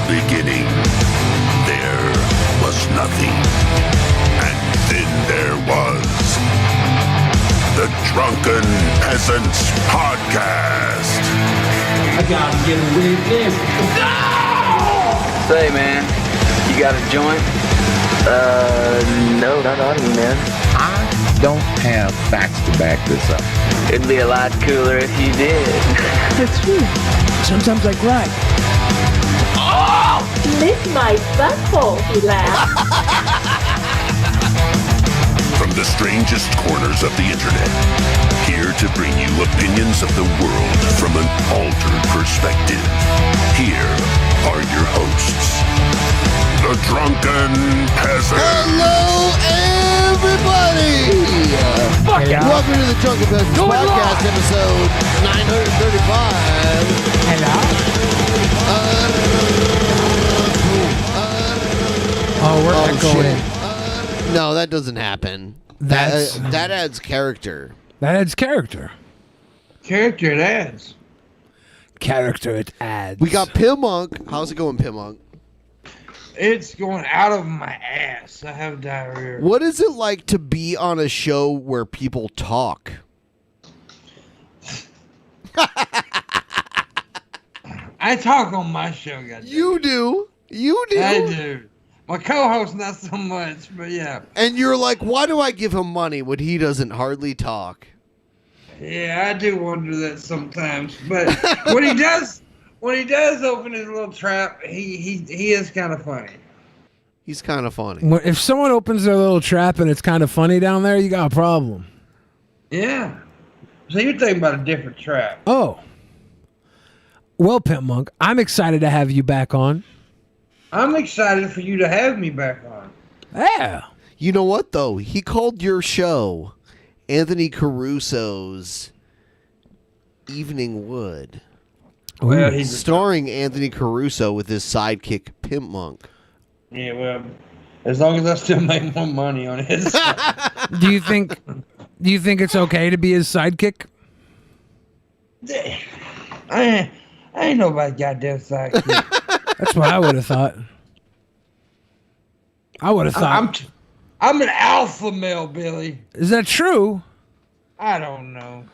beginning, there was nothing. And then there was the Drunken Peasants Podcast. I gotta get a witness. No! Say, man, you got a joint? No, not on me, man. I don't have facts to back this up. It'd be a lot cooler if you did. That's true. Sometimes I cry. Oh! Lick my butthole, he laughed. From the strangest corners of the internet, here to bring you opinions of the world from an altered perspective. Here are your hosts, the Drunken Peasants. Hello, everybody! Welcome to the Drunken Peasants Podcast, episode 935. Oh, we're echoing. No, that doesn't happen. That adds character. That adds character. Character it adds. Character it adds. We got Pimpmunk. How's it going, Pimpmunk? It's going out of my ass. I have diarrhea. What is it like to be on a show where people talk? I talk on my show, guys. You do. You do. I do. My co-host, not so much, but yeah. And you're like, why do I give him money when he doesn't hardly talk? Yeah, I do wonder that sometimes. But when he does open his little trap, he is kind of funny. He's kind of funny. If someone opens their little trap and it's kind of funny down there, you got a problem. Yeah. So you're thinking about a different trap. Oh. Well, Pimpmunk, I'm excited to have you back on. I'm excited for you to have me back on. Yeah. You know what, though? He called your show Anthony Caruso's Evening Wood. Well, he's starring Anthony Caruso with his sidekick, Pimpmunk. Yeah, well, as long as I still make more money on his side. Do you think it's okay to be his sidekick? I ain't nobody goddamn sidekick. That's what I would have thought. I'm an alpha male, Billy. Is that true? I don't know.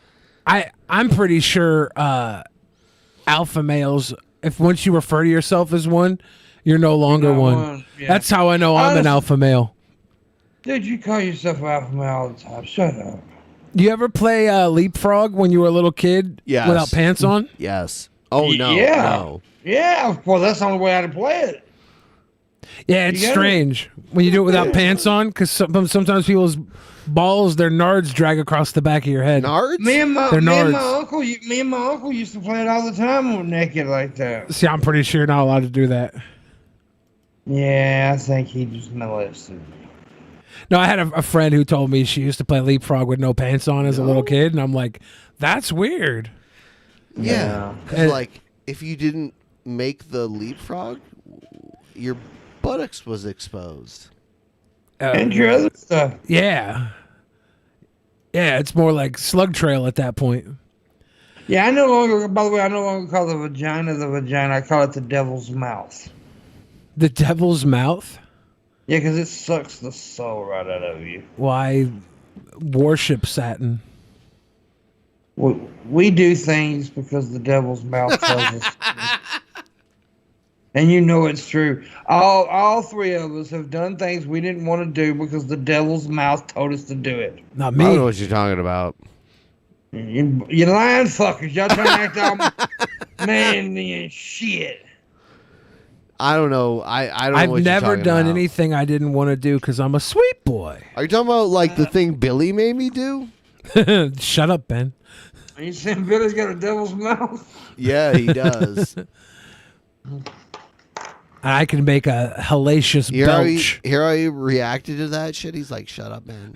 I'm pretty sure alpha males, if once you refer to yourself as one, you're no longer one. Yeah. That's how I know I'm an alpha male. Dude, you call yourself an alpha male all the time. Shut up. Do you ever play Leapfrog when you were a little kid Yes. without pants on? Yes. Oh, no. Yeah. No. Yeah, of course. That's the only way I can play it. Yeah, it's You gotta- strange when you do it without pants on because sometimes people's balls, their nards drag across the back of your head. Nards? Me and my nards. uncle used to play it all the time naked like that. See, I'm pretty sure you're not allowed to do that. Yeah, I think he just molested me. No, I had a friend who told me she used to play Leapfrog with no pants on as a little kid, and I'm like, that's weird. Yeah. 'Cause, And- like, if you didn't make the leapfrog, your buttocks was exposed. And your other stuff. Yeah. Yeah, it's more like Slug Trail at that point. Yeah, I no longer call the vagina. I call it the devil's mouth. The devil's mouth? Yeah, because it sucks the soul right out of you. Why worship Saturn? We do things because the devil's mouth tells us. And you know it's true. All three of us have done things we didn't want to do because the devil's mouth told us to do it. Not I don't know me. what you're talking about. You lying fuckers. Y'all trying to act all manly and shit. I don't know. I don't know I've what you're never talking done about. anything I didn't want to do because I'm a sweet boy. Are you talking about, like, the thing Billy made me do? Shut up, Ben. Are you saying Billy's got a devil's mouth? Yeah, he does. I can make a hellacious belch. Hear how he reacted to that shit? He's like, shut up, man.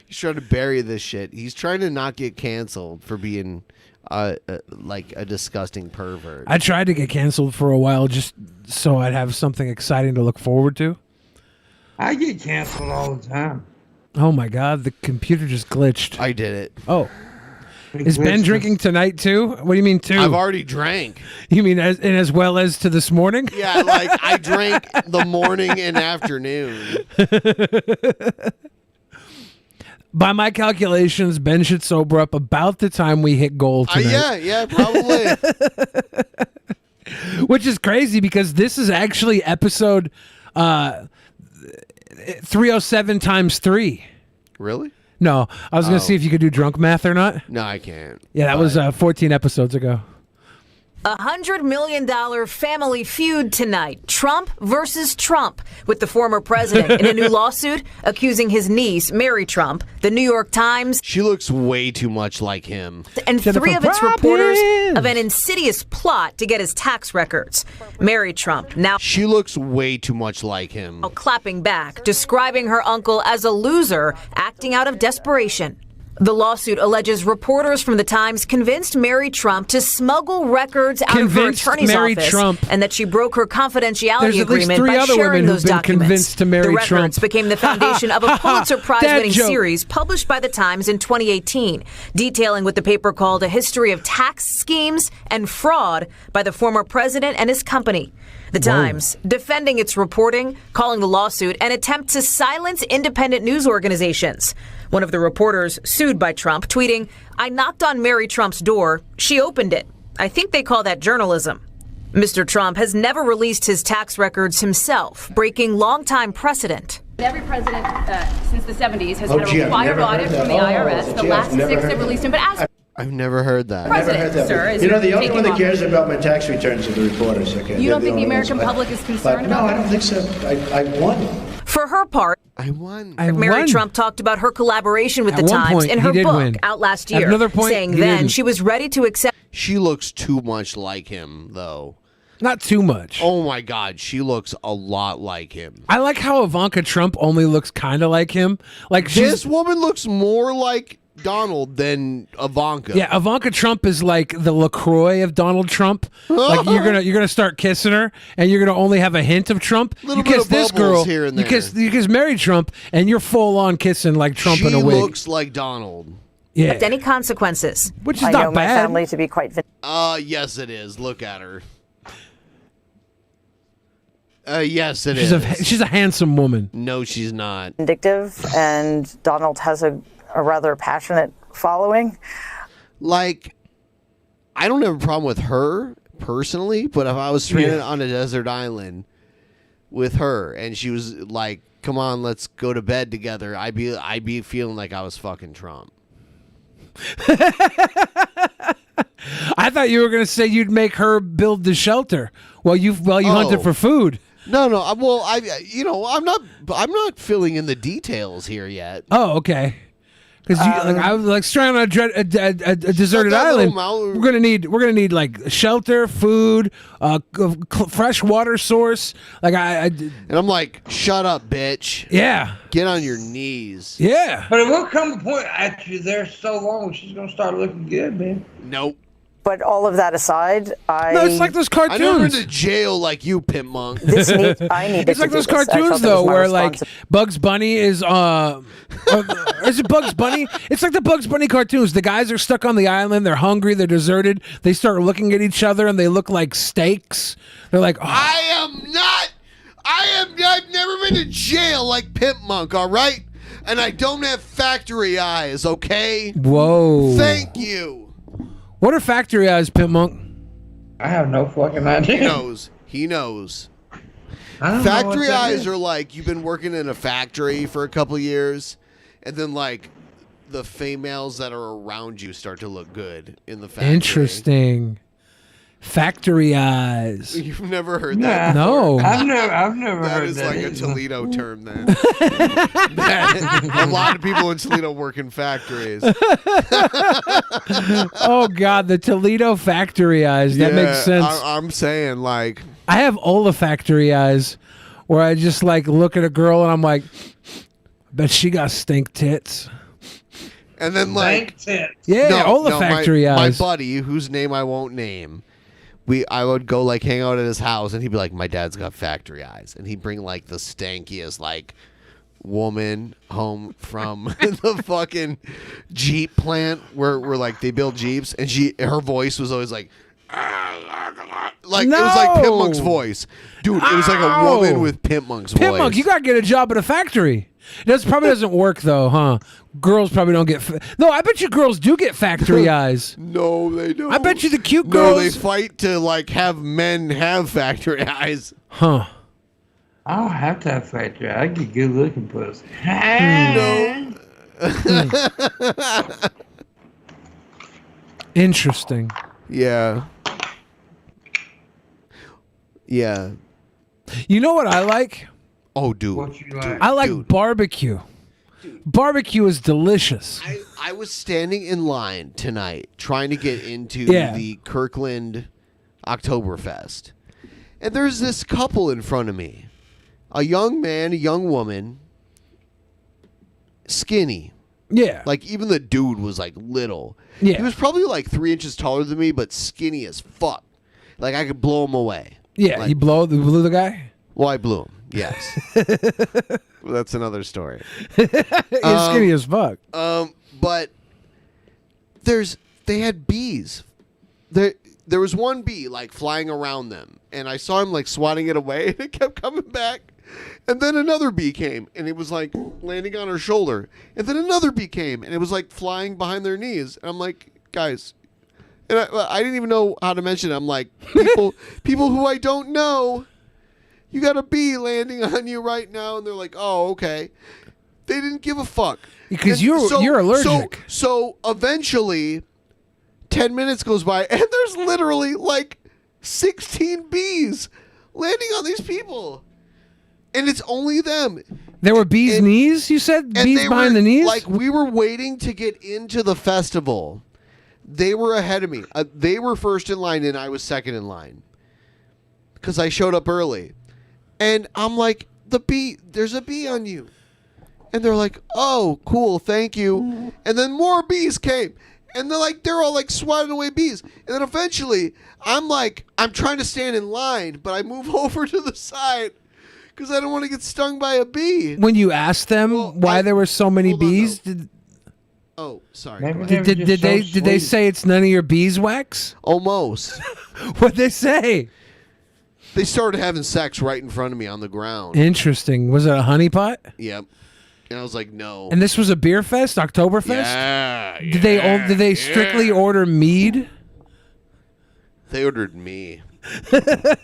He's trying to bury this shit. He's trying to not get canceled for being like a disgusting pervert. I tried to get canceled for a while just so I'd have something exciting to look forward to. I get canceled all the time. Oh my God, the computer just glitched. I did it. Oh, Is Ben drinking tonight too? What do you mean too? I've already drank. You mean as well as to this morning? Yeah, like I drank the morning and afternoon. By my calculations, Ben should sober up about the time we hit goal tonight. Yeah, probably. Which is crazy because this is actually episode 307 times 3. Really? No, I was going to see if you could do drunk math or not. No, I can't. Yeah, that was 14 episodes ago. $100 million family feud tonight. Trump versus Trump, with the former president in a new lawsuit accusing his niece, Mary Trump. The New York Times. She looks way too much like him. And Jennifer 3 of its Robbins. reporters of an insidious plot to get his tax records. Mary Trump now She looks way too much like him. clapping back, describing her uncle as a loser, acting out of desperation. The lawsuit alleges reporters from the Times convinced Mary Trump to smuggle records out of her Convinced attorney's Mary office, Trump. and that she broke her confidentiality There's at least agreement 3 by other sharing women those who've been documents. convinced to marry the records Trump. became the foundation of a Pulitzer Prize-winning Dad joke. series published by the Times in 2018, detailing what the paper called a history of tax schemes and fraud by the former president and his company. The Times, defending its reporting, calling the lawsuit an attempt to silence independent news organizations. One of the reporters sued by Trump, tweeting, "I knocked on Mary Trump's door. She opened it. I think they call that journalism." Mr. Trump has never released his tax records himself, breaking longtime precedent. Every president since the 70s has had a required audit from the IRS. The last 6 have released him. But as I've never heard that. president, sir, is You know, the only taking one that off- cares about my tax returns are the reporters. Okay? You don't They're think the only ones. American public is concerned No, about I don't think so. I won. For her part, I won. Mary won. Trump talked about her collaboration with At the one Times point, in he her did book win. out last At year, another point, saying he then didn't. she was ready to accept. She looks too much like him, though. Not too much. Oh my God, she looks a lot like him. I like how Ivanka Trump only looks kind of like him. Like This she's woman looks more like Donald than Ivanka. yeah, Ivanka Trump is like the LaCroix of Donald Trump. Like you're gonna start kissing her, and you're gonna only have a hint of Trump. Little You bit kiss of this bubbles girl, here and you kiss Mary Trump, and you're full on kissing like Trump she in a wig. looks like Donald. Yeah, any consequences. which is not bad. to be quite Yes, it is. Look at her. Yes, it She's is. she's a handsome woman. No, she's not. vindictive, and Donald has a rather passionate following. Like, I don't have a problem with her personally, but if I was stranded on a desert island with her and she was like, "Come on, let's go to bed together," I'd be feeling like I was fucking Trump. I thought you were gonna say you'd make her build the shelter while you hunted for food. No. Well, I'm not filling in the details here yet. Oh, okay. Because I was like stranded on a deserted that island. little mouth. We're gonna need like shelter, food, fresh water source. Like And I'm like, shut up, bitch. yeah, Get on your knees. yeah. But it will come a point after you're there so long, she's gonna start looking good, man. Nope. But all of that aside, No, it's like those I never been cartoons. to jail like you, Pimpmunk. I needed It's like those cartoons though, where like Bugs Bunny is is it Bugs Bunny? It's like the Bugs Bunny cartoons. The guys are stuck on the island. They're hungry. They're deserted. They start looking at each other and they look like steaks. They're like, oh. I've never been to jail like Pimpmunk, all right? And I don't have factory eyes, okay? Whoa. Thank you. What are factory eyes, Pimpmunk? I have no fucking idea. He knows. I don't know Factory what that eyes is. are like you've been working in a factory for a couple years, and then like the females that are around you start to look good in the factory. Interesting. Factory eyes. You've never heard that? No. I've never That heard is that. like a either. Toledo term then. A lot of people in Toledo work in factories. Oh God, the Toledo factory eyes. That makes sense. I'm saying like I have olfactory eyes, where I just like look at a girl and I'm like, bet she got stink tits. and then like Thank tits. Yeah, olfactory my eyes. buddy, whose name I won't name, I would go like hang out at his house, and he'd be like, "My dad's got factory eyes," and he'd bring like the stankiest like woman home from the fucking Jeep plant where like they build Jeeps, and her voice was always like it was like Pimpmunk's voice. Dude, it was like a woman with Pimpmunk's voice. Pimpmunk, you gotta get a job at a factory. That probably doesn't work though, huh? Girls probably don't get. No, I bet you girls do get factory eyes. No, they don't. I bet you the cute girls. No, they fight to like have men have factory eyes. Huh? I don't have to have factory. I get good looking pussy. No. Interesting. Yeah. Yeah. You know what I like? Oh, dude. What you like? I like barbecue. Barbecue is delicious. I was standing in line tonight trying to get into the Kirkland Oktoberfest. And there's this couple in front of me. A young man, a young woman, skinny. Yeah. Like, even the dude was, like, little. Yeah. He was probably, like, 3 inches taller than me, but skinny as fuck. Like, I could blow him away. Yeah, like, you blew the guy? Well, I blew him, yes. Well, that's another story. He's skinny as fuck. But they had bees. There was one bee, like, flying around them, and I saw him, like, swatting it away, and it kept coming back. And then another bee came, and it was, like, landing on her shoulder. And then another bee came, and it was, like, flying behind their knees. And I'm like, guys, and I didn't even know how to mention it. I'm like, people who I don't know, you got a bee landing on you right now. And they're like, oh, okay. They didn't give a fuck. Because you're allergic. So eventually, 10 minutes goes by, and there's literally like 16 bees landing on these people. And it's only them. There were bees' knees, you said? Bees behind the knees? Like, we were waiting to get into the festival. They were ahead of me. They were first in line, and I was second in line. Because I showed up early. And I'm like, there's a bee on you. And they're like, oh, cool, thank you. And then more bees came. And they're all like swatting away bees. And then eventually, I'm trying to stand in line, but I move over to the side because I don't want to get stung by a bee. When you asked them why there were so many bees, oh, sorry. Did they say it's none of your beeswax? Almost. What'd they say? They started having sex right in front of me on the ground. Interesting. Was it a honeypot? Yep. And I was like, no. And this was a beer fest, Oktoberfest? Yeah. Did they strictly order mead? They ordered me.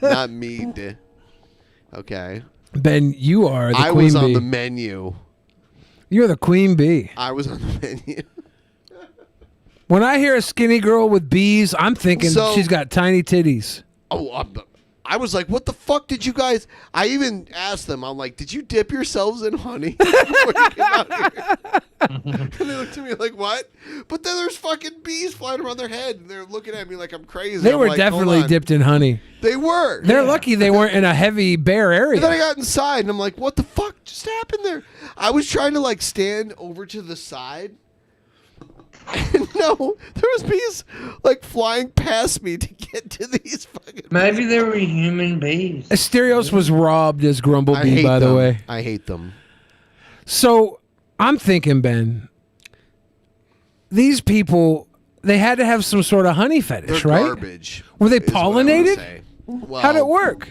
Not mead. Okay. Ben, you are the queen bee. I was on the menu. You're the queen bee. I was on the menu. When I hear a skinny girl with bees, I'm thinking she's got tiny titties. Oh, I was like, what the fuck did you guys... I even asked them, I'm like, did you dip yourselves in honey before you came out here? And they looked at me like, what? But then there's fucking bees flying around their head, and they're looking at me like I'm crazy. They were definitely dipped in honey. They were. They're lucky they weren't in a heavy bear area. And then I got inside, and I'm like, what the fuck just happened there? I was trying to, like, stand over to the side. And no, there was bees, like, flying past me to get to these fucking... Maybe they were human bees. Asterios was robbed as Grumblebee, by the way. I hate them. So, I'm thinking, Ben, these people, they had to have some sort of honey fetish, They're right? garbage. Were they pollinated? Well, how'd it work?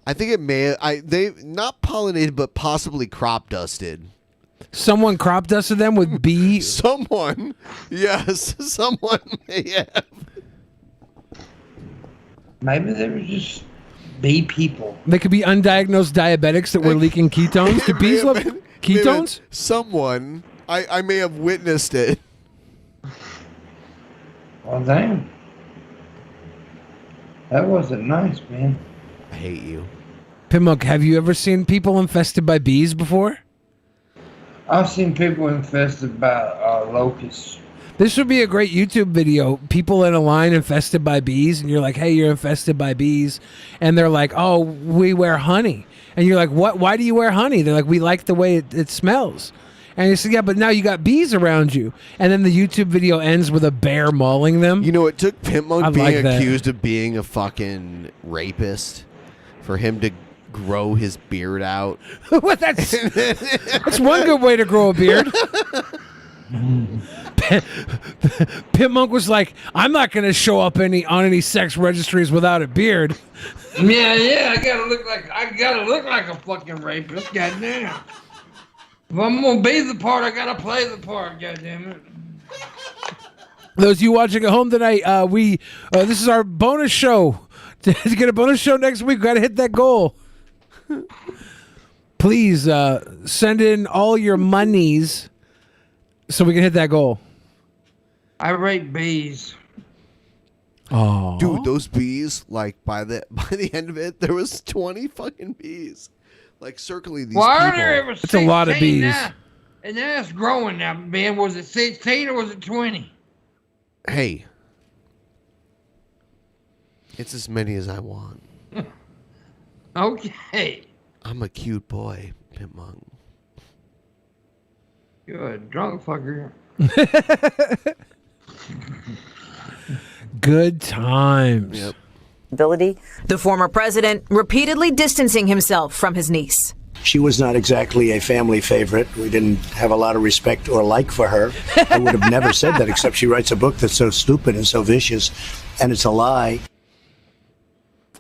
I think it may... they not pollinated, but possibly crop dusted. Someone crop dusted them with bee... Someone. Yes, someone may have. Maybe they were just bee people. They could be undiagnosed diabetics that were leaking ketones. Do bees love ketones? Someone. I may have witnessed it. Well, damn. That wasn't nice, man. I hate you. Pimpmunk, have you ever seen people infested by bees before? I've seen people infested by locusts. This would be a great YouTube video. People in a line infested by bees, and you're like, hey, you're infested by bees. And they're like, oh, we wear honey. And you're like, what? Why do you wear honey? They're like, we like the way it smells. And you say, yeah, but now you got bees around you. And then the YouTube video ends with a bear mauling them. You know, it took Pimpmunk being accused of being a fucking rapist for him to grow his beard out. What? That's one good way to grow a beard. Pimpmunk was like, I'm not going to show up on any sex registries without a beard. Yeah, I gotta look like a fucking rapist, goddamn. If I'm gonna be the part, I gotta play the part, goddammit. Those of you watching at home tonight, this is our bonus show. To get a bonus show next week, we gotta hit that goal. Please send in all your monies so we can hit that goal. I rate bees. Oh, dude, those bees! Like by the end of it, there was 20 fucking bees, like circling these. Why people. are there ever? It's a lot of bees. Now? And now it's growing now, man. Was it 16 or was it 20? Hey, it's as many as I want. Okay. I'm a cute boy, Pimpmunk. You're a drunk fucker. Good times. Yep. Ability. The former president repeatedly distancing himself from his niece. She was not exactly a family favorite. We didn't have a lot of respect or like for her. I would have never said that, except she writes a book that's so stupid and so vicious, and it's a lie.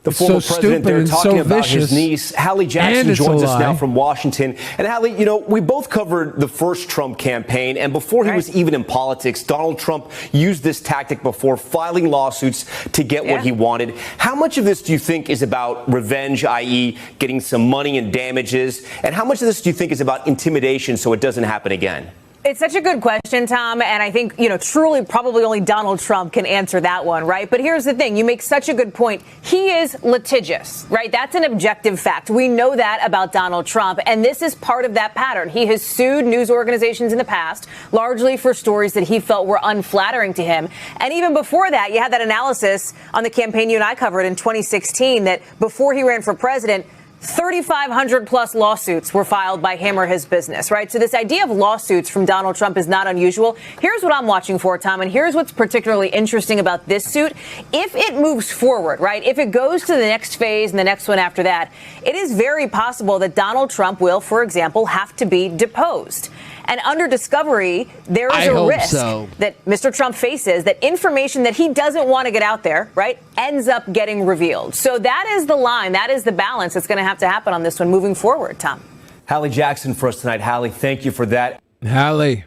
The former president there talking about his niece. Hallie Jackson joins us now from Washington. And Hallie, you know, we both covered the first Trump campaign, and before he was even in politics, Donald Trump used this tactic before, filing lawsuits to get what he wanted. How much of this do you think is about revenge, i.e. getting some money and damages? And how much of this do you think is about intimidation so it doesn't happen again? It's such a good question, Tom, and I think, truly probably only Donald Trump can answer that one, right? But here's the thing. You make such a good point. He is litigious, right? That's an objective fact. We know that about Donald Trump, and this is part of that pattern. He has sued news organizations in the past, largely for stories that he felt were unflattering to him. And even before that, you had that analysis on the campaign you and I covered in 2016 that before he ran for president, 3,500 plus lawsuits were filed by him or his business, right? So this idea of lawsuits from Donald Trump is not unusual. Here's what I'm watching for, Tom, and here's what's particularly interesting about this suit. If it moves forward, right, if it goes to the next phase and the next one after that, it is very possible that Donald Trump will, for example, have to be deposed. And under discovery, there is a risk that Mr. Trump faces that information that he doesn't want to get out there, right, ends up getting revealed. So that is the line. That is the balance that's going to have to happen on this one moving forward, Tom. Hallie Jackson for us tonight. Hallie, thank you for that. Hallie.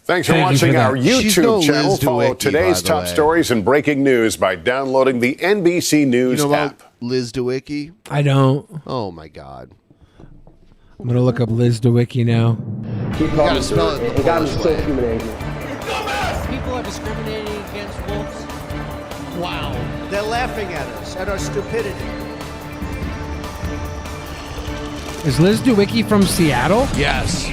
Thanks for watching our YouTube channel. Follow today's top stories and breaking news by downloading the NBC News app. Liz DeWicki? I don't. Oh, my God. I'm going to look up Liz DeWicki now. You gotta spell it the Polish way. People are discriminating against wolves. Wow. They're laughing at us, at our stupidity. Is Liz DeWicki from Seattle? Yes.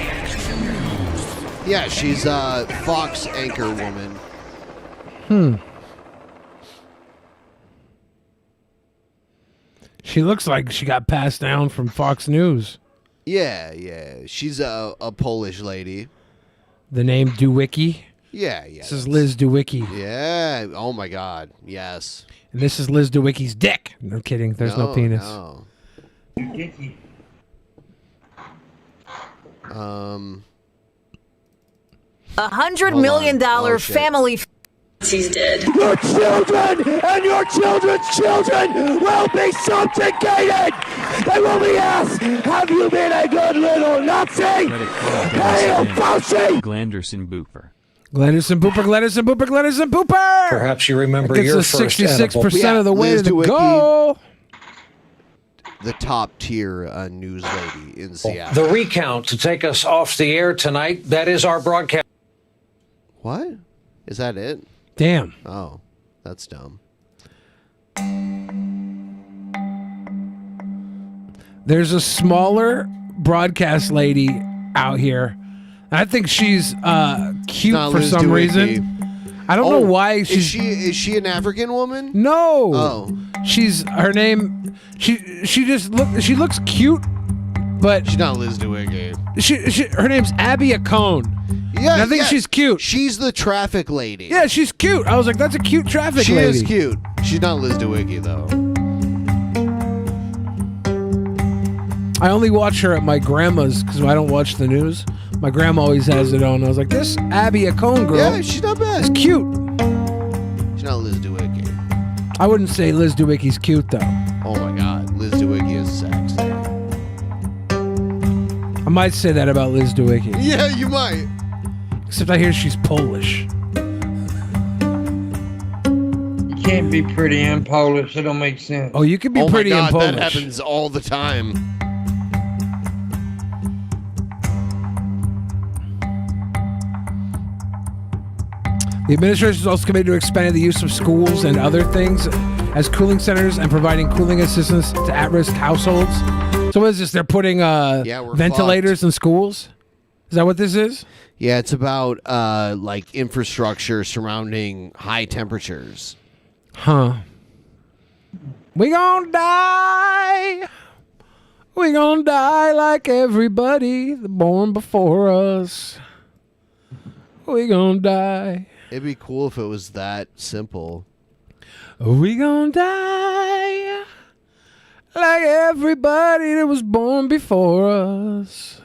Yeah, she's a Fox anchor woman. She looks like she got passed down from Fox News. Yeah. She's a Polish lady. The name DeWicki? Yeah. This is Liz DeWicki. Yeah. Oh, my God. Yes. And this is Liz DeWicki's dick. No kidding. There's no penis. No. $100 million family. He's dead. Your children and your children's children will be subjugated. They will be asked, have you been a good little Nazi? Hail Fauci! Glanderson Booper. Glanderson Booper. Perhaps you remember your first 66% of the way to the goal. The top tier news lady in Seattle. The recount to take us off the air tonight, that is our broadcast. What? Is that it? Damn. Oh, that's dumb. There's a smaller broadcast lady out here. I think she's cute for some reason. I don't know why she's. Is she an African woman? No. Oh. She's her name. She looks cute, but she's not Liz DeWicki. Her name's Abby Acone. Yeah, and I think she's cute. She's the traffic lady. Yeah, she's cute. I was like, that's a cute traffic lady. She is cute. She's not Liz DeWicki though. I only watch her at my grandma's because I don't watch the news. My grandma always has it on. I was like, this Abby Acone girl. Yeah, she's not bad. It's cute. She's not Liz DeWicki. I wouldn't say Liz DeWicki's cute, though. Oh, my God. Liz DeWicki is sexy. I might say that about Liz DeWicki. Yeah, you might. Except I hear she's Polish. You can't be pretty and Polish. It don't make sense. Oh, you can be pretty and Polish. That happens all the time. The administration is also committed to expanding the use of schools and other things as cooling centers and providing cooling assistance to at-risk households. So what is this? They're putting ventilators in schools? Is that what this is? Yeah, it's about like infrastructure surrounding high temperatures. Huh. We gonna die. We gonna die like everybody born before us. We gonna die. It'd be cool if it was that simple. We gonna die like everybody that was born before us.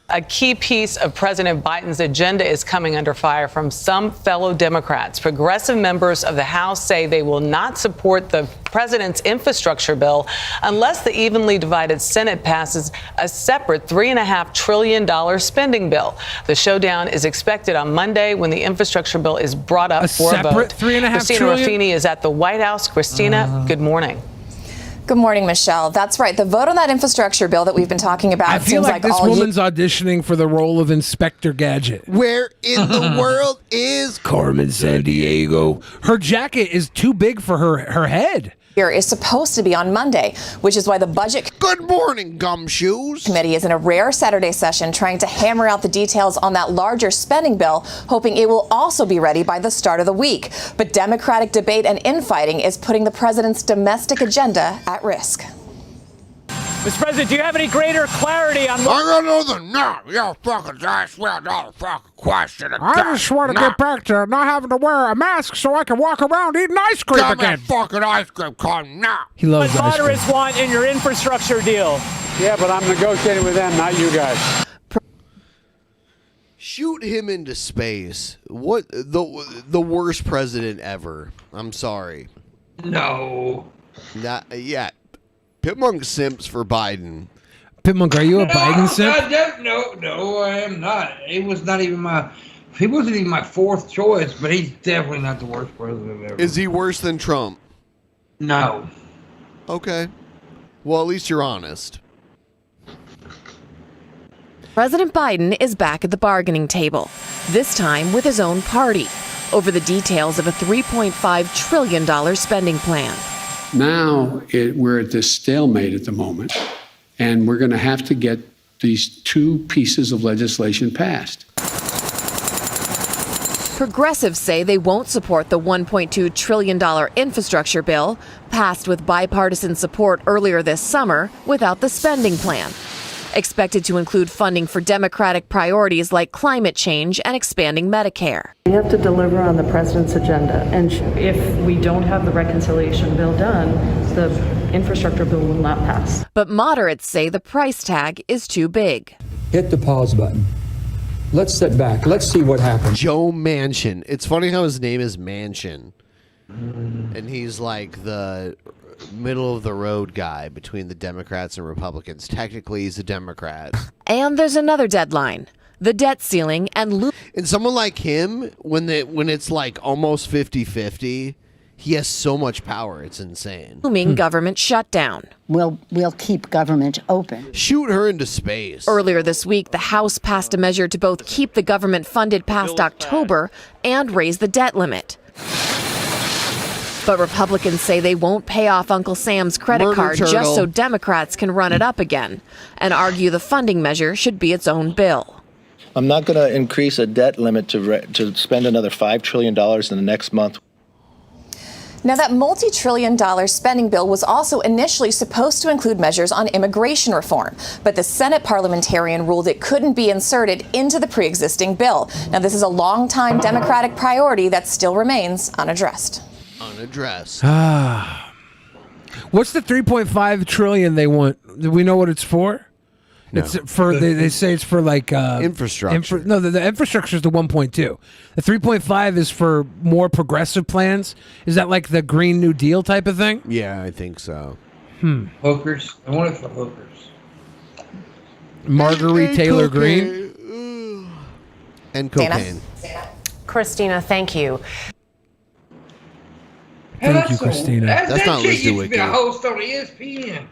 A key piece of President Biden's agenda is coming under fire from some fellow Democrats. Progressive members of the House say they will not support the president's infrastructure bill unless the evenly divided Senate passes a separate $3.5 trillion spending bill. The showdown is expected on Monday when the infrastructure bill is brought up for a vote. Christina Ruffini is at the White House. Christina, good morning. Good morning, Michelle. That's right. The vote on that infrastructure bill that we've been talking about I feel seems like this woman's auditioning for the role of Inspector Gadget. Where in the world is Carmen Sandiego? Her jacket is too big for her head. Here is supposed to be on Monday, which is why the Budget Good morning, gumshoes Committee is in a rare Saturday session trying to hammer out the details on that larger spending bill, hoping it will also be ready by the start of the week. But Democratic debate and infighting is putting the president's domestic agenda at risk. Mr. President, do you have any greater clarity on what... I got nothing. No, you fucking ask me another fucking question. I just want to get back to not having to wear a mask so I can walk around eating ice cream Give again. me fucking ice cream cone now. He loves what ice cream. moderates want in your infrastructure deal? Yeah, but I'm negotiating with them, not you guys. Shoot him into space. What the worst president ever. I'm sorry. No. Not yet. Pimpmunk simps for Biden. Pimpmunk, are you a Biden simp? No, I am not. He wasn't even my fourth choice, but he's definitely not the worst president ever. Is he worse than Trump? No. Okay. Well, at least you're honest. President Biden is back at the bargaining table, this time with his own party, over the details of a $3.5 trillion spending plan. Now we're at this stalemate at the moment, and we're going to have to get these two pieces of legislation passed. Progressives say they won't support the $1.2 trillion infrastructure bill, passed with bipartisan support earlier this summer, without the spending plan. Expected to include funding for Democratic priorities like climate change and expanding Medicare. We have to deliver on the president's agenda, and if we don't have the reconciliation bill done, the infrastructure bill will not pass. But moderates say the price tag is too big. Hit the pause button. Let's sit back. Let's see what happens. Joe Manchin. It's funny how his name is Manchin. And he's like the middle of the road guy between the Democrats and Republicans. Technically, he's a Democrat. And there's another deadline. The debt ceiling and someone like him, when it's like almost 50-50, he has so much power. It's insane. Looming government shutdown. We'll keep government open. Shoot her into space. Earlier this week, the House passed a measure to both keep the government funded past October and raise the debt limit. But Republicans say they won't pay off Uncle Sam's credit card just so Democrats can run it up again, and argue the funding measure should be its own bill. I'm not going to increase a debt limit to spend another $5 trillion in the next month. Now, that multi-trillion-dollar spending bill was also initially supposed to include measures on immigration reform, but the Senate parliamentarian ruled it couldn't be inserted into the pre-existing bill. Now, this is a long-time Democratic priority that still remains unaddressed. What's the $3.5 trillion they want? Do we know what it's for? No. It's for they say it's for like infrastructure. The infrastructure is the 1.2. The 3.5 is for more progressive plans. Is that like the Green New Deal type of thing? Yeah, I think so. Hookers. I want it for hookers. Marguerite Taylor Greene. And cocaine. Christina, thank you. Thank you, Christina. That's not Liz Liz DeWicki. A host on ESPN.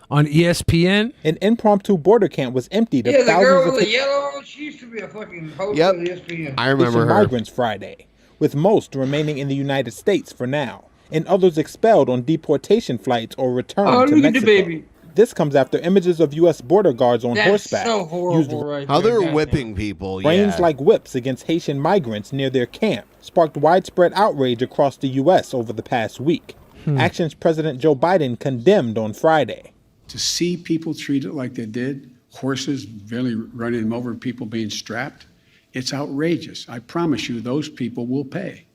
On ESPN? An impromptu border camp was emptied of Yeah, the girl thousands with of the yellow. She used to be a fucking host Yep. on ESPN. I remember Haitian her. migrants Friday, with most remaining in the United States for now, and others expelled on deportation flights or returned to look at the Mexico. baby. This comes after images of U.S. border guards on That's horseback so horrible used right How there. they're Goddamn. whipping people. reins Yeah. like whips against Haitian migrants near their camp, sparked widespread outrage across the U.S. over the past week. Actions President Joe Biden condemned on Friday. To see people treated like they did, horses barely running them over, people being strapped, it's outrageous. I promise you those people will pay.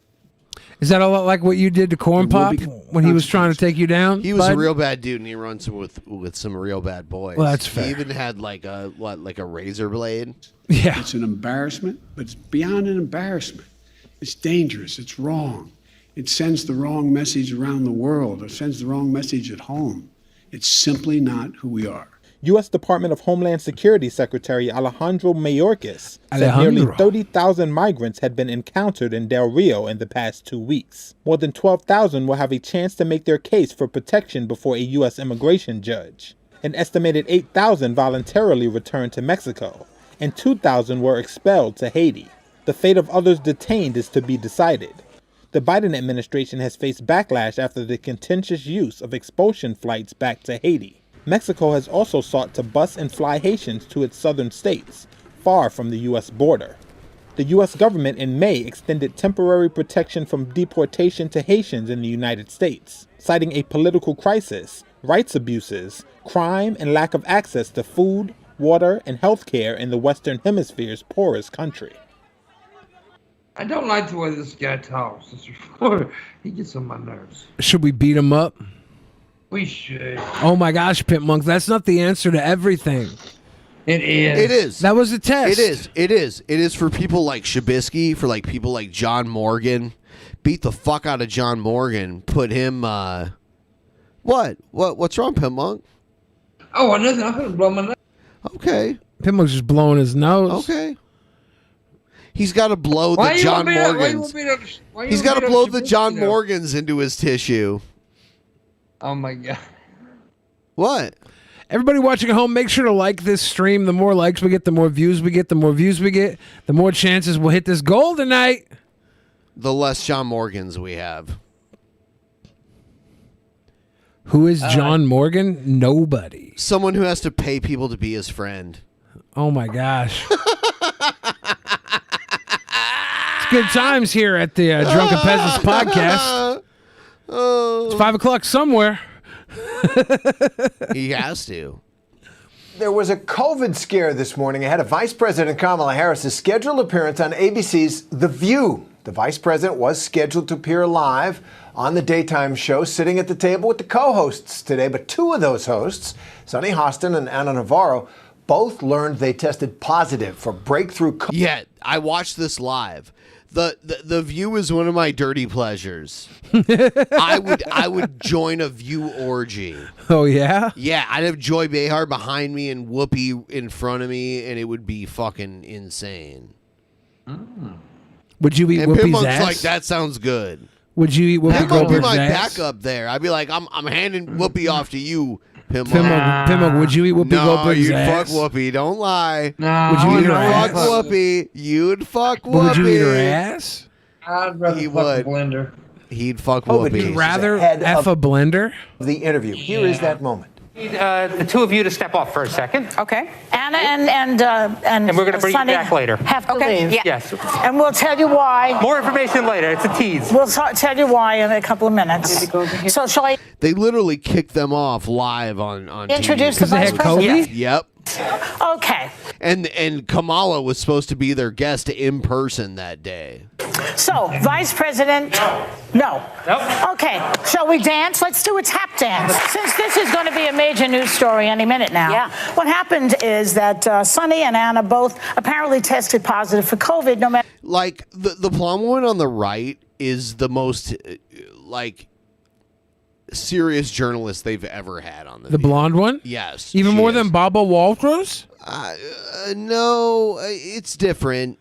Is that a lot like what you did to Corn There will Pop be when he was trying to take you down? He was a bud? real bad dude, and he runs with some real bad boys. Well, that's fair. He even had like a razor blade. Yeah. It's an embarrassment, but it's beyond an embarrassment. It's dangerous. It's wrong. It sends the wrong message around the world. It sends the wrong message at home. It's simply not who we are. U.S. Department of Homeland Security Secretary Alejandro Mayorkas said nearly Alejandro. 30,000 migrants had been encountered in Del Rio in the past 2 weeks. More than 12,000 will have a chance to make their case for protection before a U.S. immigration judge. An estimated 8,000 voluntarily returned to Mexico, and 2,000 were expelled to Haiti. The fate of others detained is to be decided. The Biden administration has faced backlash after the contentious use of expulsion flights back to Haiti. Mexico has also sought to bus and fly Haitians to its southern states, far from the U.S. border. The U.S. government in May extended temporary protection from deportation to Haitians in the United States, citing a political crisis, rights abuses, crime, and lack of access to food, water, and health care in the Western Hemisphere's poorest country. I don't like the way this guy talks. He gets on my nerves. Should we beat him up? We should. Oh my gosh, Pimpmunk, that's not the answer to everything. It is. It is. That was a test. It is. It is. It is for people like Shabisky, for like people like John Morgan. Beat the fuck out of John Morgan. Put him. What's wrong, Pimpmunk? Oh, nothing. I couldn't blow my nose. Okay. Pimpmunk's just blowing his nose. Okay. He's got to blow the John Morgans. He's got to blow the John Morgans into his tissue. Oh my god. What? Everybody watching at home, make sure to like this stream. The more likes we get, the more views we get. The more views we get, the more chances we'll hit this goal tonight. The less John Morgans we have. Who is John Morgan? Nobody. Someone who has to pay people to be his friend. Oh my gosh. It's good times here at the Drunken Peasants podcast. It's 5 o'clock somewhere. He has to. There was a COVID scare this morning ahead of Vice President Kamala Harris's scheduled appearance on ABC's The View. The vice president was scheduled to appear live on the daytime show, sitting at the table with the co-hosts today. But two of those hosts, Sonny Hostin and Ana Navarro, both learned they tested positive for breakthrough COVID. Yeah, I watched this live. The View is one of my dirty pleasures. I would join a View orgy. Oh yeah? Yeah, I'd have Joy Behar behind me and Whoopi in front of me, and it would be fucking insane. Would you eat and Whoopi's Pimpmunk's ass? like, that sounds good. Would you eat Whoopi That might be Goldberg's my ass? backup there. I'd be like, I'm handing Whoopi off to you, Pimpmunk. Pimpmunk, would you eat Whoopi Goldberg's you'd ass? fuck Whoopi. Don't lie. No, Would you eat her fuck ass? Whoopi. You'd fuck Whoopi. But would you eat her ass? I'd rather He fuck would. a blender. He'd fuck COVID Whoopi. cases Rather ahead F of a blender? the interview. Here is that moment. Need the two of you to step off for a second. Okay. Anna and And we're going to bring you Sonny back later. have to leave. Yes. And we'll tell you why. More information later. It's a tease. We'll tell you why in a couple of minutes. So shall I They literally kicked them off live on introduce TV. the vice president? COVID? Yep. Okay. And Kamala was supposed to be their guest in person that day. So, Vice President, no. Okay, shall we dance? Let's do a tap dance. Since this is going to be a major news story any minute now. Yeah. What happened is that Sonny and Anna both apparently tested positive for COVID. No matter. Like the blonde woman on the right is the most serious journalist they've ever had on the blonde one. Yes, even more than Baba Walters. No, it's different,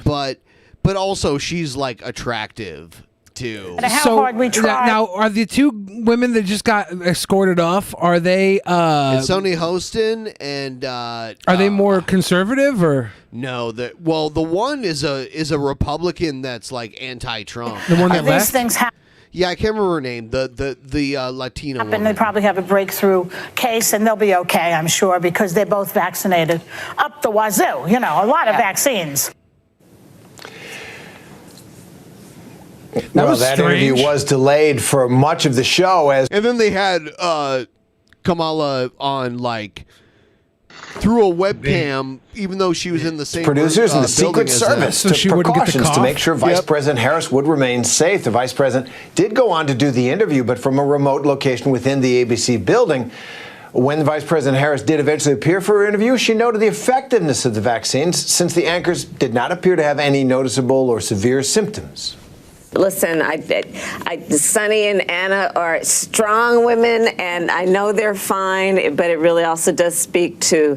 but also she's like attractive too. And how hard we tried. Now, are the two women that just got escorted off? Are they? It's Sony Hostin and are they more conservative or? No, the one is a Republican that's like anti-Trump. The one that left. These things happen. Yeah, I can't remember her name. The Latino woman. They probably have a breakthrough case, and they'll be okay, I'm sure, because they're both vaccinated up the wazoo. You know, a lot of vaccines. That interview was delayed for much of the show, and then they had Kamala on through a webcam, even though she was in the same producers and the building Secret Service took precautions to make sure Vice President Harris would remain safe. The Vice President did go on to do the interview, but from a remote location within the ABC building. When Vice President Harris did eventually appear for her interview, she noted the effectiveness of the vaccines since the anchors did not appear to have any noticeable or severe symptoms. Listen, Sonny and Anna are strong women, and I know they're fine, but it really also does speak to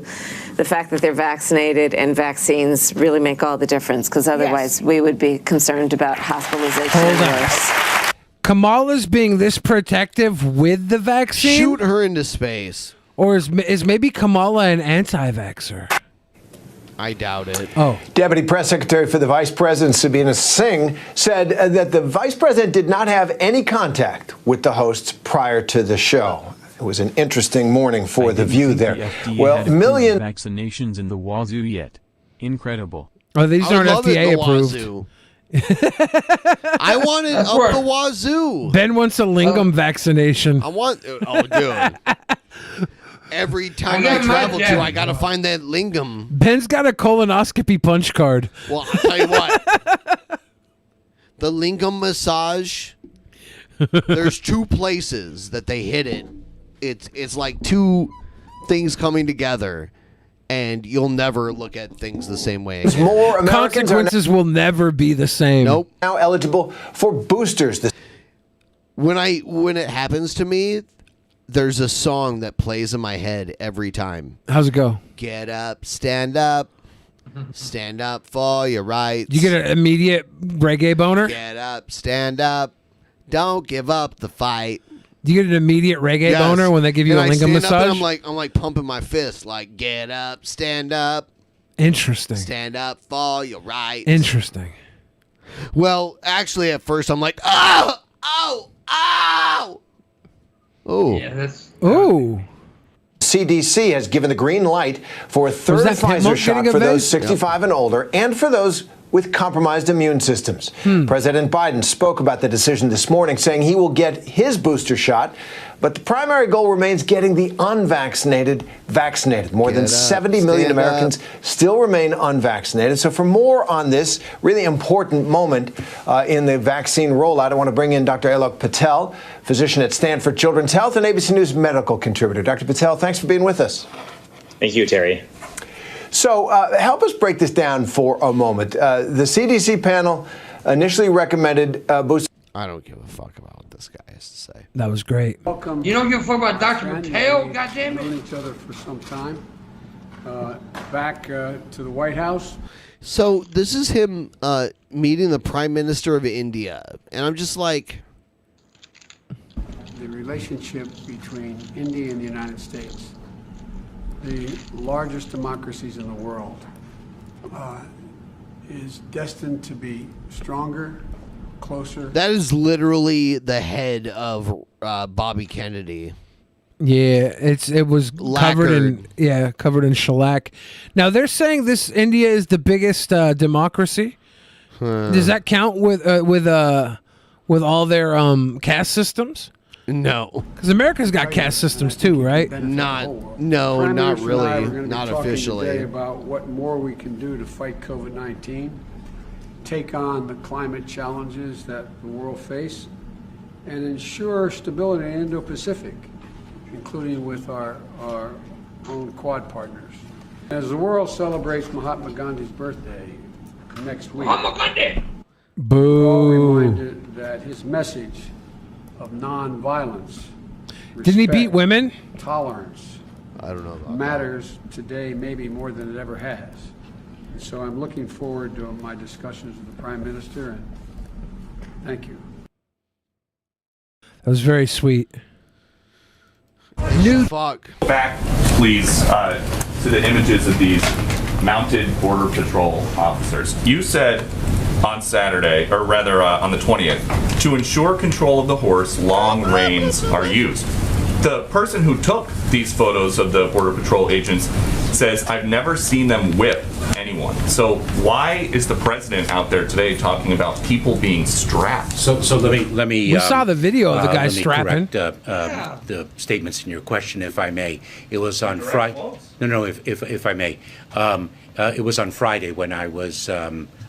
the fact that they're vaccinated, and vaccines really make all the difference, because otherwise we would be concerned about hospitalization and worse. Kamala's being this protective with the vaccine? Shoot her into space. Or is maybe Kamala an anti-vaxxer? I doubt it. Oh. Deputy Press Secretary for the Vice President, Sabina Singh, said that the Vice President did not have any contact with the hosts prior to the show. It was an interesting morning for The View there. Well, million vaccinations in the wazoo yet. Incredible. Oh, these aren't FDA approved. I want it up the wazoo. Ben wants a lingam vaccination. I want. Oh, dude. Every time I travel I gotta find that lingam. Ben's got a colonoscopy punch card. Well, I'll tell you what. The lingam massage. There's two places that they hit it. It's like two things coming together, and you'll never look at things the same way again. More Americans consequences will never be the same. Nope. Now eligible for boosters. When it happens to me, there's a song that plays in my head every time. How's it go? Get up, stand up for your rights. You get an immediate reggae boner? Get up, stand up, don't give up the fight. Do you get an immediate reggae boner when they give you a lingam massage? I'm like pumping my fist, like get up, stand up. Interesting. Stand up for your rights. Interesting. Well, actually, at first I'm like, oh. Oh. Yeah, that's. Ooh. CDC has given the green light for a third Pfizer shot for those 65 and older and for those with compromised immune systems. President Biden spoke about the decision this morning, saying he will get his booster shot, but the primary goal remains getting the unvaccinated vaccinated. More than 70 million Americans still remain unvaccinated. So for more on this really important moment in the vaccine rollout, I want to bring in Dr. Alok Patel, physician at Stanford Children's Health and ABC News medical contributor. Dr. Patel, thanks for being with us. Thank you, Terry. So help us break this down for a moment. The CDC panel initially recommended boosting. I don't give a fuck about what this guy has to say. That was great. Welcome. You don't give a fuck about Dr. Patel? Goddamn it. Known each other for some time. Back to the White House. So this is him meeting the Prime Minister of India. And I'm just like... The relationship between India and the United States, the largest democracies in the world, is destined to be stronger, closer. That is literally the head of Bobby Kennedy. Yeah, it was covered in shellac. Now they're saying this India is the biggest democracy. Does that count with all their caste systems? No. Because America's got caste systems too, right? Not Prime Minister and I really, are gonna be not talking officially. today about what more we can do to fight COVID-19, take on the climate challenges that the world face, and ensure stability in Indo-Pacific, including with our own Quad partners. As the world celebrates Mahatma Gandhi's birthday next week, we're all reminded that his message of nonviolence, Didn't he beat respect, women? tolerance, I don't know about matters today maybe more than it ever has. And so I'm looking forward to my discussions with the Prime Minister, and thank you. That was very sweet. New fuck. Back, please, to the images of these mounted Border Patrol officers. You said on Saturday, or rather on the 20th, to ensure control of the horse, long reins are used. The person who took these photos of the Border Patrol agents says, I've never seen them whip anyone. So why is the president out there today talking about people being strapped? So let me. We saw the video of the guy let me strapping. correct, the statements in your question, if I may. It was on Friday. No, if I may. It was on Friday when I was.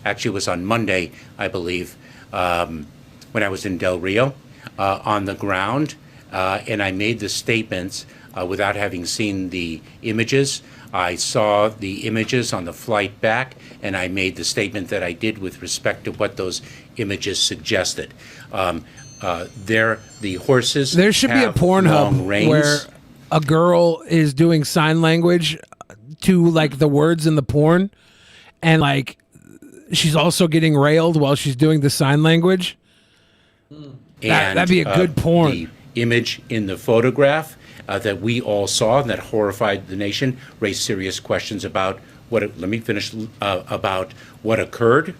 Actually, it was on Monday, I believe, when I was in Del Rio on the ground, and I made the statements without having seen the images. I saw the images on the flight back, and I made the statement that I did with respect to what those images suggested. The horses. There should be a have Pornhub long reins. where a girl is doing sign language to like the words in the porn, and like she's also getting railed while she's doing the sign language. That'd be a good porn. The image in the photograph that we all saw and that horrified the nation raised serious questions about what. Let me finish about what occurred,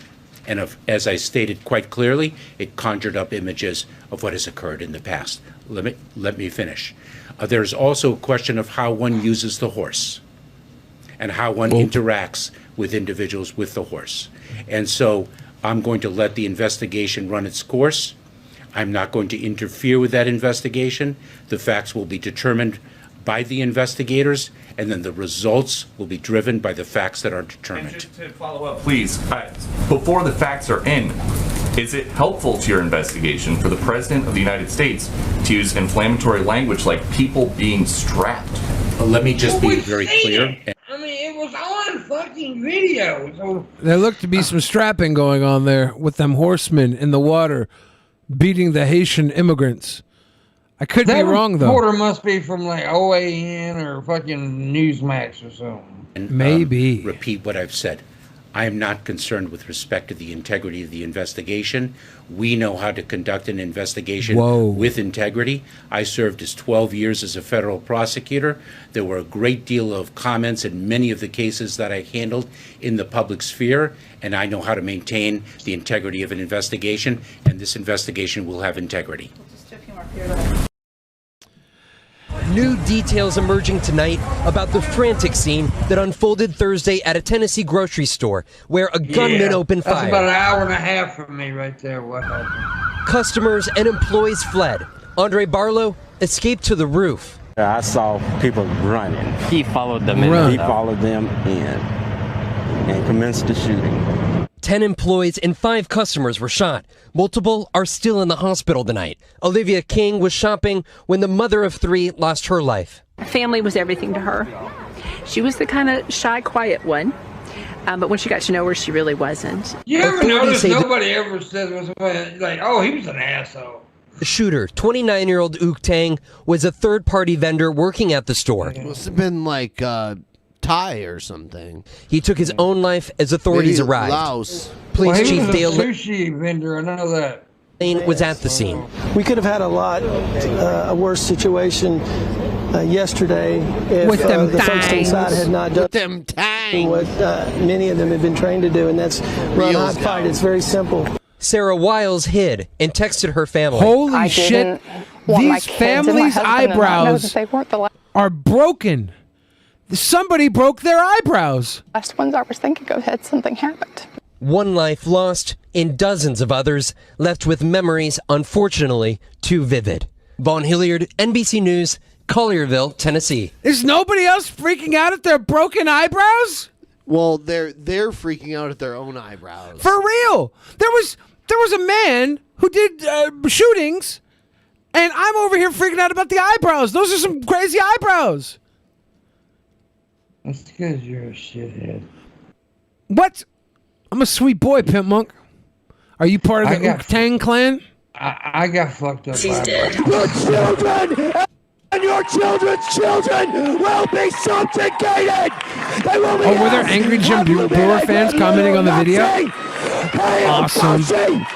and as I stated quite clearly, it conjured up images of what has occurred in the past. Let me finish. There's also a question of how one uses the horse, and how one interacts with individuals with the horse. And so I'm going to let the investigation run its course. I'm not going to interfere with that investigation. The facts will be determined by the investigators, and then the results will be driven by the facts that are determined. And just to follow up, please, before the facts are in, is it helpful to your investigation for the President of the United States to use inflammatory language like people being strapped? Let me just be very clear. I mean, it was on fucking video. So There looked to be some strapping going on there with them horsemen in the water beating the Haitian immigrants. I could be wrong, though. That reporter must be from like OAN or fucking Newsmax or something. And, maybe. Repeat what I've said. I am not concerned with respect to the integrity of the investigation. We know how to conduct an investigation with integrity. I served as 12 years as a federal prosecutor. There were a great deal of comments in many of the cases that I handled in the public sphere, and I know how to maintain the integrity of an investigation, and this investigation will have integrity. New details emerging tonight about the frantic scene that unfolded Thursday at a Tennessee grocery store where a gunman opened fire. That's about an hour and a half from me right there. What happened? Customers and employees fled. Andre Barlow escaped to the roof. I saw people running. He followed them in. He followed them in and commenced the shooting. 10 employees and 5 customers were shot. Multiple are still in the hospital tonight. Olivia King was shopping when the mother of 3 lost her life. Family was everything to her. She was the kind of shy, quiet one. But when she got to know her, she really wasn't. You ever notice nobody ever says like, oh, he was an asshole. The shooter, 29-year-old Ook Tang, was a third-party vendor working at the store. Must have been like Thai or something. He took his own life as authorities Maybe arrived. Laos. Police Well, he Chief was a Dale sushi vendor, I know that. Lane was at the scene. We could have had a lot a worse situation yesterday if the folks inside had not done what many of them have been trained to do, and that's run, hide, fight. It's very simple. Sarah Wiles hid and texted her family. Holy shit. These families' eyebrows are broken. Somebody broke their eyebrows. Last ones I was thinking of had something happened. One life lost and dozens of others left with memories, unfortunately, too vivid. Vaughn Hilliard, NBC News, Collierville, Tennessee. Is nobody else freaking out at their broken eyebrows? Well, they're freaking out at their own eyebrows. For real. There was a man who did shootings, and I'm over here freaking out about the eyebrows. Those are some crazy eyebrows. That's because you're a shithead. What? I'm a sweet boy, Pimpmunk. Are you part of the Wu-Tang Clan? I got fucked up. She's dead. Your children and your children's children will be subjugated. They will be were there angry Jim Brewer fans commenting on the video? Awesome.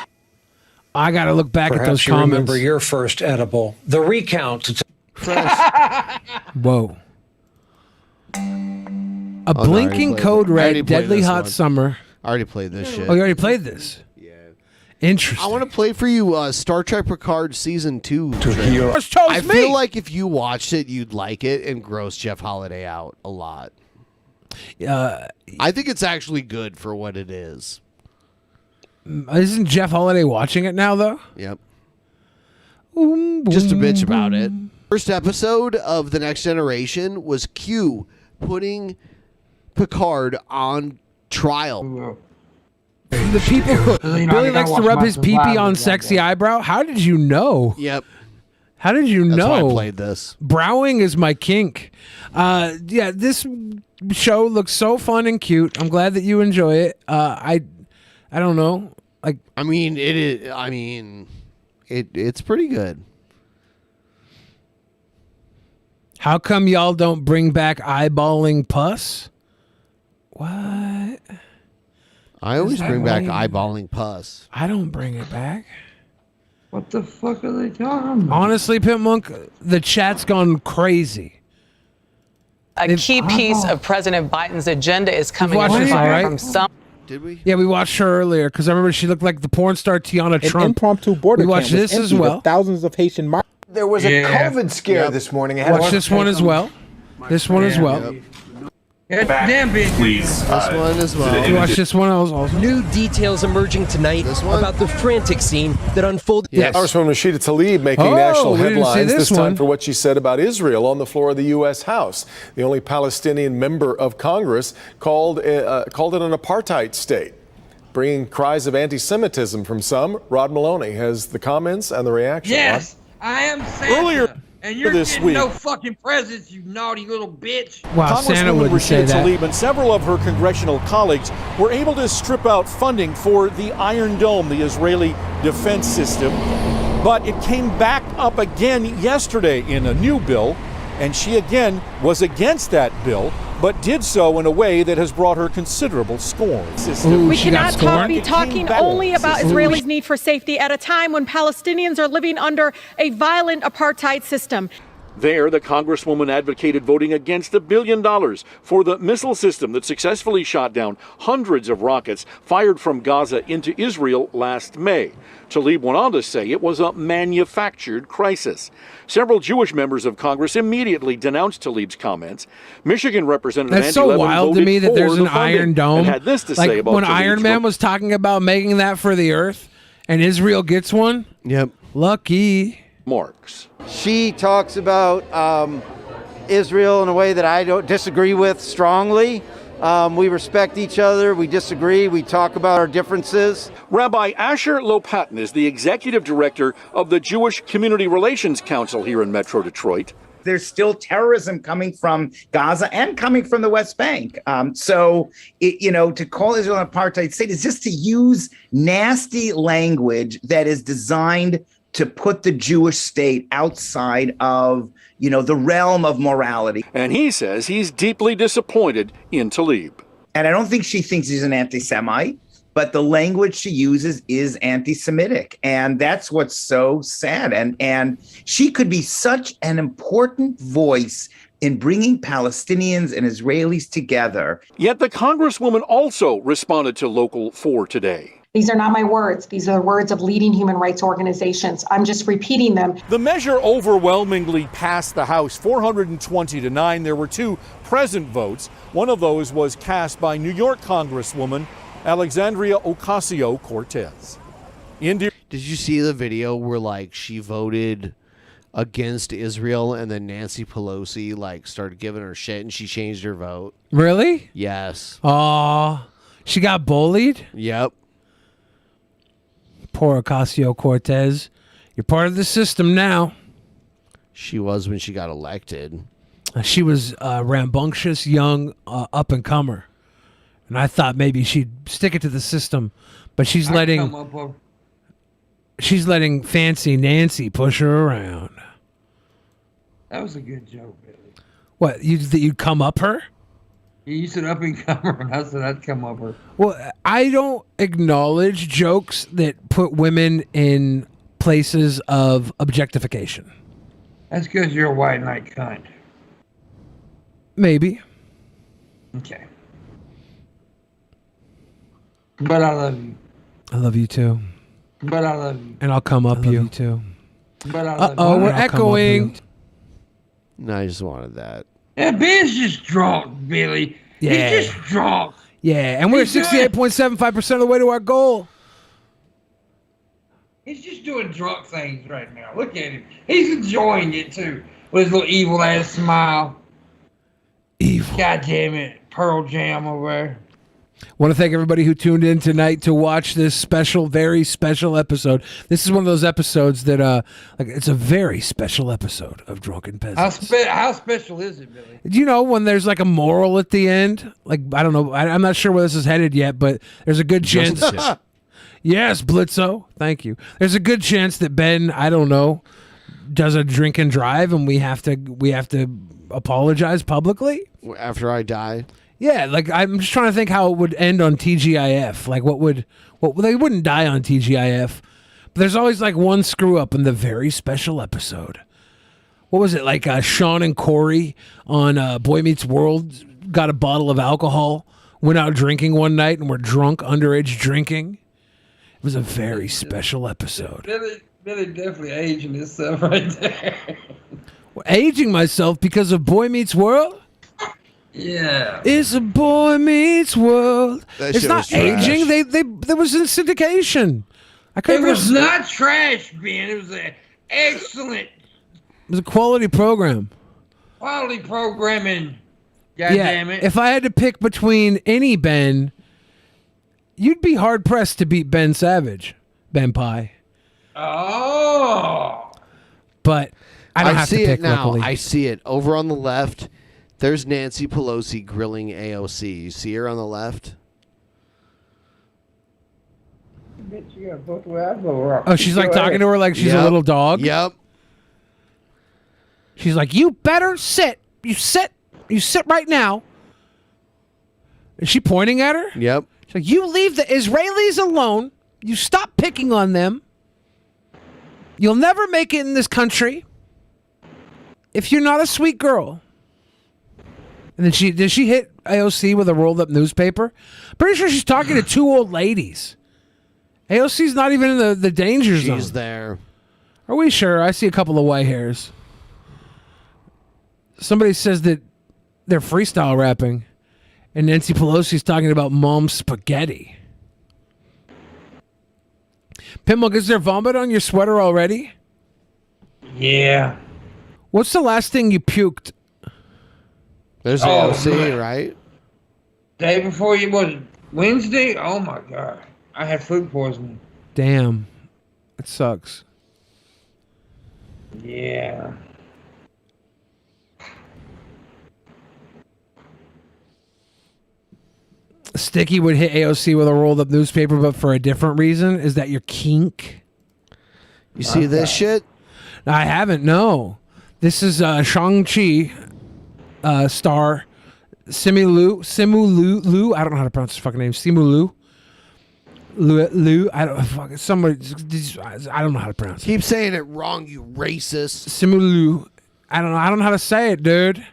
I gotta look back at those Perhaps you comments. remember your first edible. The recount. Whoa. A blinking code red, deadly hot summer. I already played this shit. Oh, you already played this? Yeah. Interesting. I want to play for you Star Trek Picard Season 2. Chose I me. feel like if you watched it, you'd like it and gross Jeff Holiday out a lot. I think it's actually good for what it is. Isn't Jeff Holiday watching it now, though? Yep. Just a bitch about it. First episode of The Next Generation was Q putting Picard on trial. The people who Billy likes to rub his pee-pee on sexy eyebrow. How did you know? Yep. How did you know? That's why I played this. Browing is my kink. Yeah, this show looks so fun and cute. I'm glad that you enjoy it. I don't know. Like, I mean, it is. I mean, it's pretty good. How come y'all don't bring back eyeballing pus? What? I always bring back eyeballing pus. I don't bring it back. What the fuck are they talking about? Honestly, Pimpmunk, the chat's gone crazy. A key piece of President Biden's agenda is coming watched under this, fire right? from some. Did we? Yeah, we watched her earlier because I remember she looked like the porn star Tiana An Trump. impromptu border We watched camp was this as emptied well. of thousands of Haitian migrants. There was a COVID scare this morning. Watch this one as well. This one as well. Damn bitch. Please. This one as well. You watch this one also. New details emerging tonight about the frantic scene that unfolded. Congresswoman Rashida Tlaib making Oh, national we didn't see headlines this this time one. for what she said about Israel on the floor of the U.S. House. The only Palestinian member of Congress called it an apartheid state, bringing cries of anti-Semitism from some. Rod Maloney has the comments and the reaction. Yes, I am Santa. Earlier and you're this getting week. no fucking presents, you naughty little bitch. Wow, Santa Congresswoman wouldn't say Rashida that. Tlaib and several of her congressional colleagues were able to strip out funding for the Iron Dome, the Israeli defense system. But it came back up again yesterday in a new bill, and she again was against that bill, but did so in a way that has brought her considerable scorn. We cannot be talking only about Israelis' need for safety at a time when Palestinians are living under a violent apartheid system. There, the Congresswoman advocated voting against $1 billion for the missile system that successfully shot down hundreds of rockets fired from Gaza into Israel last May. Tlaib went on to say it was a manufactured crisis. Several Jewish members of Congress immediately denounced Tlaib's comments. Michigan Representative That's Andy so Levin wild to voted me that for there's the an funding Iron Dome. and had this to Like say about when Tlaib's Iron Man was talking about making that for the Earth, and Israel gets one. Yep. Lucky. Marks. She talks about Israel in a way that I don't disagree with strongly. We respect each other. We disagree. We talk about our differences. Rabbi Asher Lopatin is the executive director of the Jewish Community Relations Council here in Metro Detroit. There's still terrorism coming from Gaza and coming from the West Bank. To call Israel an apartheid state is just to use nasty language that is designed to put the Jewish state outside of, the realm of morality. And he says he's deeply disappointed in Tlaib. And I don't think she thinks he's an anti-Semite, but the language she uses is anti-Semitic. And that's what's so sad. And she could be such an important voice in bringing Palestinians and Israelis together. Yet the Congresswoman also responded to Local 4 today. These are not my words. These are the words of leading human rights organizations. I'm just repeating them. The measure overwhelmingly passed the House, 420-9. There were 2 present votes. One of those was cast by New York Congresswoman Alexandria Ocasio-Cortez. Did you see the video where she voted against Israel, and then Nancy Pelosi like started giving her shit, and she changed her vote. Really? Yes. Oh, she got bullied? Yep. Poor Ocasio-Cortez. You're part of the system now. She was when she got elected. She was a rambunctious, young, up-and-comer. And I thought maybe she'd stick it to the system. But she's letting Fancy Nancy push her around. That was a good joke, Billy. What, you'd come up her? You said up and comer, and I said I'd come up her. Well, I don't acknowledge jokes that put women in places of objectification. That's because you're a white knight cunt. Maybe. Okay. But I love you. I love you too. But I love you. And I'll come up you too. But I love you. Uh-oh, we're echoing. No, I just wanted that. That Ben's just drunk, Billy. Yeah. He's just drunk. Yeah, and we're 68.75% of the way to our goal. He's just doing drunk things right now. Look at him. He's enjoying it too. With his little evil ass smile. Evil. God damn it. Pearl Jam over there. Want to thank everybody who tuned in tonight to watch this special, very special episode. This is one of those episodes that, like, it's a very special episode of Drunken Peasants. How special is it, Billy? Do you know when there's like a moral at the end? Like, I don't know. I'm not sure where this is headed yet, but there's a good chance. Yes, Blitzo. Thank you. There's a good chance that Ben, I don't know, does a drink and drive, and we have to apologize publicly After I die? Yeah, like I'm just trying to think how it would end on TGIF. Like what they wouldn't die on TGIF, but there's always like one screw up in the very special episode. What was it, like Sean and Corey on Boy Meets World got a bottle of alcohol, went out drinking one night, and were drunk, underage drinking. It was a very special episode. Billy definitely aging himself right there. Aging myself because of Boy Meets World? Yeah. It's a Boy Meets World. That it's shit not was trash. aging. They was in syndication. It was not trash, Ben. It was an excellent It was a quality program. quality programming. God damn it. If I had to pick between any Ben, you'd be hard pressed to beat Ben Savage, BENPAI. Oh. But I don't have to see pick it now. luckily. I see it over on the left. There's Nancy Pelosi grilling AOC. You see her on the left? Bitch, you got both where I go. Oh, she's like talking to her like she's a Yep. little dog. Yep. She's like, "You better sit. You sit right now." Is she pointing at her? Yep. She's like, "You leave the Israelis alone. You stop picking on them. You'll never make it in this country if you're not a sweet girl." And then did she hit AOC with a rolled up newspaper? Pretty sure she's talking to two old ladies. AOC's not even in the danger zone. She's there. Are we sure? I see a couple of white hairs. Somebody says that they're freestyle rapping, and Nancy Pelosi's talking about mom's spaghetti. Pimpmunk, is there vomit on your sweater already? Yeah. What's the last thing you puked? There's Oh, AOC, man. right? Day before you was Wednesday? Oh my God. I had food poisoning. Damn. It sucks. Yeah. Sticky would hit AOC with a rolled up newspaper, but for a different reason. Is that your kink? You see this shit? I haven't, no. This is Shang-Chi star Simu Liu. I don't know how to pronounce his fucking name. Simu Liu. I don't know how to pronounce it. Keep saying it wrong, you racist. Simu Liu. I don't know how to say it, dude.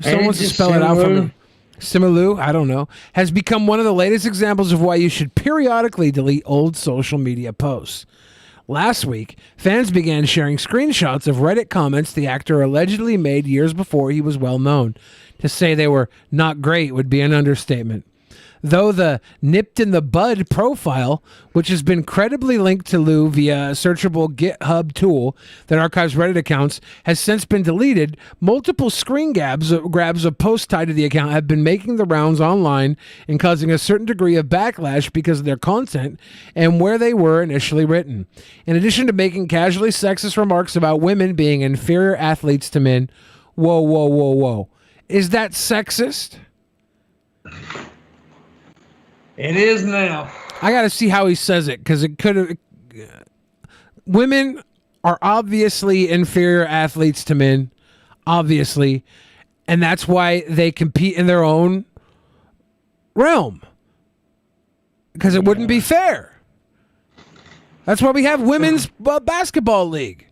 If someone wants to spell it out for me. Simu Liu, I don't know, has become one of the latest examples of why you should periodically delete old social media posts. Last week, fans began sharing screenshots of Reddit comments the actor allegedly made years before he was well known. To say they were not great would be an understatement. though the nipped in the bud profile, which has been credibly linked to Liu via a searchable GitHub tool that archives Reddit accounts, has since been deleted, multiple screen grabs of posts tied to the account have been making the rounds online and causing a certain degree of backlash because of their content and where they were initially written. In addition to making casually sexist remarks about women being inferior athletes to men, whoa. Is that sexist? It is now. I got to see how he says it, because it could have. Women are obviously inferior athletes to men, obviously, and that's why they compete in their own realm, because it wouldn't be fair. That's why we have women's basketball league.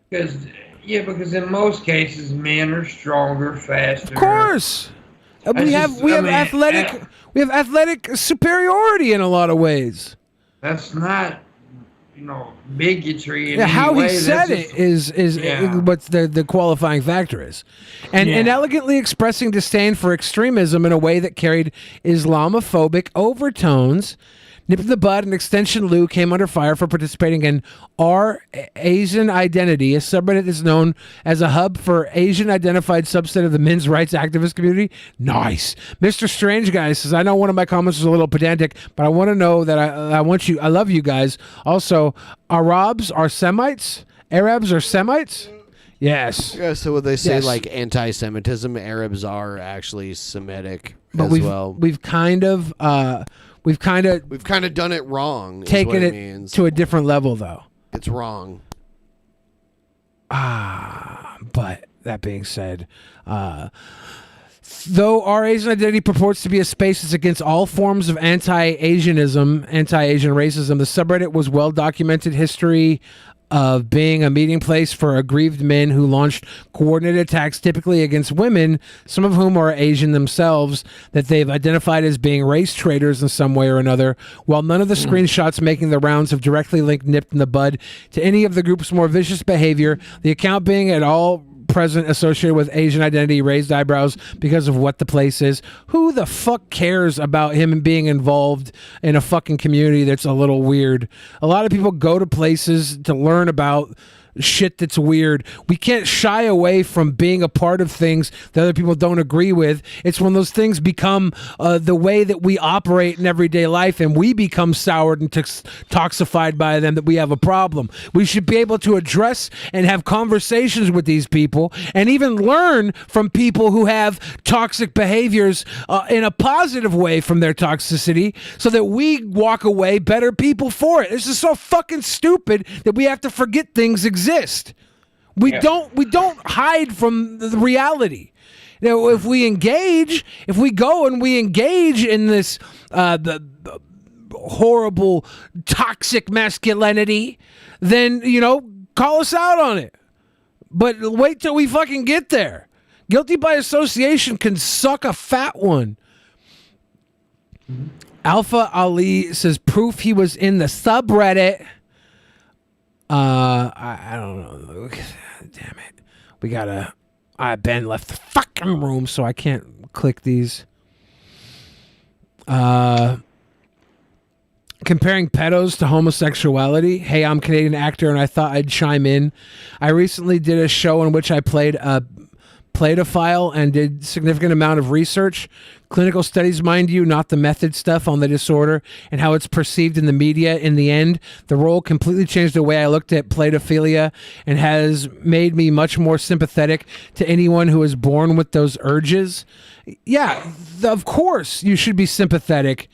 Because in most cases, men are stronger, faster. Of course, we have athletic superiority in a lot of ways. That's not, bigotry. How he said it is what the qualifying factor is, and elegantly expressing disdain for extremism in a way that carried Islamophobic overtones. Nip in the bud and Extension Liu came under fire for participating in Our Asian Identity, a subreddit that's known as a hub for Asian-identified subset of the men's rights activist community. Nice. Mr. Strange Guy says, I know one of my comments was a little pedantic, but I want to know that I love you guys. Also, Arabs are Semites? Arabs are Semites? Yes. Yeah, so when they say like anti-Semitism, Arabs are actually Semitic but we've kind of done it wrong. Taken it to a different level, though. It's wrong. But that being said, though our Asian identity purports to be a space that's against all forms of anti-Asianism, anti-Asian racism, the subreddit was well-documented history of being a meeting place for aggrieved men who launched coordinated attacks typically against women, some of whom are Asian themselves, that they've identified as being race traitors in some way or another. While none of the screenshots making the rounds have directly linked Nipped in the Bud to any of the group's more vicious behavior, the account being at all present associated with Asian identity raised eyebrows because of what the place is. Who the fuck cares about him being involved in a fucking community that's a little weird? A lot of people go to places to learn about shit that's weird. We can't shy away from being a part of things that other people don't agree with. It's when those things become the way that we operate in everyday life and we become soured and toxified by them that we have a problem. We should be able to address and have conversations with these people and even learn from people who have toxic behaviors in a positive way from their toxicity so that we walk away better people for it. This is so fucking stupid that we have to forget things exist. We don't hide from the reality. If we go and we engage in this the horrible toxic masculinity, then call us out on it. But wait till we fucking get there. Guilty by association can suck a fat one. Alpha Ali says proof he was in the subreddit. I don't know. Damn it. We gotta. Ben left the fucking room, so I can't click these. Comparing pedos to homosexuality. Hey, I'm a Canadian actor, and I thought I'd chime in. I recently did a show in which I played a pedophile and did significant amount of research, clinical studies, mind you, not the method stuff on the disorder and how it's perceived in the media. In the end, the role completely changed the way I looked at pedophilia and has made me much more sympathetic to anyone who is born with those urges. Yeah, of course you should be sympathetic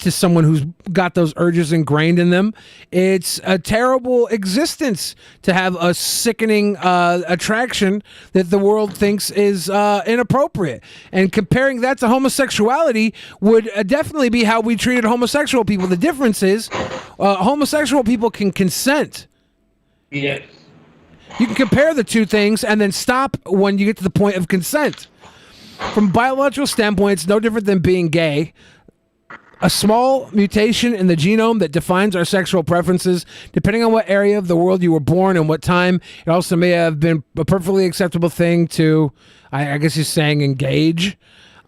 to someone who's got those urges ingrained in them. It's a terrible existence to have a sickening attraction that the world thinks is inappropriate. And comparing that to homosexuality would definitely be how we treated homosexual people. The difference is homosexual people can consent. Yes. You can compare the two things and then stop when you get to the point of consent. From a biological standpoint, it's no different than being gay. A small mutation in the genome that defines our sexual preferences, depending on what area of the world you were born and what time. It also may have been a perfectly acceptable thing to, I guess he's saying, engage.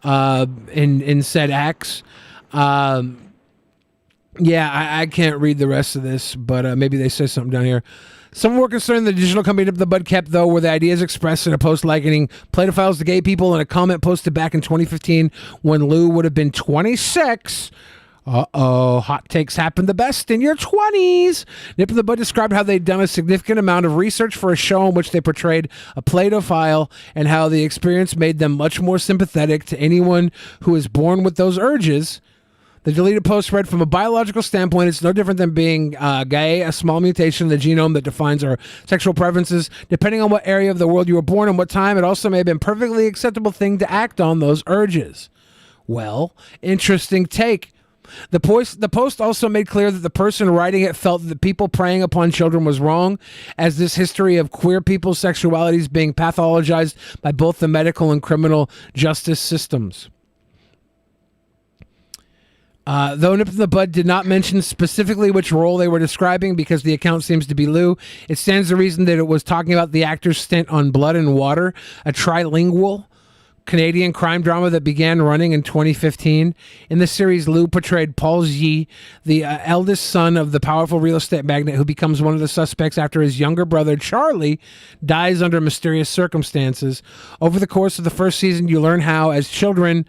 in said acts. I can't read the rest of this, but maybe they say something down here. Some were concerned the digital company Nip the Bud kept, though, were the ideas expressed in a post likening pedophiles to gay people in a comment posted back in 2015 when Liu would have been 26. Hot takes happen the best in your 20s. Nip the Bud described how they'd done a significant amount of research for a show in which they portrayed a pedophile and how the experience made them much more sympathetic to anyone who is born with those urges. The deleted post read, from a biological standpoint, it's no different than being gay, a small mutation in the genome that defines our sexual preferences. Depending on what area of the world you were born and what time, it also may have been a perfectly acceptable thing to act on those urges. Well, interesting take. The post also made clear that the person writing it felt that the people preying upon children was wrong, as this history of queer people's sexualities being pathologized by both the medical and criminal justice systems. Though Nip the Bud did not mention specifically which role they were describing because the account seems to be Liu, it stands to reason that it was talking about the actor's stint on Blood and Water, a trilingual Canadian crime drama that began running in 2015. In the series, Liu portrayed Paul Yi, the eldest son of the powerful real estate magnate who becomes one of the suspects after his younger brother, Charlie, dies under mysterious circumstances. Over the course of the first season, you learn how, as children,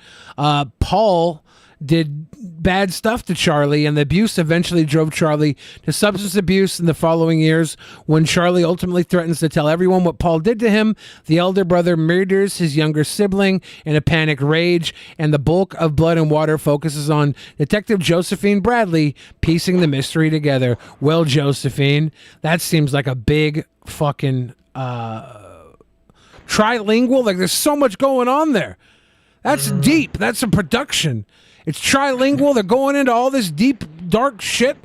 Paul did bad stuff to Charlie, and the abuse eventually drove Charlie to substance abuse in the following years. When Charlie ultimately threatens to tell everyone what Paul did to him, the elder brother murders his younger sibling in a panic rage, and the bulk of Blood and Water focuses on Detective Josephine Bradley piecing the mystery together. Well, Josephine, that seems like a big fucking trilingual. Like, there's so much going on there. That's deep. That's a production. It's trilingual. They're going into all this deep, dark shit.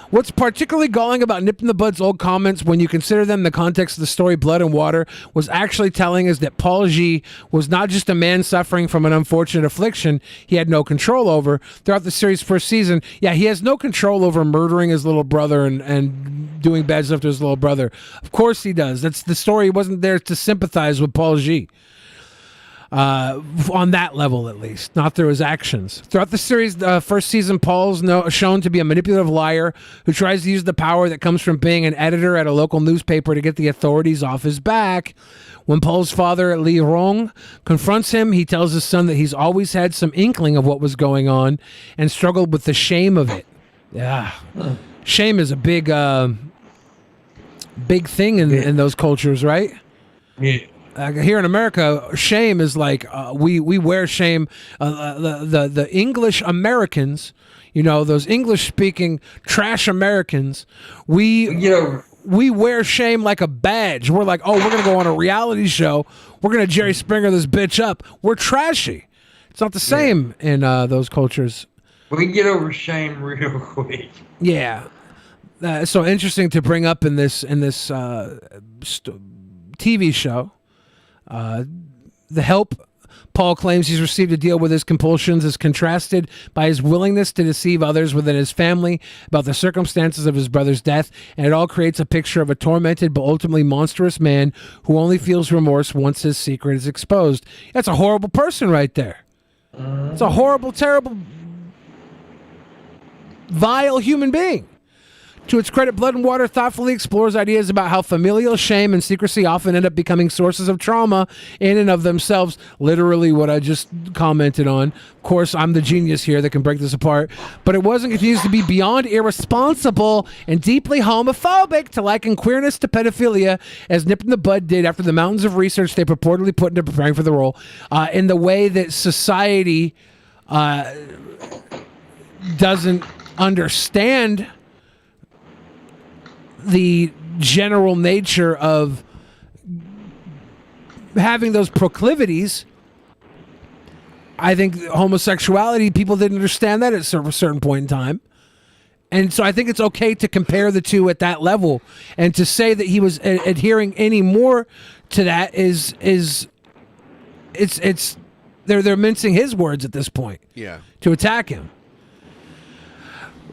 What's particularly galling about Nip the Bud's old comments, when you consider them in the context of the story Blood and Water, was actually telling us that Paul G was not just a man suffering from an unfortunate affliction he had no control over. Throughout the series' first season, he has no control over murdering his little brother and doing bad stuff to his little brother. Of course he does. That's the story. He wasn't there to sympathize with Paul G. On that level, at least, not through his actions. Throughout the series, first season, Paul's shown to be a manipulative liar who tries to use the power that comes from being an editor at a local newspaper to get the authorities off his back. When Paul's father, Li Rong, confronts him, he tells his son that he's always had some inkling of what was going on and struggled with the shame of it. Yeah, shame is a big thing in those cultures, right? Yeah. Here in America, shame is like we wear shame. The English Americans, those English-speaking trash Americans, we wear shame like a badge. We're like, we're gonna go on a reality show. We're gonna Jerry Springer this bitch up. We're trashy. It's not the same in those cultures. We can get over shame real quick. Yeah, so interesting to bring up in this TV show. The help Paul claims he's received to deal with his compulsions is contrasted by his willingness to deceive others within his family about the circumstances of his brother's death, and it all creates a picture of a tormented but ultimately monstrous man who only feels remorse once his secret is exposed. That's a horrible person right there. It's a horrible, terrible, vile human being. To its credit, Blood and Water thoughtfully explores ideas about how familial shame and secrecy often end up becoming sources of trauma in and of themselves. Literally what I just commented on. Of course, I'm the genius here that can break this apart. But it was and continues to be beyond irresponsible and deeply homophobic to liken queerness to pedophilia, as Nip the Bud did after the mountains of research they purportedly put into preparing for the role, in the way that society doesn't understand the general nature of having those proclivities. I think homosexuality, people didn't understand that at a certain point in time. And so I think it's okay to compare the two at that level, and to say that he was adhering any more to that they're mincing his words at this point. Yeah. To attack him.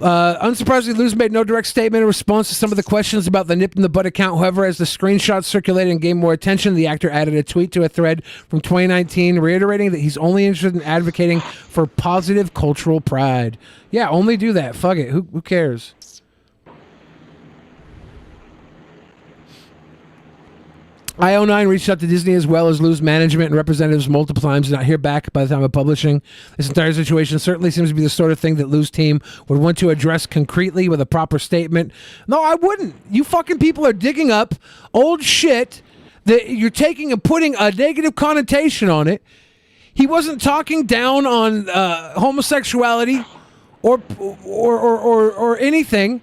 Unsurprisingly, Liu's made no direct statement in response to some of the questions about the nip in the butt account. However, as the screenshots circulated and gained more attention, the actor added a tweet to a thread from 2019 reiterating that he's only interested in advocating for positive cultural pride. Yeah, only do that. Fuck it. Who cares? IO9 reached out to Disney as well as Liu's management and representatives multiple times, did not hear back by the time of publishing. This entire situation certainly seems to be the sort of thing that Liu's team would want to address concretely with a proper statement. No, I wouldn't. You fucking people are digging up old shit that you're taking and putting a negative connotation on it. He wasn't talking down on homosexuality or anything.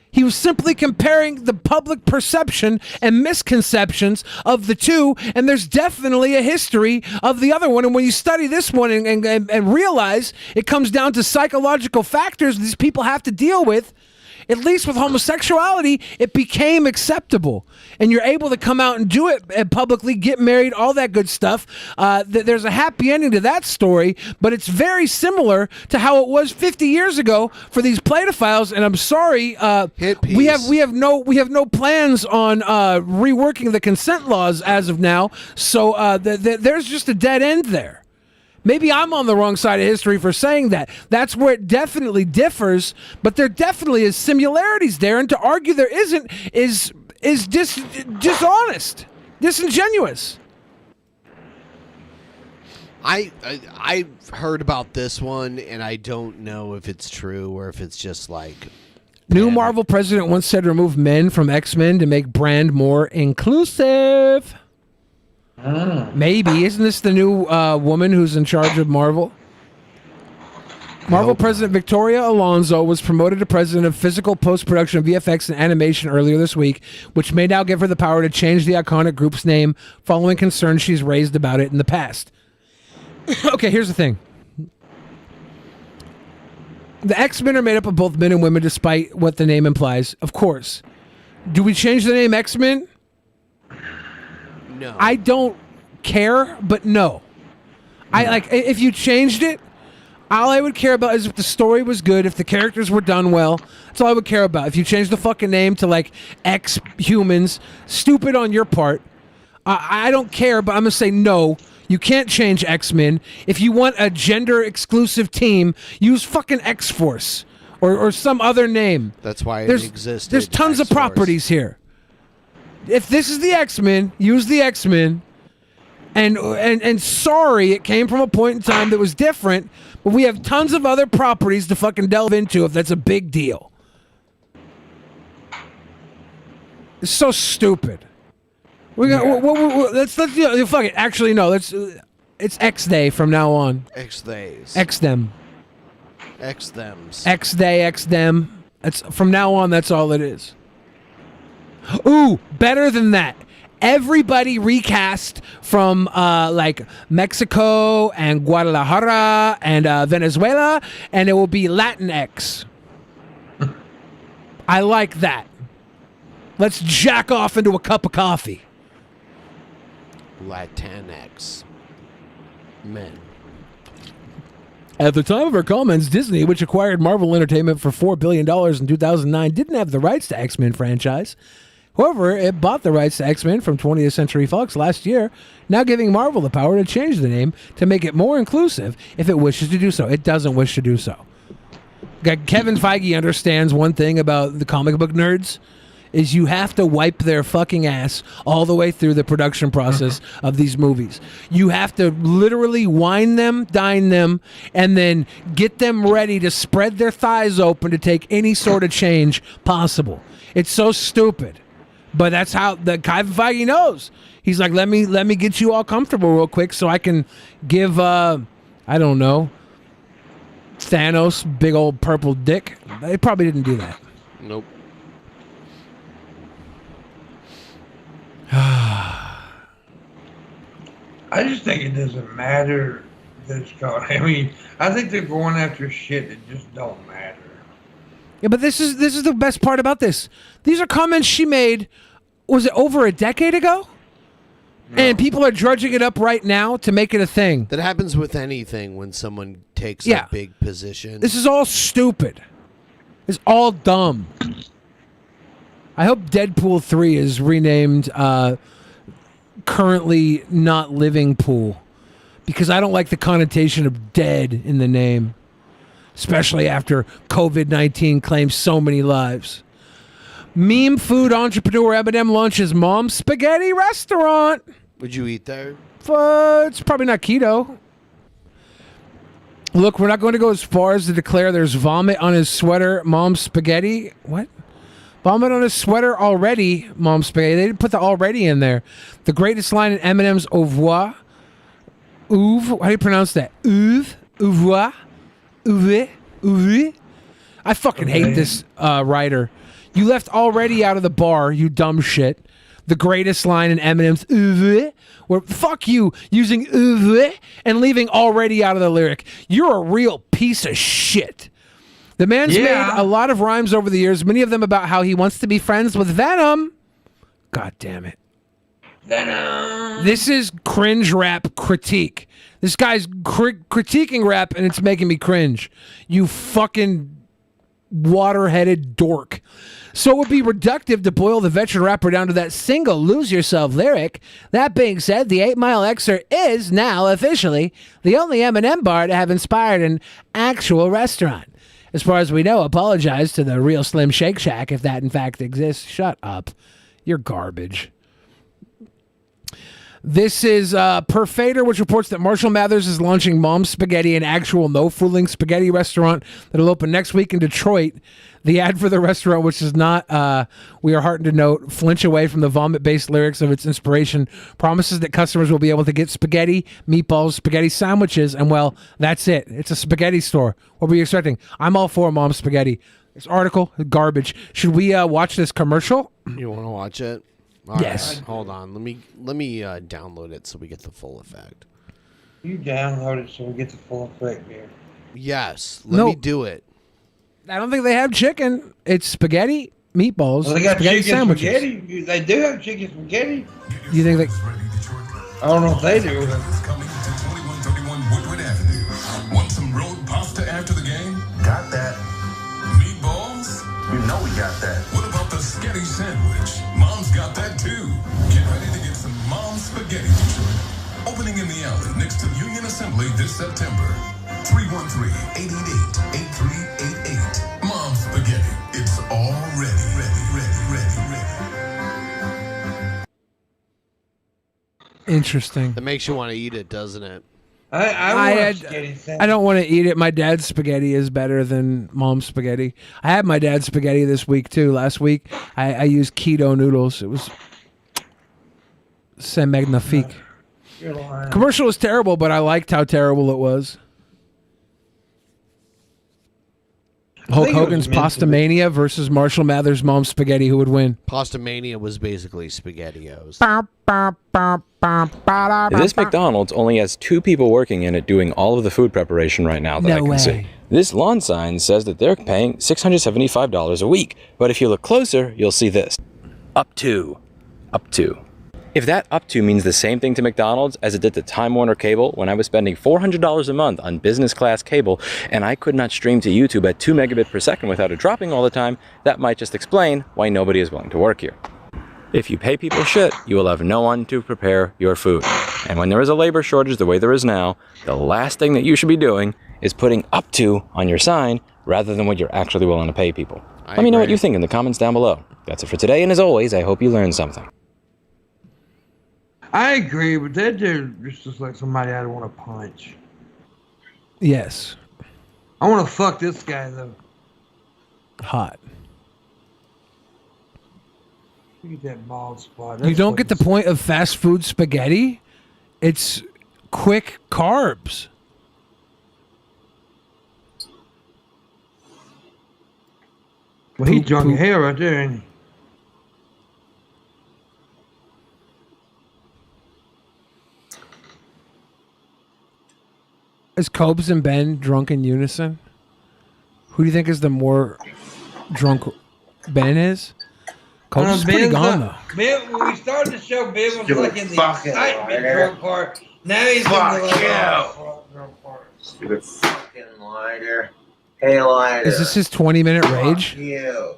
He was simply comparing the public perception and misconceptions of the two, and there's definitely a history of the other one. And when you study this one and realize it comes down to psychological factors these people have to deal with, at least with homosexuality, it became acceptable. And you're able to come out and do it and publicly, get married, all that good stuff. There's a happy ending to that story, but it's very similar to how it was 50 years ago for these pedophiles. And I'm sorry, we have no plans on reworking the consent laws as of now. So there's just a dead end there. Maybe I'm on the wrong side of history for saying that. That's where it definitely differs, but there definitely is similarities there, and to argue there isn't is dishonest, disingenuous. I've heard about this one, and I don't know if it's true or if it's just like... New Marvel president once said remove men from X-Men to make brand more inclusive. Maybe. Isn't this the new woman who's in charge of Marvel? Marvel President Victoria Alonso was promoted to president of physical post-production, VFX, and animation earlier this week, which may now give her the power to change the iconic group's name following concerns she's raised about it in the past. Okay, here's the thing. The X-Men are made up of both men and women, despite what the name implies. Of course. Do we change the name X-Men? No. I don't care, but no. I like if you changed it, all I would care about is if the story was good, if the characters were done well. That's all I would care about. If you changed the fucking name to like X-Humans, stupid on your part. I don't care, but I'm going to say no. You can't change X-Men. If you want a gender-exclusive team, use fucking X-Force or some other name. That's why it exists. There's tons of properties here. If this is the X-Men, use the X-Men. And sorry, it came from a point in time that was different, but we have tons of other properties to fucking delve into if that's a big deal. It's so stupid. We got let's fuck it. Actually, no. It's X Day from now on. X Days. X them. X thems. X Day. X them. That's from now on. That's all it is. Ooh, better than that. Everybody recast from like Mexico and Guadalajara and Venezuela, and it will be Latinx. I like that. Let's jack off into a cup of coffee. Latinx men. At the time of our comments, Disney, which acquired Marvel Entertainment for $4 billion in 2009, didn't have the rights to X-Men franchise. However, it bought the rights to X-Men from 20th Century Fox last year, now giving Marvel the power to change the name to make it more inclusive if it wishes to do so. It doesn't wish to do so. Kevin Feige understands one thing about the comic book nerds, is you have to wipe their fucking ass all the way through the production process of these movies. You have to literally wine them, dine them, and then get them ready to spread their thighs open to take any sort of change possible. It's so stupid. But that's how the Kevin Feige knows. He's like, let me get you all comfortable real quick so I can give I don't know, Thanos big old purple dick. They probably didn't do that. Nope. I just think it doesn't matter that it's called. I mean, I think they're going after shit that just don't matter. Yeah, but this is the best part about this. These are comments she made, was it over a decade ago? No. And people are drudging it up right now to make it a thing. That happens with anything when someone takes a big position. This is all stupid. It's all dumb. I hope Deadpool 3 is renamed Currently Not Living Pool, because I don't like the connotation of dead in the name, especially after COVID-19 claims so many lives. Meme food entrepreneur Eminem launches Mom's Spaghetti restaurant. Would you eat there? It's probably not keto. Look, we're not going to go as far as to declare there's vomit on his sweater, Mom's Spaghetti. What? Vomit on his sweater already, Mom's Spaghetti. They didn't put the already in there. The greatest line in Eminem's Au revoir. How do you pronounce that? Au revoir. I fucking hate this writer. You left already out of the bar, you dumb shit. The greatest line in Eminem's where fuck you using and leaving already out of the lyric. You're a real piece of shit. The man's made a lot of rhymes over the years, many of them about how he wants to be friends with Venom. God damn it. Venom. This is cringe rap critique. This guy's critiquing rap and it's making me cringe. You fucking water-headed dork. So it would be reductive to boil the veteran rapper down to that single Lose Yourself lyric. That being said, the 8 Mile Xer is now officially the only Eminem bar to have inspired an actual restaurant. As far as we know, apologize to the real Slim Shake Shack if that in fact exists. Shut up. You're garbage. This is Perfader, which reports that Marshall Mathers is launching Mom's Spaghetti, an actual no-fooling spaghetti restaurant that'll open next week in Detroit. The ad for the restaurant, which is not, we are heartened to note, flinch away from the vomit-based lyrics of its inspiration, promises that customers will be able to get spaghetti, meatballs, spaghetti sandwiches, and, well, that's it. It's a spaghetti store. What were you expecting? I'm all for Mom's Spaghetti. This article, garbage. Should we watch this commercial? You want to watch it? All yes. Right, hold on. Let me download it so we get the full effect. You download it so we get the full effect here. Yes. Let me do it. I don't think they have chicken. It's spaghetti, meatballs, Well, they got spaghetti chicken sandwiches. spaghetti. They do have chicken spaghetti. You think they... I don't know if they do. Want some road pasta after the game? Got that. Meatballs? You know we got that. What about the spaghetti sandwich? Mom's got that too. Get ready to get some Mom's Spaghetti, Detroit. Opening in the alley next to Union Assembly this September. 313-888-8388. Mom's Spaghetti. It's all ready. Interesting. That makes you want to eat it, doesn't it? I don't want to eat it. My dad's spaghetti is better than Mom's spaghetti. I had my dad's spaghetti this week too. Last week I used keto noodles. It was c'est magnifique. Commercial was terrible, but I liked how terrible it was. Hulk Hogan's Pasta Mania versus Marshall Mathers' Mom's Spaghetti. Who would win? Pasta Mania was basically SpaghettiOs. This McDonald's only has 2 people working in it doing all of the food preparation right now that I can see. This lawn sign says that they're paying $675 a week, but if you look closer, you'll see this. Up to. If that up to means the same thing to McDonald's as it did to Time Warner Cable when I was spending $400 a month on business class cable and I could not stream to YouTube at 2 megabits per second without it dropping all the time, that might just explain why nobody is willing to work here. If you pay people shit, you will have no one to prepare your food. And when there is a labor shortage the way there is now, the last thing that you should be doing is putting up to on your sign rather than what you're actually willing to pay people. Let me know what you think in the comments down below. That's it for today, and as always, I hope you learned something. I agree, but that dude just looks like somebody I'd want to punch. Yes. I want to fuck this guy, though. Hot. Look at that bald spot. You don't get the point of fast food spaghetti? It's quick carbs. Well, he drunk your hair right there, ain't he? Is Cobes and Ben drunk in unison? Who do you think is the more drunk Ben is? Cobes is pretty gone, though. Ben, when we started the show, Ben was like in the excitement drunk part. Now he's in the drunk part. Stupid fucking lighter. Hey, lighter. Is this his 20-minute rage? Fuck you.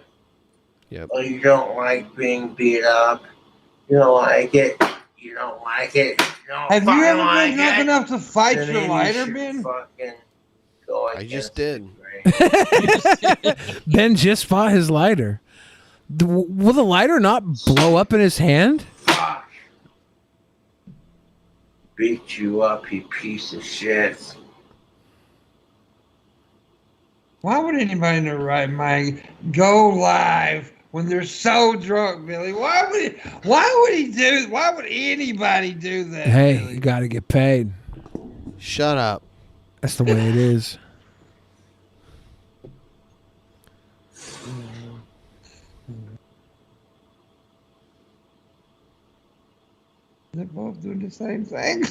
Yep. Oh, you don't like being beat up. You don't like it. You don't like it. You don't Have you fucking ever like been drunk it. enough to fight Then your maybe lighter, you should Ben? fucking go I just did. Ben just fought his lighter. Will the lighter not blow up in his hand? Fuck. Beat you up, you piece of shit. Why would anybody in their right mind go live when they're so drunk, Billy? Why would anybody do that? Hey, Billy? you got to get paid. Shut up. That's the way it is. They're both doing the same thing.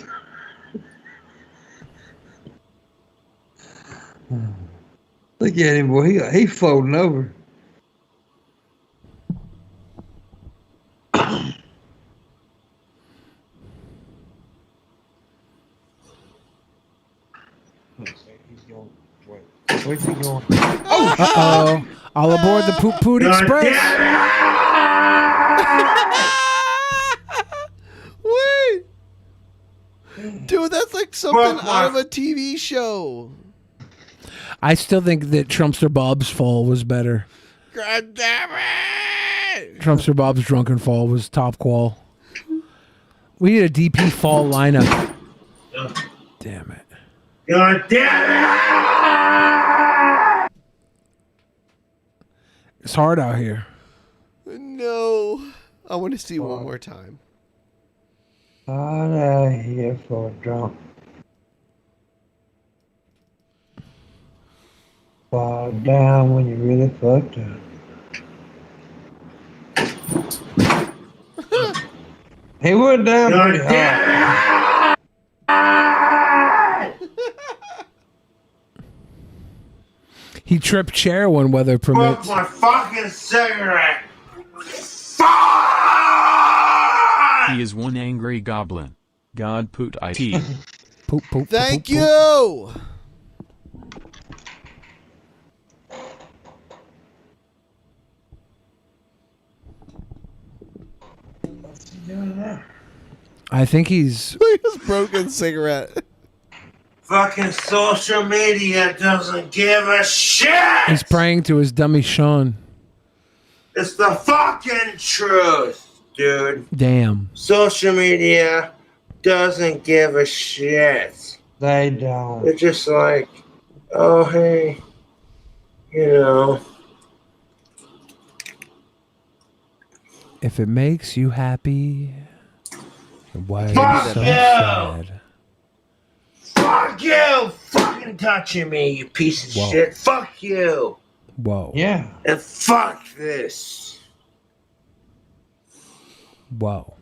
Look at him, boy. He floating over. Where's he going? Oh! Uh-oh. All aboard the Poop Poot Express. Wait! Dude, that's like something out of a TV show. I still think that Trumpster Bob's fall was better. God damn it! Trumpster Bob's Drunken Fall was top qual. We need a DP fall lineup. Damn it. God damn it! It's hard out here. No. I want to see one more time. Hard out here for a drunk. Fall down when you really fucked up. He went down pretty hard. He tripped chair when weather Smoke permits. my fucking cigarette. He is one angry goblin. God poot it. Poop, poop, Thank poop, poop. you! What's he doing now? I think he's... Look at his broken cigarette. Fucking social media doesn't give a shit. He's praying to his dummy Sean. It's the fucking truth, dude. Damn. Social media doesn't give a shit. They don't. They're just like, oh, hey, you know. If it makes you happy, why are you Fuck so you! sad? Fuck you! Fucking touching me, you piece of Whoa. shit. Fuck you. Whoa. Yeah. And fuck this. Whoa.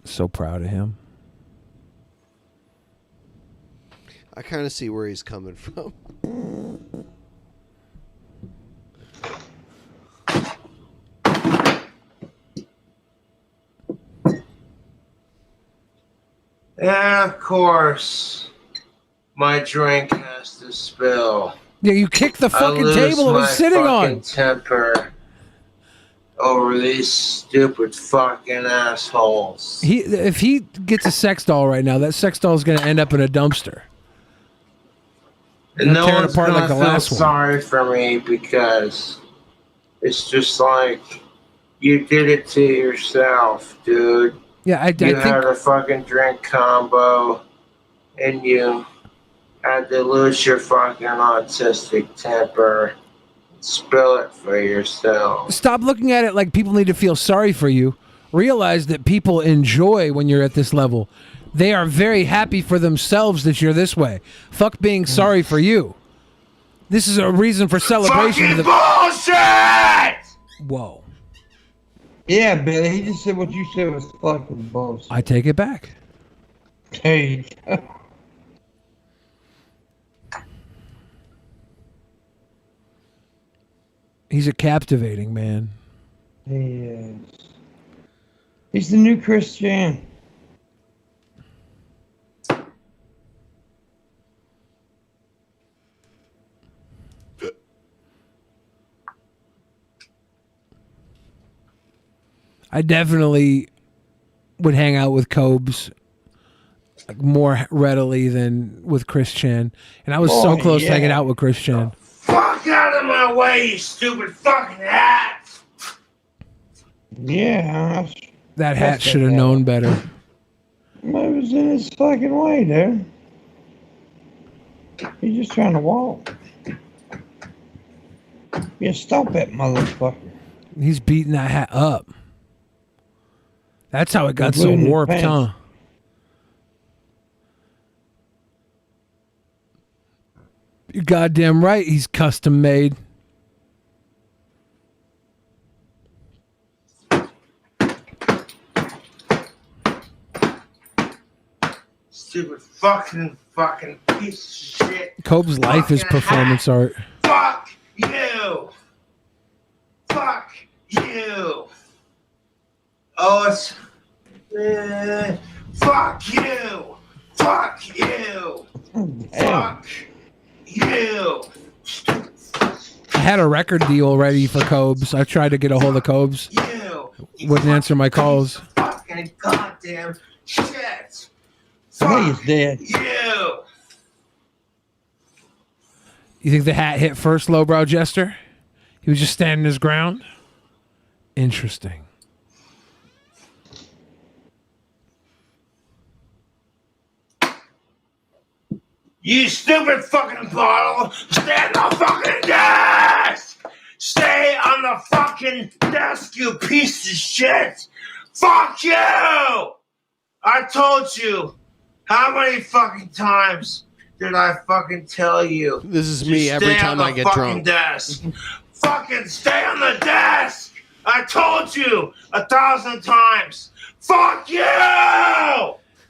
So proud of him. I kind of see where he's coming from. And of course, my drink has to spill. Yeah, you kicked the I fucking lose table it was my sitting fucking on. temper over these stupid fucking assholes. If he gets a sex doll right now, that sex doll is going to end up in a dumpster. And no tear it one's apart gonna like the feel last one. sorry for me because it's just like you did it to yourself, dude. Yeah, I You think had a fucking drink combo, and you had to lose your fucking autistic temper. Spill it for yourself. stop looking at it like people need to feel sorry for you. Realize that people enjoy when you're at this level. They are very happy for themselves that you're this way. Fuck being sorry for you. This is a reason for celebration. Fucking bullshit! Whoa. Yeah, Billy, he just said what you said was fucking bullshit. I take it back. Hey. He's a captivating man. He is. He's the new Christian. I definitely would hang out with Cobes like more readily than with Chris Chan. And I was so close to hanging out with Chris Chan. Fuck out of my way, you stupid fucking hat! Yeah. That hat should have known better. It was in his fucking way, dude. He's just trying to walk. Yeah, stop that motherfucker. He's beating that hat up. That's how it got so Including his warped, pants. huh? You're goddamn right. He's custom made. Stupid fucking piece of shit. Cobb's life is performance art. Fuck you! Fuck you! Oh, it's... fuck you! Fuck you! Fuck you! I had a record deal ready for Cobes. I tried to get a hold of Cobes. Wouldn't answer my calls. Fucking goddamn shit! I think he's dead. You! You think the hat hit first, lowbrow jester? He was just standing his ground? Interesting. You stupid fucking bottle! Stay on the fucking desk! Stay on the fucking desk, you piece of shit! Fuck you! I told you! How many fucking times did I fucking tell you? This is me every time I get drunk. Desk. Fucking stay on the desk! I told you 1,000 times! Fuck you!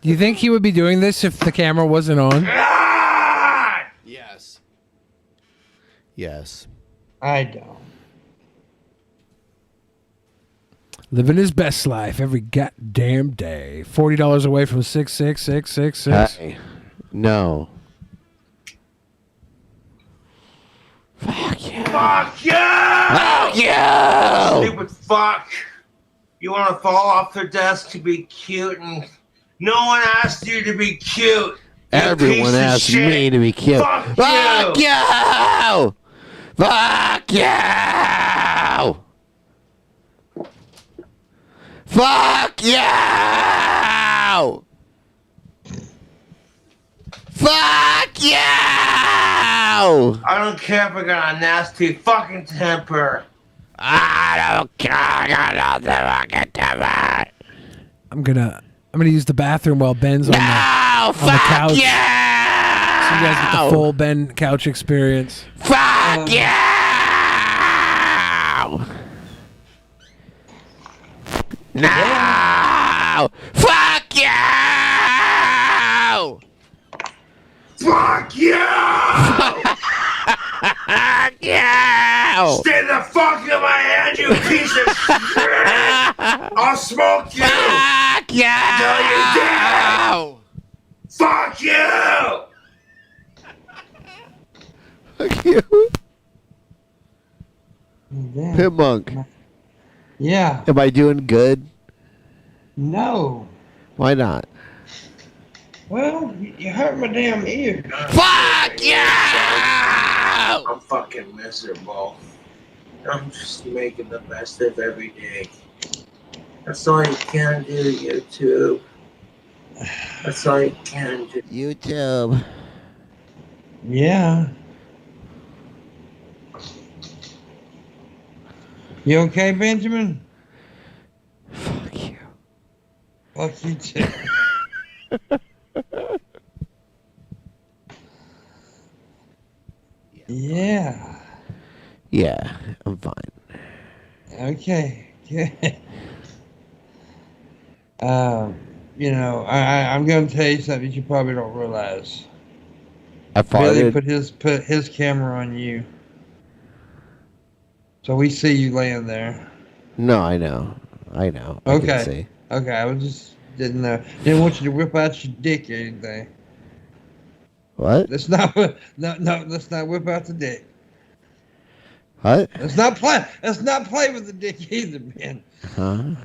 Do you think he would be doing this if the camera wasn't on? Yes. Yes. I don't. Living his best life every goddamn day. $40 away from 66666. Hey, no. Fuck you! Fuck you! Stupid fuck! You want to fall off the desk to be cute, and no one asked you to be cute. Everyone asked me to be cute. Fuck you! Fuck you! Fuck you! Fuck you! I don't care if I got a nasty fucking temper. I don't care. I got a fucking temper. I'm gonna use the bathroom while Ben's on the couch. So you guys get the full Ben couch experience. Fuck you! No! Fuck you! Fuck you! Fuck you! Stay the fuck in my hand, you piece of shit! I'll smoke you! Fuck you! Until you're dead! Fuck you! Fuck you! Pimpmunk. Yeah. Am I doing good? No. Why not? Well, you hurt my damn ear. Fuck you! I'm fucking miserable. I'm just making the best of every day. That's all you can do, YouTube. That's all you can do. YouTube. Yeah. You okay, Benjamin? Fuck you. Fuck you too. Yeah. Yeah, I'm fine. Okay. Good. You know, I'm going to tell you something you probably don't realize. I Billy farted. put his camera on you, so we see you laying there. No, I know. I know. I can see. Okay. I was just didn't know. Didn't want you to whip out your dick or anything. What? Let's not. No. Let's not whip out the dick. What? Let's not play. Let's not play with the dick either, man. Huh?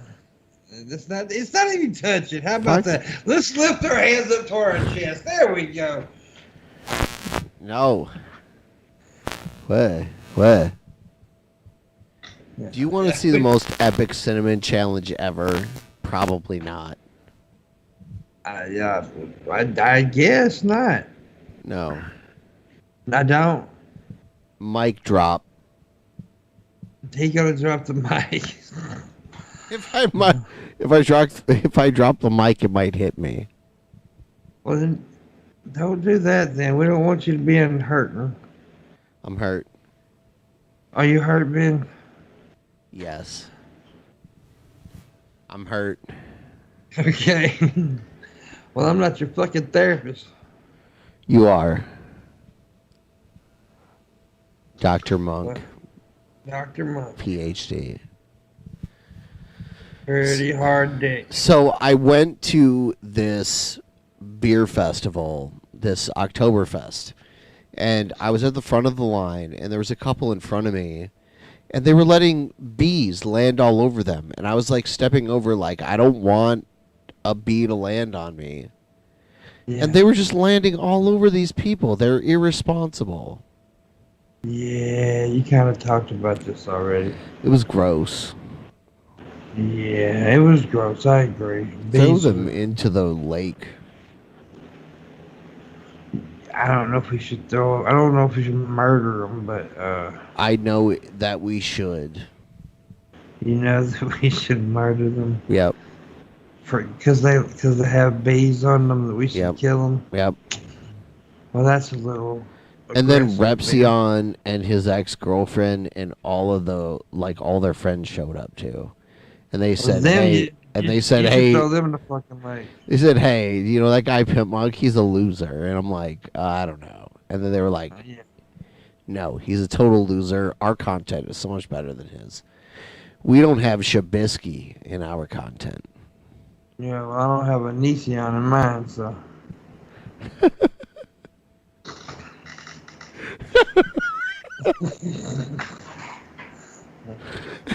It's not even touching. How about that? Let's lift our hands up to our chest. There we go. No. What? Do you want to see the most epic cinnamon challenge ever? Probably not. Yeah, I guess not. No. I don't. Mic drop. He gonna drop the mic. If I drop the mic, it might hit me. Well, then don't do that. Then we don't want you to be hurt. Huh? I'm hurt. Are you hurt, Ben? Yes. I'm hurt. Okay. Well, I'm not your fucking therapist. You are. Dr. Monk. Dr. Monk. PhD. Pretty hard day. So I went to this beer festival, this Oktoberfest, and I was at the front of the line, and there was a couple in front of me, and they were letting bees land all over them, and I was like stepping over, like, I don't want a bee to land on me. Yeah. And they were just landing all over these people. They're irresponsible. Yeah, you kind of talked about this already. It was gross. Yeah, it was gross. I agree. Throw them into the lake. I don't know if we should throw. I don't know if we should murder them, but I know that we should. You know that we should murder them. Yep. Because they have bees on them, that we should kill them. Yep. Well, that's a little. And then Repsion and his ex-girlfriend and all their friends showed up too. And they said, hey, throw them in the fucking lake. They said, hey, you know, that guy Pimpmunk, he's a loser. And I'm like, I don't know. And then they were like, no, he's a total loser. Our content is so much better than his. We don't have Shabisky in our content. Yeah, well, I don't have a Nesion in mine, so.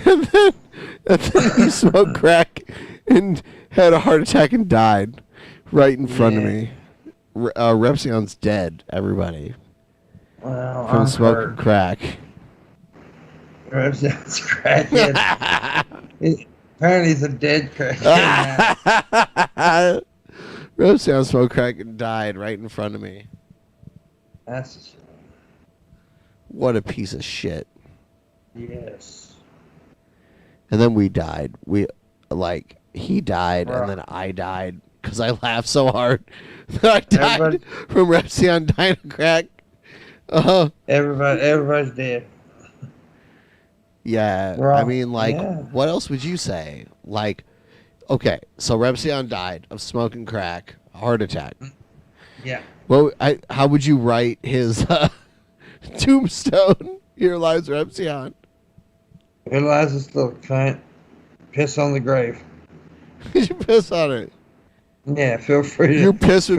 and then he smoked crack and had a heart attack and died right in front of me. Repsion's dead, everybody. Well, from smoking crack. Repsion's crackhead. Apparently he's a dead crackhead. Repsion smoked crack and died right in front of me. That's a shame. What a piece of shit. Yes. And then we died. He died, and then I died because I laughed so hard that I died from Repsion dying of crack. Everybody's dead. Yeah, I mean, what else would you say? Okay, so Repsion died of smoking crack, heart attack. Yeah. Well, how would you write his tombstone? Here lies Repsion. Here lies this little cunt. Piss on the grave. You piss on it. Yeah, feel free to. Your piss would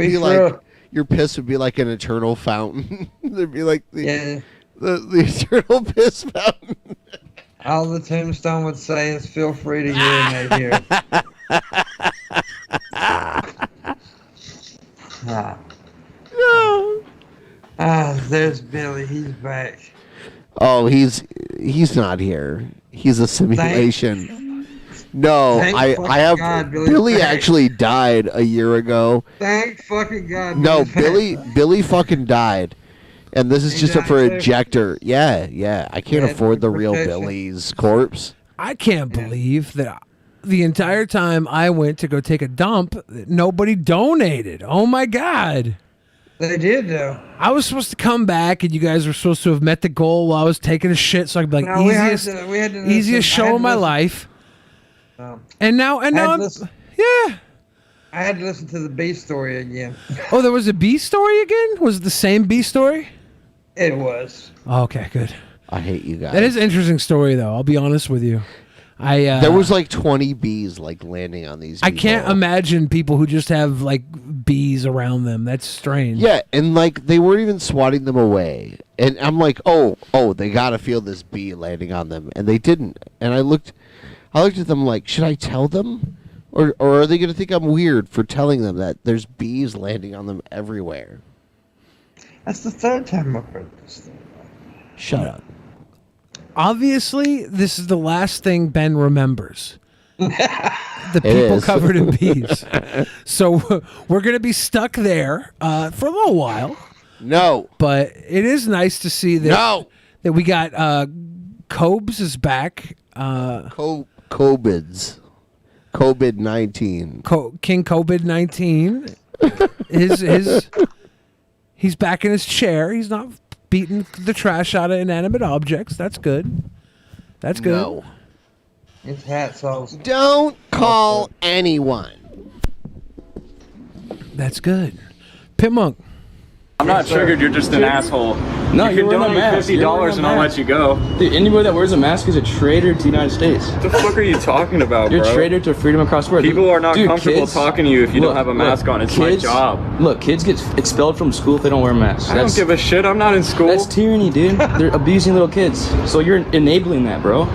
be like an eternal fountain. There'd be like the eternal piss fountain. All the tombstone would say is feel free to urinate here. There's Billy. He's back. Oh, he's not here. He's a simulation. No, I have God, Billy actually died a year ago. Thank fucking God. No, Billy fucking died. And this is just for ejector. Yeah. I can't afford the real Billy's corpse. I can't believe that the entire time I went to go take a dump, nobody donated. Oh my God. They did, though. I was supposed to come back, and you guys were supposed to have met the goal while I was taking a shit, so I could be like, easiest show of my life. And now, yeah. I had to listen to the B story again. Oh, there was a B story again? Was it the same B story? It was. Okay, good. I hate you guys. That is an interesting story, though. I'll be honest with you. There was 20 bees landing on these people. I can't imagine people who just have bees around them. That's strange. Yeah, and they weren't even swatting them away. And I'm like, oh, they gotta feel this bee landing on them, and they didn't. And I looked at them like, should I tell them? Or are they going to think I'm weird for telling them that there's bees landing on them everywhere? That's the third time I've heard this thing. Shut up. Obviously, this is the last thing Ben remembers. The people is. covered in bees. So we're going to be stuck there for a little while. No. But it is nice to see that, that we got Cobes is back. COVIDs. COVID-19. King COVID-19. He's back in his chair. He's not beating the trash out of inanimate objects. That's good. That's good. No. His hat's off. Don't call anyone. That's good. Pimpmunk. I'm not triggered, you're just an asshole. No, you you're can wearing a donate mask. $50 and I'll let you go. Dude, anybody that wears a mask is a traitor to the United States. What the fuck are you talking about, You're bro? a traitor to freedom across the world. People are not Dude, comfortable kids, talking to you if you don't have a mask on. It's my job. Look, kids get expelled from school if they don't wear masks. I don't give a shit. I'm not in school. That's tyranny, dude. They're abusing little kids. So you're enabling that, bro.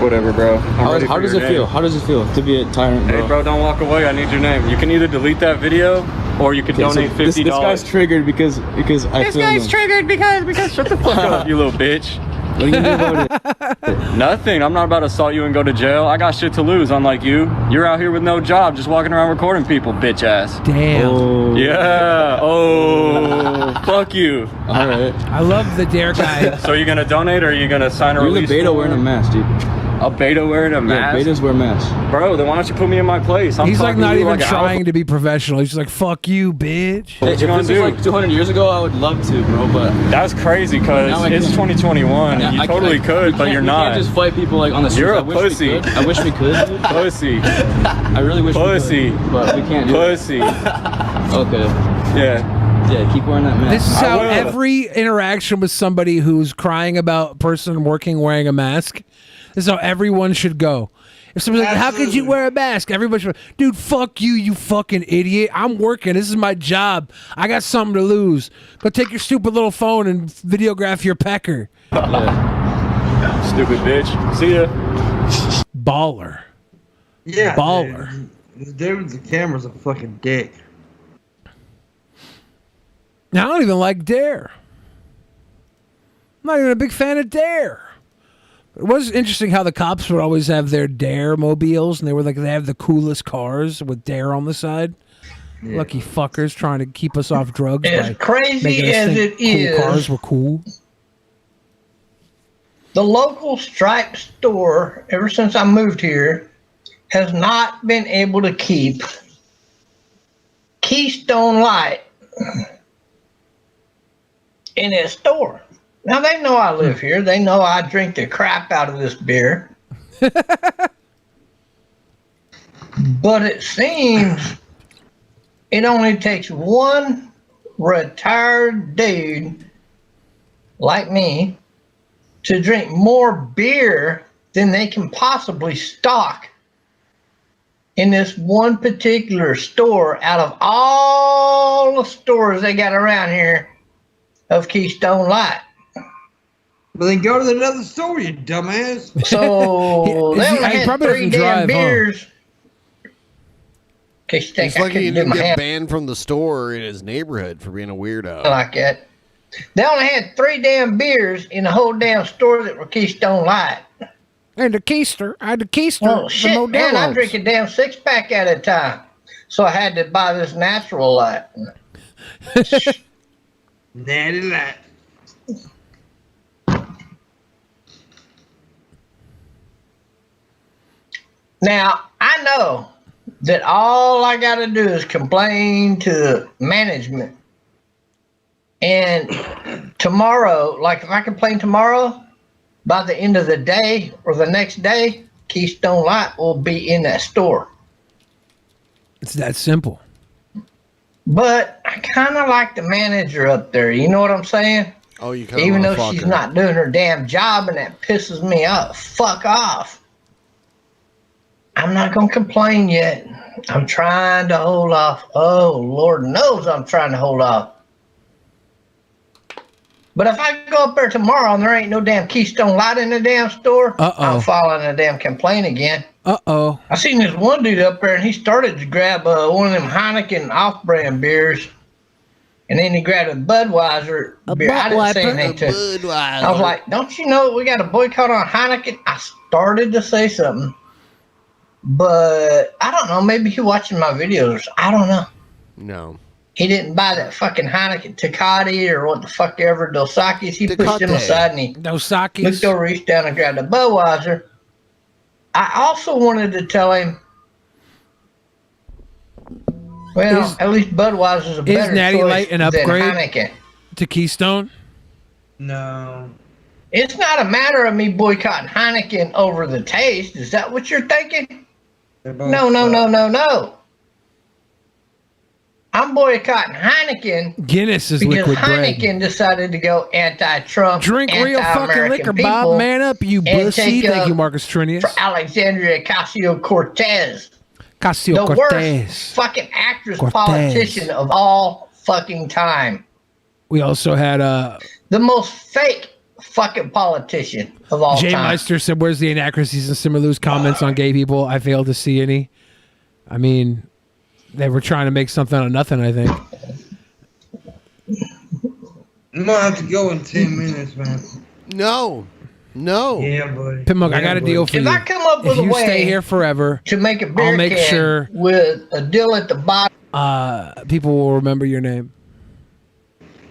Whatever, bro. How does it feel? How does it feel to be a tyrant, bro? Hey, bro, don't walk away. I need your name. You can either delete that video or you can donate $50. This guy's triggered because I This filmed guy's him. triggered because shut the fuck up, you little bitch. What are you gonna do about it? Nothing. I'm not about to assault you and go to jail. I got shit to lose, unlike you. You're out here with no job, just walking around recording people, bitch ass. Damn. Oh. Yeah. Oh. Fuck you. All right. I love the dare guy. So you're gonna donate or are you gonna sign a You're release? the beta form? wearing a mask, dude. A beta wearing a mask? Yeah, betas wear masks. Bro, then why don't you put me in my place? I'm He's like talking to not you even like an trying alpha. to be professional. He's just like, fuck you, bitch. Hey, if this was like 200 years ago, I would love to, bro, but... That's crazy, because Now I it's can't. 2021. Yeah, You I totally can't- could, we but can't- you're we not. can't just fight people like on the street. You're I a wish we pussy. could. I wish we could, dude. Pussy. I really wish Pussy. we could, but we can't do Pussy. Okay. Yeah. Yeah, keep wearing that mask. This is how will. every interaction with somebody who's crying about a person working wearing a mask, this is how everyone should go. If somebody's like, how could you wear a mask? Everybody should, dude, fuck you, you fucking idiot. I'm working. This is my job. I got something to lose. Go take your stupid little phone and videograph your pecker. Stupid bitch. See ya. Baller. Yeah. Baller. The dude with the camera's a fucking dick. Now, I don't even like Dare. I'm not even a big fan of Dare. It was interesting how the cops would always have their Dare mobiles, and they have the coolest cars with Dare on the side. Yeah. Lucky fuckers trying to keep us off drugs. As by crazy making us as think it is, cool cars were cool. the local Stripe store, ever since I moved here, has not been able to keep Keystone Light in its store. Now, they know I live here. They know I drink the crap out of this beer. But it seems it only takes one retired dude like me to drink more beer than they can possibly stock in this one particular store out of all the stores they got around here of Keystone Light. But then go to another store, you dumbass. So they only had 3 damn beers. In case you think He's I lucky he couldn't do didn't my get hand banned from the store in his neighborhood for being a weirdo. like that. They only had 3 damn beers in the whole damn store that were Keystone Light. And the keister. I had the keister. Oh shit, man, I drink a damn 6-pack at a time. So I had to buy this natural light. Natty Light. Now, I know that all I got to do is complain to management. And tomorrow, like if I complain tomorrow, by the end of the day or the next day, Keystone Light will be in that store. It's that simple. But I kind of like the manager up there. You know what I'm saying? Oh, you kind of Even though she's not doing her damn job, and that pisses me off. Fuck off. I'm not going to complain yet. I'm trying to hold off. Oh, Lord knows I'm trying to hold off. But if I go up there tomorrow and there ain't no damn Keystone Light in the damn store, I'm filing a damn complaint again. Uh-oh. I seen this one dude up there, and he started to grab one of them Heineken off-brand beers, and then he grabbed a Budweiser beer. I didn't say anything to him. I was like, don't you know we got a boycott on Heineken? I started to say something, but I don't know. Maybe he watching my videos. I don't know. No. He didn't buy that fucking Heineken Tecate or what the fuck ever, Dos Equis. He pushed him aside and he Dos Equis. looked over, reached down and grabbed a Budweiser. I also wanted to tell him, well, at least Budweiser's a better Natty choice Light an than upgrade Heineken. to Keystone? No. It's not a matter of me boycotting Heineken over the taste. Is that what you're thinking? No. I'm boycotting Heineken. Guinness is because liquid bread. Heineken decided to go anti-Trump, Drink real fucking liquor, Bob. Man up, you pussy. Thank you, Marcus Trinius. For Alexandria Ocasio-Cortez. Ocasio-Cortez. The worst fucking actress politician of all fucking time. We also had the most fake fucking politician of all Jay time. Meister said, where's the inaccuracies in Simu Liu's comments on gay people? I failed to see any. I mean, they were trying to make something out of nothing, I think. I'm gonna have to go in 10 minutes, man. No. Yeah, buddy. Pimpmunk, I got a deal for If you. I come up with if a you way stay here forever, to make a beer I'll make can sure with a dill at the bottom. people will remember your name.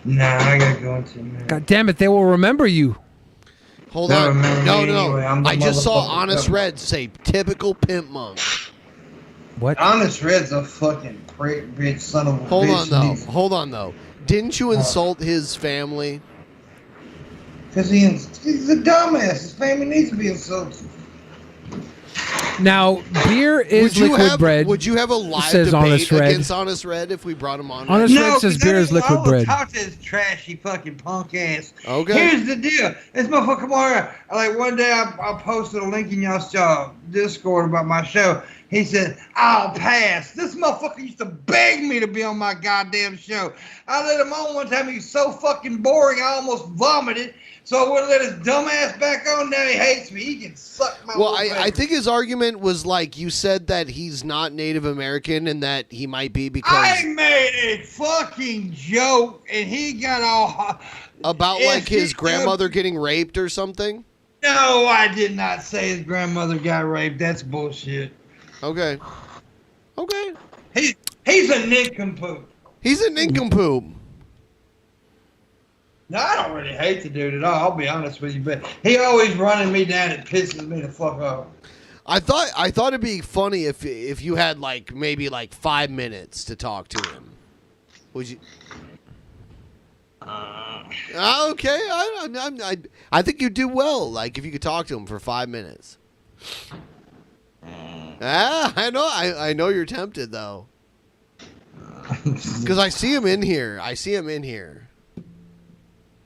Nah, I gotta go in 10 minutes. God damn it, they will remember you. Hold on. No. anyway. I'm the I just saw motherfucker. Honest Red say typical Pimpmunk. What? Honest Red's a fucking prick, bitch, son of a bitch. Hold on though. Didn't you insult his family? Because he's a dumbass. His family needs to be insulted. Now, beer is liquid bread. Would you have a live says debate Honest Red. against Honest Red if we brought him on? Honest Red says beer is liquid bread. Talk to his trashy fucking punk ass. Okay. Here's the deal. This motherfucker come on here. Like one day I posted a link in y'all's Discord about my show. He said, I'll pass. This motherfucker used to beg me to be on my goddamn show. I let him on one time. He was so fucking boring, I almost vomited. So I wouldn't let his dumb ass back on. Now he hates me. He can suck my Well, I think his argument was like you said that he's not Native American and that he might be because I made a fucking joke and he got all about like his grandmother getting raped or something. No, I did not say his grandmother got raped. That's bullshit. Okay. He's a nincompoop. He's a nincompoop. No, I don't really hate the dude at all. I'll be honest with you, but he always running me down. It pisses me the fuck off. I thought it'd be funny if you had like maybe like 5 minutes to talk to him. Would you? Okay, I think you'd do well. Like if you could talk to him for 5 minutes. I know you're tempted though. Because I see him in here.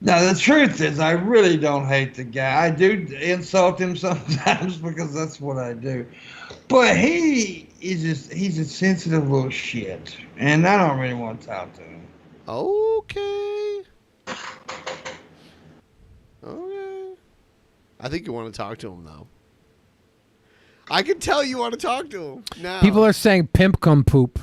Now, the truth is, I really don't hate the guy. I do insult him sometimes because that's what I do. But he's a sensitive little shit. And I don't really want to talk to him. Okay. I think you want to talk to him, though. I can tell you want to talk to him now. People are saying pimp cum poop.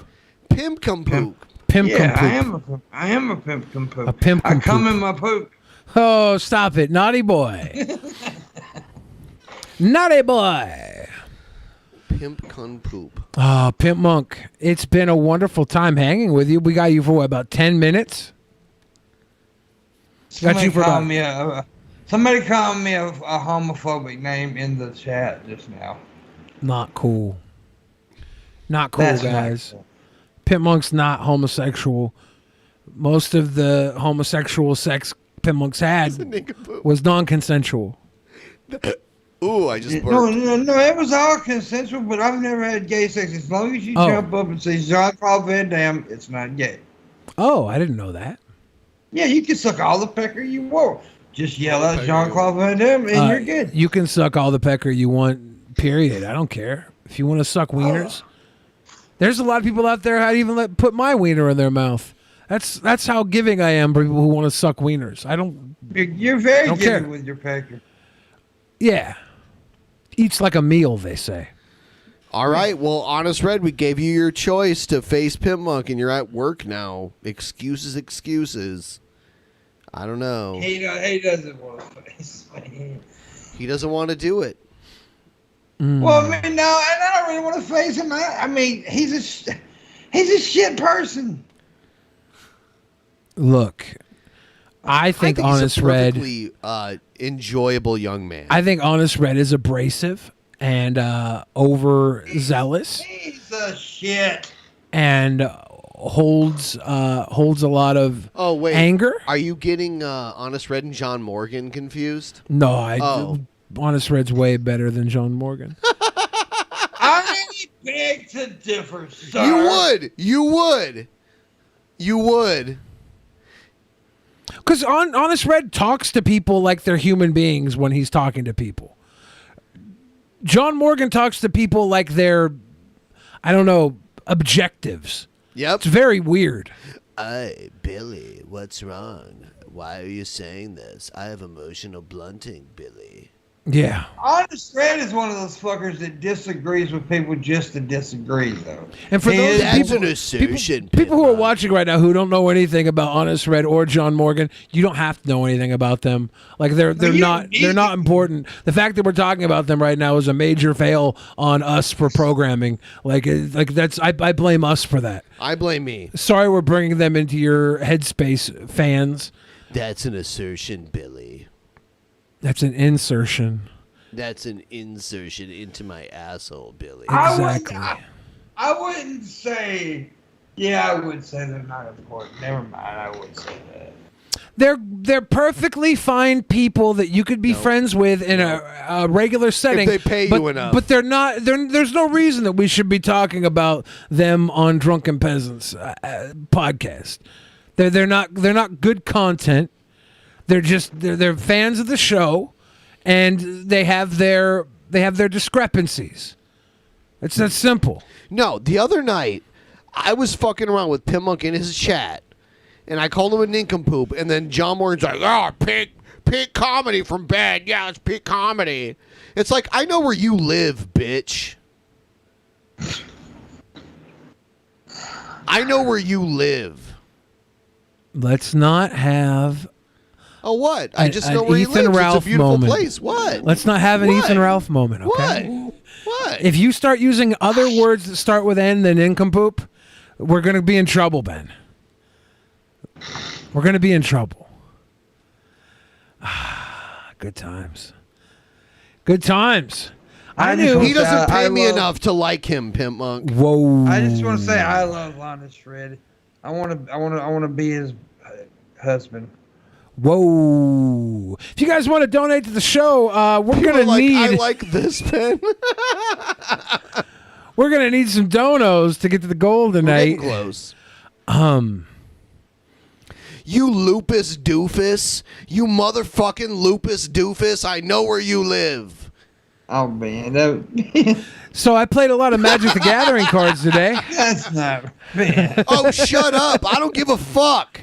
Pimp cum poop. Pimp cum Yeah, poop. I am a pimp cum poop. A pimp cum I come poop. in my poop. Oh, stop it. Naughty boy. Naughty boy. Pimp cum poop. Oh, Pimp Monk. It's been a wonderful time hanging with you. We got you for what, about 10 minutes? Somebody called me a homophobic name in the chat just now. Not cool. Not cool, That's not guys. Pimp Monk's not homosexual. Most of the homosexual sex Pimp Monk's had was non-consensual. Ooh, I just No, burped. it was all consensual, but I've never had gay sex. As long as you jump up and say Jean-Claude Van Damme, it's not gay. Oh, I didn't know that. Yeah, you can suck all the pecker you want. Just yell out Jean-Claude Van Damme and you're good. You can suck all the pecker you want, period. I don't care. If you want to suck wieners. There's a lot of people out there who'd even put my wiener in their mouth. That's how giving I am for people who want to suck wieners. I don't. You're very don't giving care. with your pecker. Yeah. Eats like a meal, they say. All right. Well, Honest Red, we gave you your choice to face Pimpmunk, and you're at work now. Excuses. I don't know. He doesn't want to face me. He doesn't want to do it. Well, I mean, no, and I don't really want to face him. I mean, he's a shit person. Look, I think Honest he's a Red. perfectly enjoyable young man. I think Honest Red is abrasive and overzealous. He's a shit. And holds a lot of anger. Are you getting Honest Red and John Morgan confused? No, Honest Red's way better than John Morgan. I beg to differ, sir. You would. Because Honest Red talks to people like they're human beings when he's talking to people. John Morgan talks to people like they're, I don't know, objectives. Yep. It's very weird. Hey, Billy, what's wrong? Why are you saying this? I have emotional blunting, Billy. Yeah. Honest Red is one of those fuckers that disagrees with people just to disagree, though. And for those people who are watching right now who don't know anything about Honest Red or John Morgan, you don't have to know anything about them. Like they're not important. The fact that we're talking about them right now is a major fail on us for programming. Like that's I blame us for that. I blame me. Sorry, we're bringing them into your headspace, fans. That's an assertion, Billy. That's an insertion. That's an insertion into my asshole, Billy. Exactly. I wouldn't say. Yeah, I would say they're not important. Never mind. I would say that. They're perfectly fine people that you could be friends with in a regular setting. If they pay you enough. But they're not. There's no reason that we should be talking about them on Drunken Peasants podcast. They're not good content. They're fans of the show, and they have their discrepancies. It's that simple. No, the other night I was fucking around with Pimpmunk in his chat, and I called him a nincompoop, and then John Morgan's like, peak comedy from bed. Yeah, it's peak comedy. It's like, I know where you live, bitch. I know where you live. Let's not have. Oh, what? I just know where Ethan you live. Ralph It's a beautiful moment. place. What? Let's not have an Ethan Ralph moment, okay? What? If you start using other words that start with N than nincompoop, we're going to be in trouble, Ben. We're going to be in trouble. Good times. Good times. I knew He doesn't pay me enough to like him, Pimpmunk. Whoa. I just want to say I love Honest Red. I want to be his husband. Whoa. If you guys want to donate to the show, we're going to need... I like this pen. We're going to need some donos to get to the goal tonight. We're getting close. You lupus doofus. You motherfucking lupus doofus. I know where you live. Oh, man. So I played a lot of Magic the Gathering cards today. That's not fair. Oh, shut up. I don't give a fuck.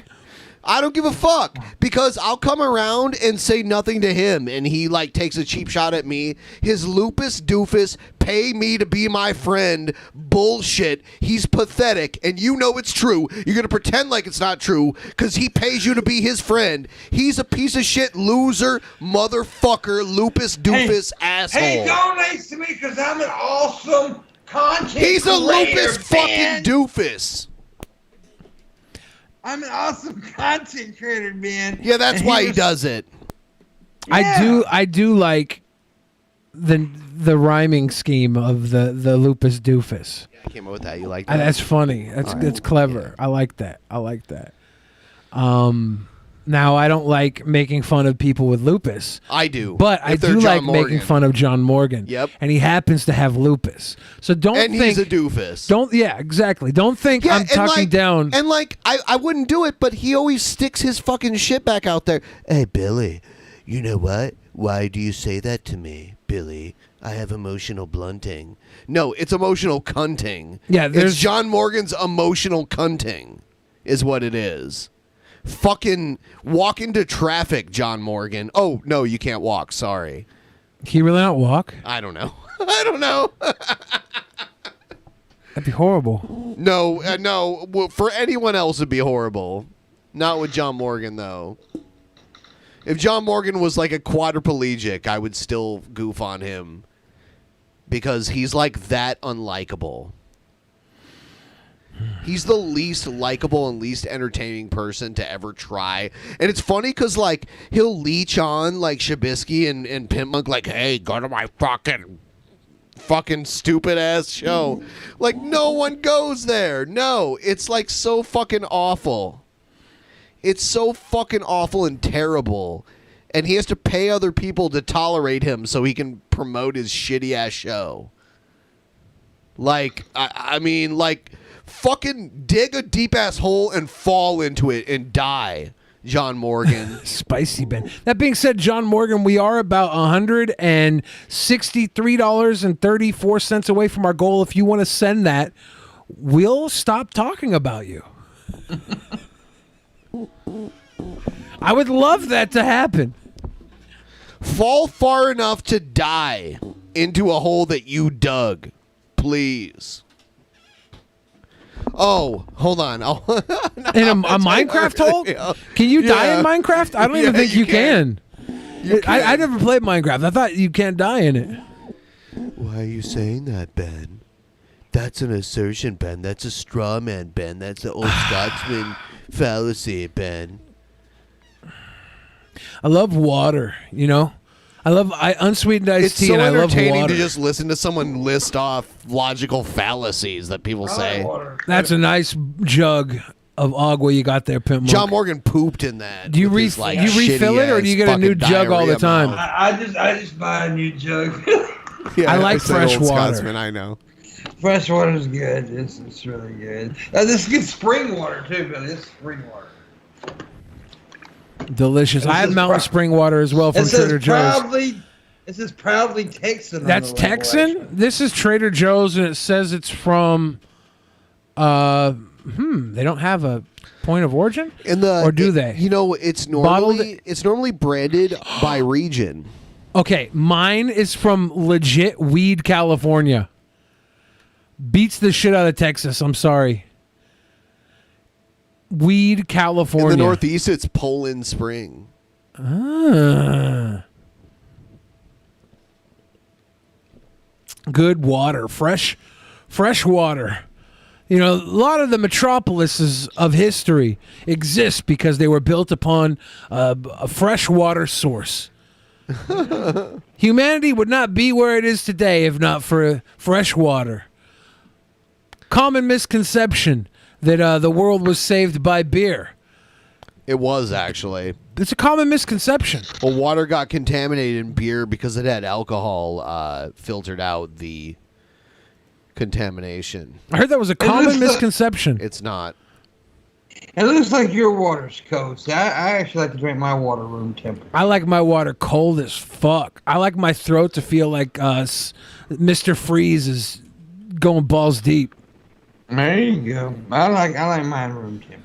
I don't give a fuck because I'll come around and say nothing to him and he like takes a cheap shot at me. His lupus doofus pay me to be my friend. Bullshit. He's pathetic and you know it's true. You're going to pretend like it's not true because he pays you to be his friend. He's a piece of shit loser, motherfucker, lupus doofus asshole. He donates to me because I'm an awesome content He's a lupus fan. fucking doofus. I'm an awesome content creator, man. Yeah, that's why he does it. Yeah. I do like the rhyming scheme of the lupus doofus. I came up with that. You like that? That's funny. That's clever. I like that. Now I don't like making fun of people with lupus. I do. But I do like making fun of John Morgan. Yep. And he happens to have lupus. So don't and think he's a doofus. Exactly. Don't think I'm talking down. And like I wouldn't do it, but he always sticks his fucking shit back out there. Hey Billy, you know what? Why do you say that to me, Billy? I have emotional blunting. No, it's emotional cunting. Yeah, it's John Morgan's emotional cunting is what it is. Fucking walk into traffic, John Morgan. Oh, no, you can't walk. Sorry. Can you really not walk? I don't know. I don't know. That'd be horrible. No, no. Well, for anyone else, it'd be horrible. Not with John Morgan, though. If John Morgan was like a quadriplegic, I would still goof on him because he's like that unlikable. He's the least likable and least entertaining person to ever try. And it's funny because, like, he'll leech on, like, Shabisky and Pimpmunk, like, hey, go to my fucking stupid-ass show. Like, no one goes there. No, it's, like, so fucking awful. It's so fucking awful and terrible. And he has to pay other people to tolerate him so he can promote his shitty-ass show. Like, I mean, like... Fucking dig a deep-ass hole and fall into it and die, John Morgan. Spicy Ben. That being said, John Morgan, we are about $163.34 away from our goal. If you want to send that, we'll stop talking about you. I would love that to happen. Fall far enough to die into a hole that you dug, please. Oh, hold on. In a Minecraft hole? Can you die in Minecraft? I don't even think you can. I never played Minecraft. I thought you can't die in it. Why are you saying that, Ben? That's an assertion, Ben. That's a straw man, Ben. That's the old Scotsman fallacy, Ben. I love water, you know? I love unsweetened iced tea, so and I love water. It's so entertaining to just listen to someone list off logical fallacies that people say. That's a nice jug of agua you got there, Pimpmunk. John Morgan pooped in that. Do you refill it, or do you get a new jug all the time? I just buy a new jug. I like fresh water. Scotsman, I know. Fresh water is good. It's really good. This is good spring water too, Billy. This is spring water. Delicious. I have mountain spring water as well from Trader Joe's. It says proudly Texan. That's Texan? This is Trader Joe's, and it says it's from, they don't have a point of origin? Or do they? You know, it's normally branded by region. Okay, mine is from legit Weed, California. Beats the shit out of Texas. I'm sorry. Weed, California. In the Northeast, it's Poland Spring. Good water, fresh water. You know, a lot of the metropolises of history exist because they were built upon a fresh water source. Humanity would not be where it is today if not for fresh water. Common misconception that the world was saved by beer. It was, actually. It's a common misconception. Well, water got contaminated in beer because it had alcohol filtered out the contamination. I heard that was a common misconception. It's not. It looks like your water's cold. See, I actually like to drink my water room temperature. I like my water cold as fuck. I like my throat to feel like Mr. Freeze is going balls deep. There you go. I like mine room temperature.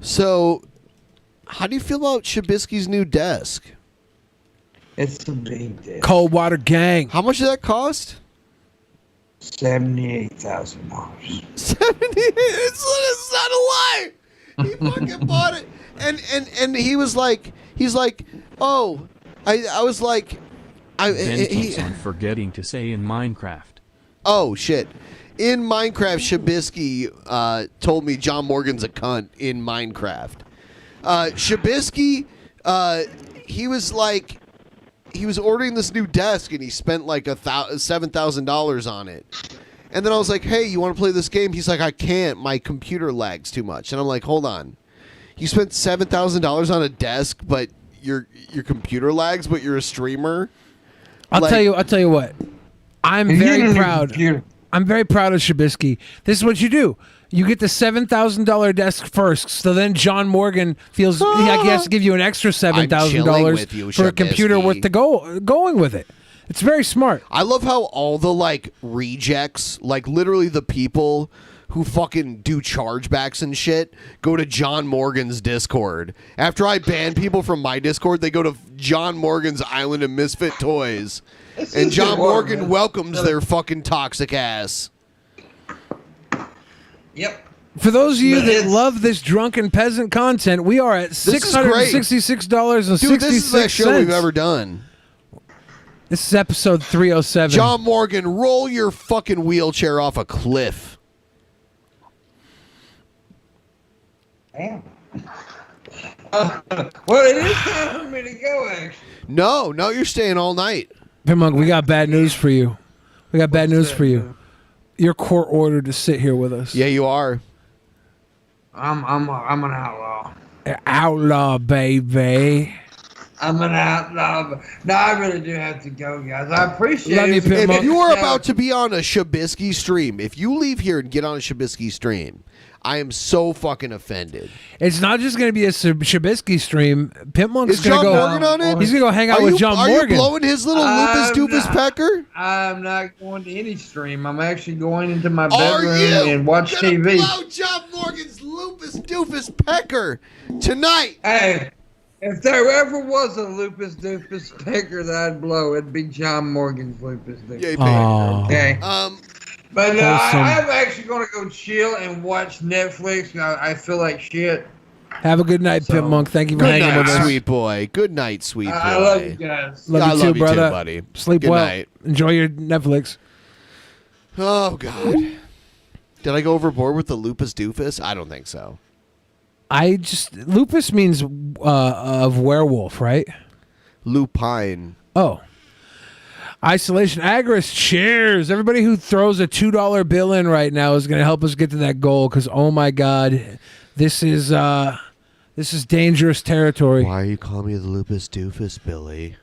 So, how do you feel about Shabisky's new desk? It's a big desk. Cold Water Gang. How much did that cost? $78,000. It's not a lie. He fucking bought it, and he's like, oh, I was like, Ben keeps on forgetting to say in Minecraft. Oh shit. In Minecraft, Shabisky told me John Morgan's a cunt in Minecraft. Shabisky, he was ordering this new desk and he spent like $7,000 on it. And then I was like, hey, you want to play this game? He's like, I can't. My computer lags too much. And I'm like, hold on. You spent $7,000 on a desk, but your computer lags, but you're a streamer? I'll tell you what. I'm very proud. I'm very proud of Shabisky. This is what you do. You get the $7,000 desk first, so then John Morgan feels like he has to give you an extra $7,000 for a computer worth going with it. It's very smart. I love how all the like rejects, like literally the people who fucking do chargebacks and shit, go to John Morgan's Discord. After I ban people from my Discord, they go to John Morgan's Island of Misfit Toys. And John Morgan welcomes their fucking toxic ass. Yep. For those of you that love this drunken peasant content, we are at $666.66. Dude, this is the best show we've ever done. This is episode 307. John Morgan, roll your fucking wheelchair off a cliff. Damn. Well, it is time for me to go, actually. No, you're staying all night. Pimpmunk, we got bad news for you. You're court ordered to sit here with us. Yeah, you are. I'm an outlaw. Outlaw, baby. I'm an outlaw. No, I really do have to go, guys. I appreciate Love you, it. Pimpmunk. If you are about to be on a Shabisky stream, if you leave here and get on a Shabisky stream, I am so fucking offended. It's not just going to be a Shabisky stream. Pimpmonk's Is going to John go. Morgan on it? He's going to go hang out with John Morgan. Are you blowing his little lupus doofus pecker? I'm not going to any stream. I'm actually going into my bedroom and watch TV. Blow John Morgan's lupus doofus pecker tonight. Hey, if there ever was a lupus doofus pecker that I'd blow, it'd be John Morgan's lupus doofus pecker. Okay. But I'm actually going to go chill and watch Netflix. I feel like shit. Have a good night, Pimpmunk. Thank you for hanging with us. Sweet boy. Good night, sweet boy. I love you guys. Love you too, brother. Buddy. Sleep Good well. night. Enjoy your Netflix. Oh, God. Did I go overboard with the lupus doofus? I don't think so. Lupus means of werewolf, right? Lupine. Oh. Isolation. Agris, cheers. Everybody who throws a $2 bill in right now is going to help us get to that goal because, oh my God, this is dangerous territory. Why are you calling me the lupus doofus, Billy?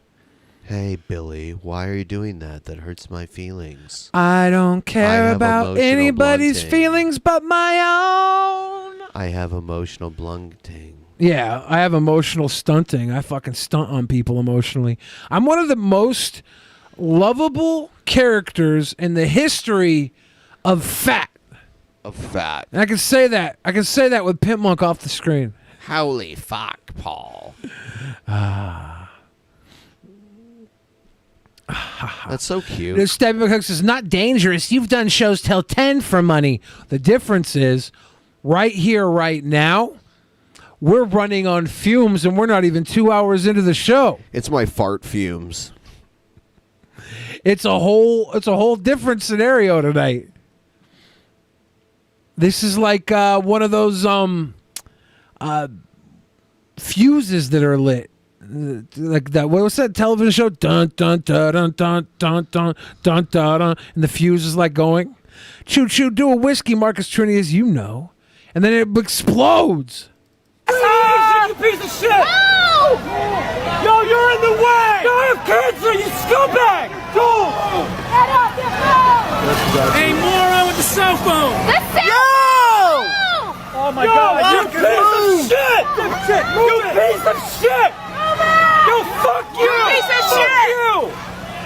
Hey, Billy, why are you doing that? That hurts my feelings. I don't care about anybody's feelings but my own. I have emotional blunting. Yeah, I have emotional stunting. I fucking stunt on people emotionally. I'm one of the most lovable characters in the history of fat. And I can say that. I can say that with Pimpmunk off the screen. Holy fuck, Paul. That's so cute. Stabby McCook says, not dangerous. You've done shows till 10 for money. The difference is, right here, right now, we're running on fumes and we're not even 2 hours into the show. It's my fart fumes. It's a whole different scenario tonight. This is like one of those fuses that are lit. Like that. What was that television show? Dun dun dun dun dun dun dun dun dun, and the fuse is like going. Choo choo, do a whiskey, Marcus Trini, as you know, and then it explodes. You piece of shit! No! Yo, you're in the way! Yo, I have cancer, you scumbag! Go! Get off your phone! Hey, moron with the cell phone! The cell phone! Oh my God! You piece of shit! You piece of shit! Yo, fuck you! You piece of shit! You!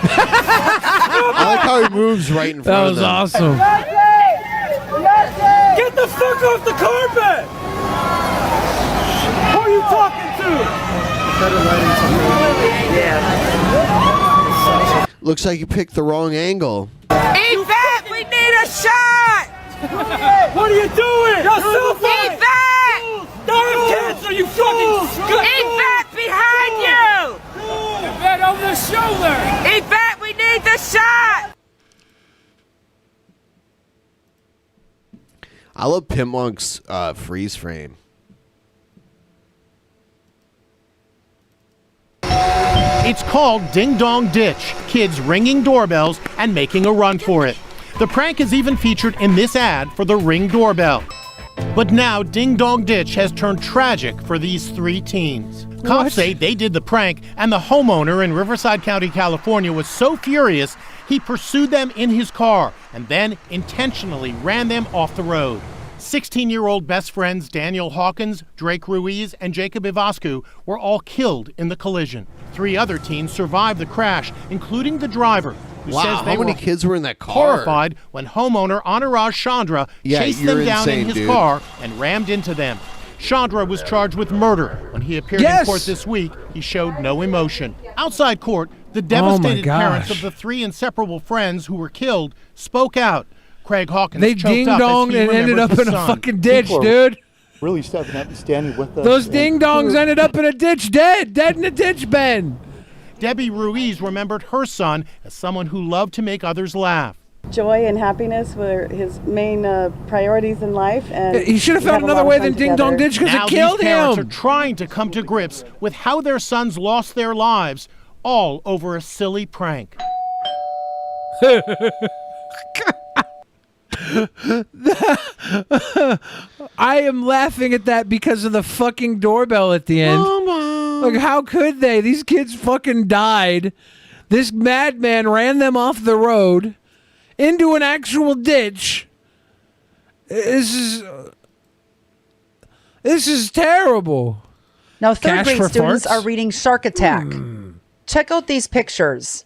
I like how he moves right in front of them. That was awesome. Get the fuck off the carpet! Who are you talking to? Looks like you picked the wrong angle. Yvette, we need a shot! What are you doing? Your cell phone! Yvette! I have cancer, you fucking scut! Yvette, behind you! Yvette, over the shoulder! Yvette, we need the shot! I love Pimpmunk's freeze frame. It's called Ding Dong Ditch, kids ringing doorbells and making a run for it. The prank is even featured in this ad for the Ring doorbell. But now Ding Dong Ditch has turned tragic for these three teens. Cops say they did the prank, and the homeowner in Riverside County, California was so furious he pursued them in his car and then intentionally ran them off the road. 16-year-old best friends Daniel Hawkins, Drake Ruiz, and Jacob Ivascu were all killed in the collision. 3 other teens survived the crash, including the driver, who says they how many were kids were in that car? horrified when homeowner Anuraj Chandra chased them down in his car and rammed into them. Chandra was charged with murder. When he appeared in court this week, he showed no emotion. Outside court, the devastated parents of the 3 inseparable friends who were killed spoke out. Craig Hawkins They choked ding up as donged he and ended remembered up his in a son. fucking ditch, People are dude. Really standing with us. Those ding dongs ended up in a ditch, dead in a ditch, Ben. Debbie Ruiz remembered her son as someone who loved to make others laugh. Joy and happiness were his main priorities in life, and He should have we found had a another lot way of than fun ding dong together. ditch because Now it killed these parents him. are trying to come to grips with how their sons lost their lives, all over a silly prank. I am laughing at that because of the fucking doorbell at the end. Like, how could they? These kids fucking died. This madman ran them off the road into an actual ditch. This is terrible. Now, third Cash grade for students farts? are reading Shark Attack. Check out these pictures.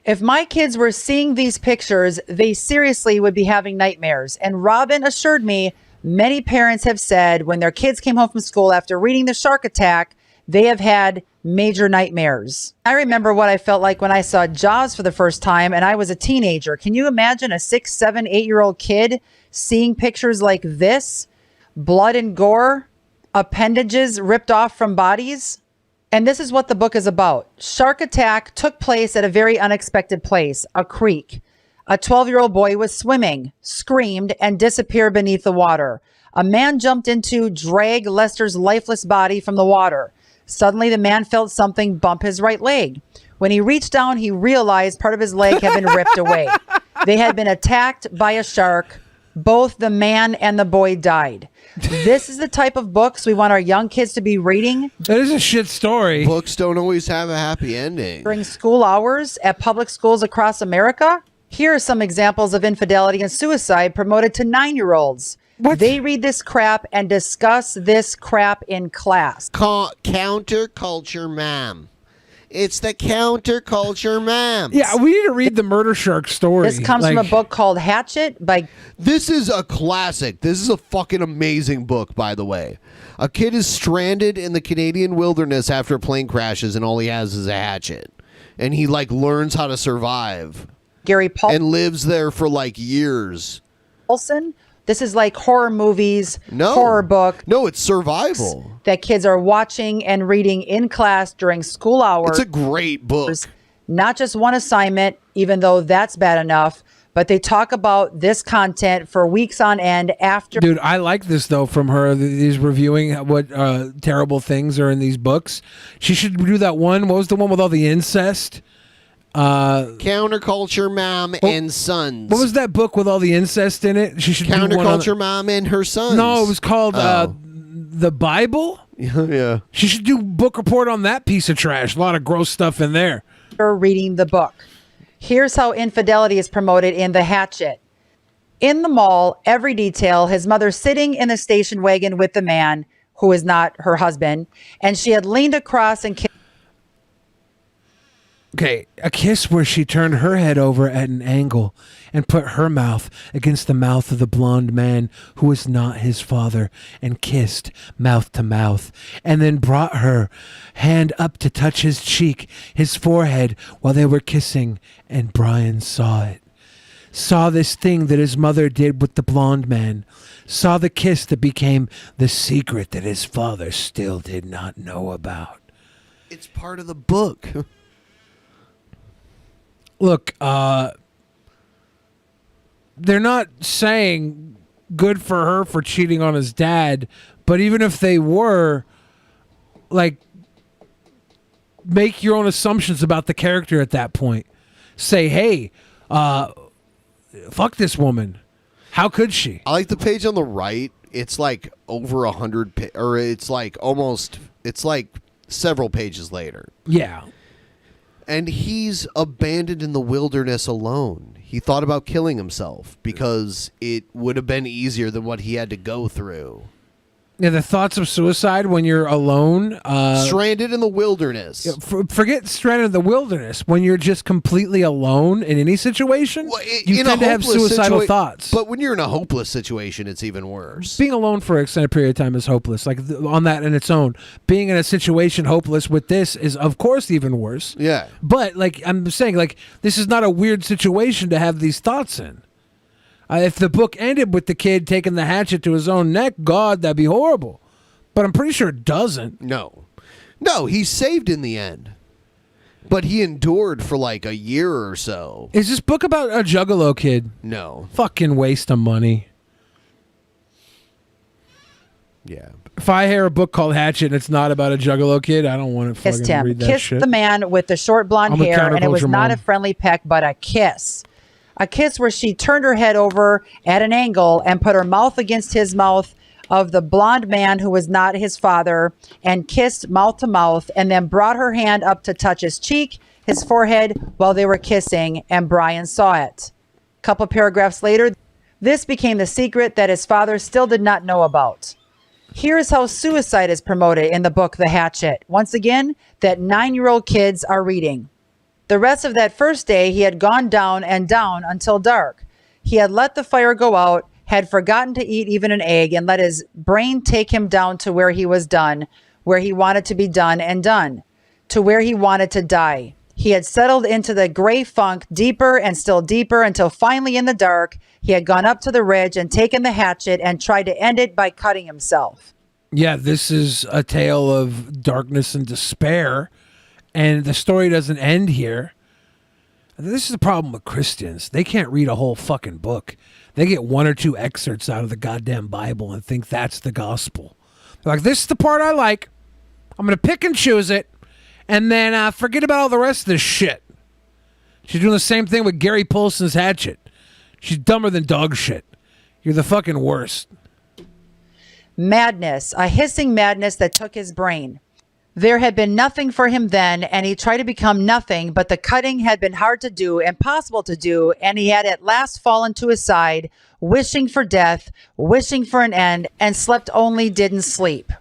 If my kids were seeing these pictures, they seriously would be having nightmares. And Robin assured me many parents have said when their kids came home from school after reading the Shark Attack, they have had major nightmares. I remember what I felt like when I saw Jaws for the first time and I was a teenager. Can you imagine a 6, 7, 8-year-old kid seeing pictures like this? Blood and gore, appendages ripped off from bodies. And this is what the book is about. Shark Attack took place at a very unexpected place, a creek. A 12-year-old boy was swimming, screamed, and disappeared beneath the water. A man jumped in to drag Lester's lifeless body from the water. Suddenly, the man felt something bump his right leg. When he reached down, he realized part of his leg had been ripped away. They had been attacked by a shark. Both the man and the boy died. This is the type of books we want our young kids to be reading. That is a shit story. Books don't always have a happy ending. During school hours at public schools across America. Here are some examples of infidelity and suicide promoted to 9-year-olds. They read this crap and discuss this crap in class. Counterculture, ma'am. It's the counterculture, ma'am. Yeah, we need to read the Murder Shark story. This comes from a book called Hatchet by... This is a classic. This is a fucking amazing book, by the way. A kid is stranded in the Canadian wilderness after a plane crashes and all he has is a hatchet. And he learns how to survive. Gary Paul... And lives there for years. Paulson. This is like horror movies, horror book. No, it's survival. That kids are watching and reading in class during school hours. It's a great book. Not just one assignment, even though that's bad enough, but they talk about this content for weeks on end after. Dude, I like this, though, from her. These reviewing what terrible things are in these books. She should do that one. What was the one with all the incest? Counterculture Mom and Sons. What was that book with all the incest in it? She should do one Counterculture Mom and Her Sons. No, it was called The Bible. Yeah. She should do book report on that piece of trash. A lot of gross stuff in there. Reading the book. Here's how infidelity is promoted in The Hatchet. In the mall, every detail, his mother sitting in the station wagon with the man who is not her husband, and she had leaned across and kissed. Okay, a kiss where she turned her head over at an angle and put her mouth against the mouth of the blonde man who was not his father and kissed mouth to mouth, and then brought her hand up to touch his cheek, his forehead, while they were kissing, and Brian saw it. Saw this thing that his mother did with the blonde man. Saw the kiss that became the secret that his father still did not know about. It's part of the book. Look, they're not saying good for her for cheating on his dad, but even if they were, make your own assumptions about the character at that point. Say, hey, fuck this woman. How could she? I like the page on the right. It's over 100, or it's several pages later. Yeah. And he's abandoned in the wilderness alone. He thought about killing himself because it would have been easier than what he had to go through. Yeah, the thoughts of suicide when you're alone. Stranded in the wilderness. Forget stranded in the wilderness. When you're just completely alone in any situation, you tend to have suicidal thoughts. But when you're in a hopeless situation, it's even worse. Being alone for an extended period of time is hopeless. On that in its own. Being in a situation hopeless with this is, of course, even worse. Yeah. But I'm saying, this is not a weird situation to have these thoughts in. If the book ended with the kid taking the hatchet to his own neck, God, that'd be horrible. But I'm pretty sure it doesn't. No, he's saved in the end. But he endured for like a year or so. Is this book about a juggalo kid? No. Fucking waste of money. Yeah. If I hear a book called Hatchet and it's not about a juggalo kid, I don't want to Kissed fucking him. read that Kissed shit. the man with the short blonde I'm a hair, and it was counterculture not mom. a friendly peck, but a kiss. A kiss where she turned her head over at an angle and put her mouth against his mouth of the blonde man who was not his father, and kissed mouth to mouth, and then brought her hand up to touch his cheek, his forehead, while they were kissing, and Brian saw it. A couple paragraphs later, this became the secret that his father still did not know about. Here's how suicide is promoted in the book The Hatchet. Once again, that 9-year-old kids are reading. The rest of that first day, he had gone down and down until dark. He had let the fire go out, had forgotten to eat even an egg, and let his brain take him down to where he was done, where he wanted to be done and done, to where he wanted to die. He had settled into the gray funk deeper and still deeper until finally in the dark, he had gone up to the ridge and taken the hatchet and tried to end it by cutting himself. Yeah, this is a tale of darkness and despair, and the story doesn't end here. This is the problem with Christians. They can't read a whole fucking book. They get 1 or 2 excerpts out of the goddamn Bible and think that's the gospel. They're like, this is the part I like. I'm going to pick and choose it, and then forget about all the rest of this shit. She's doing the same thing with Gary Paulson's Hatchet. She's dumber than dog shit. You're the fucking worst. Madness, a hissing madness that took his brain. There had been nothing for him then, and he tried to become nothing, but the cutting had been hard to do, impossible to do, and he had at last fallen to his side, wishing for death, wishing for an end, and slept only didn't sleep.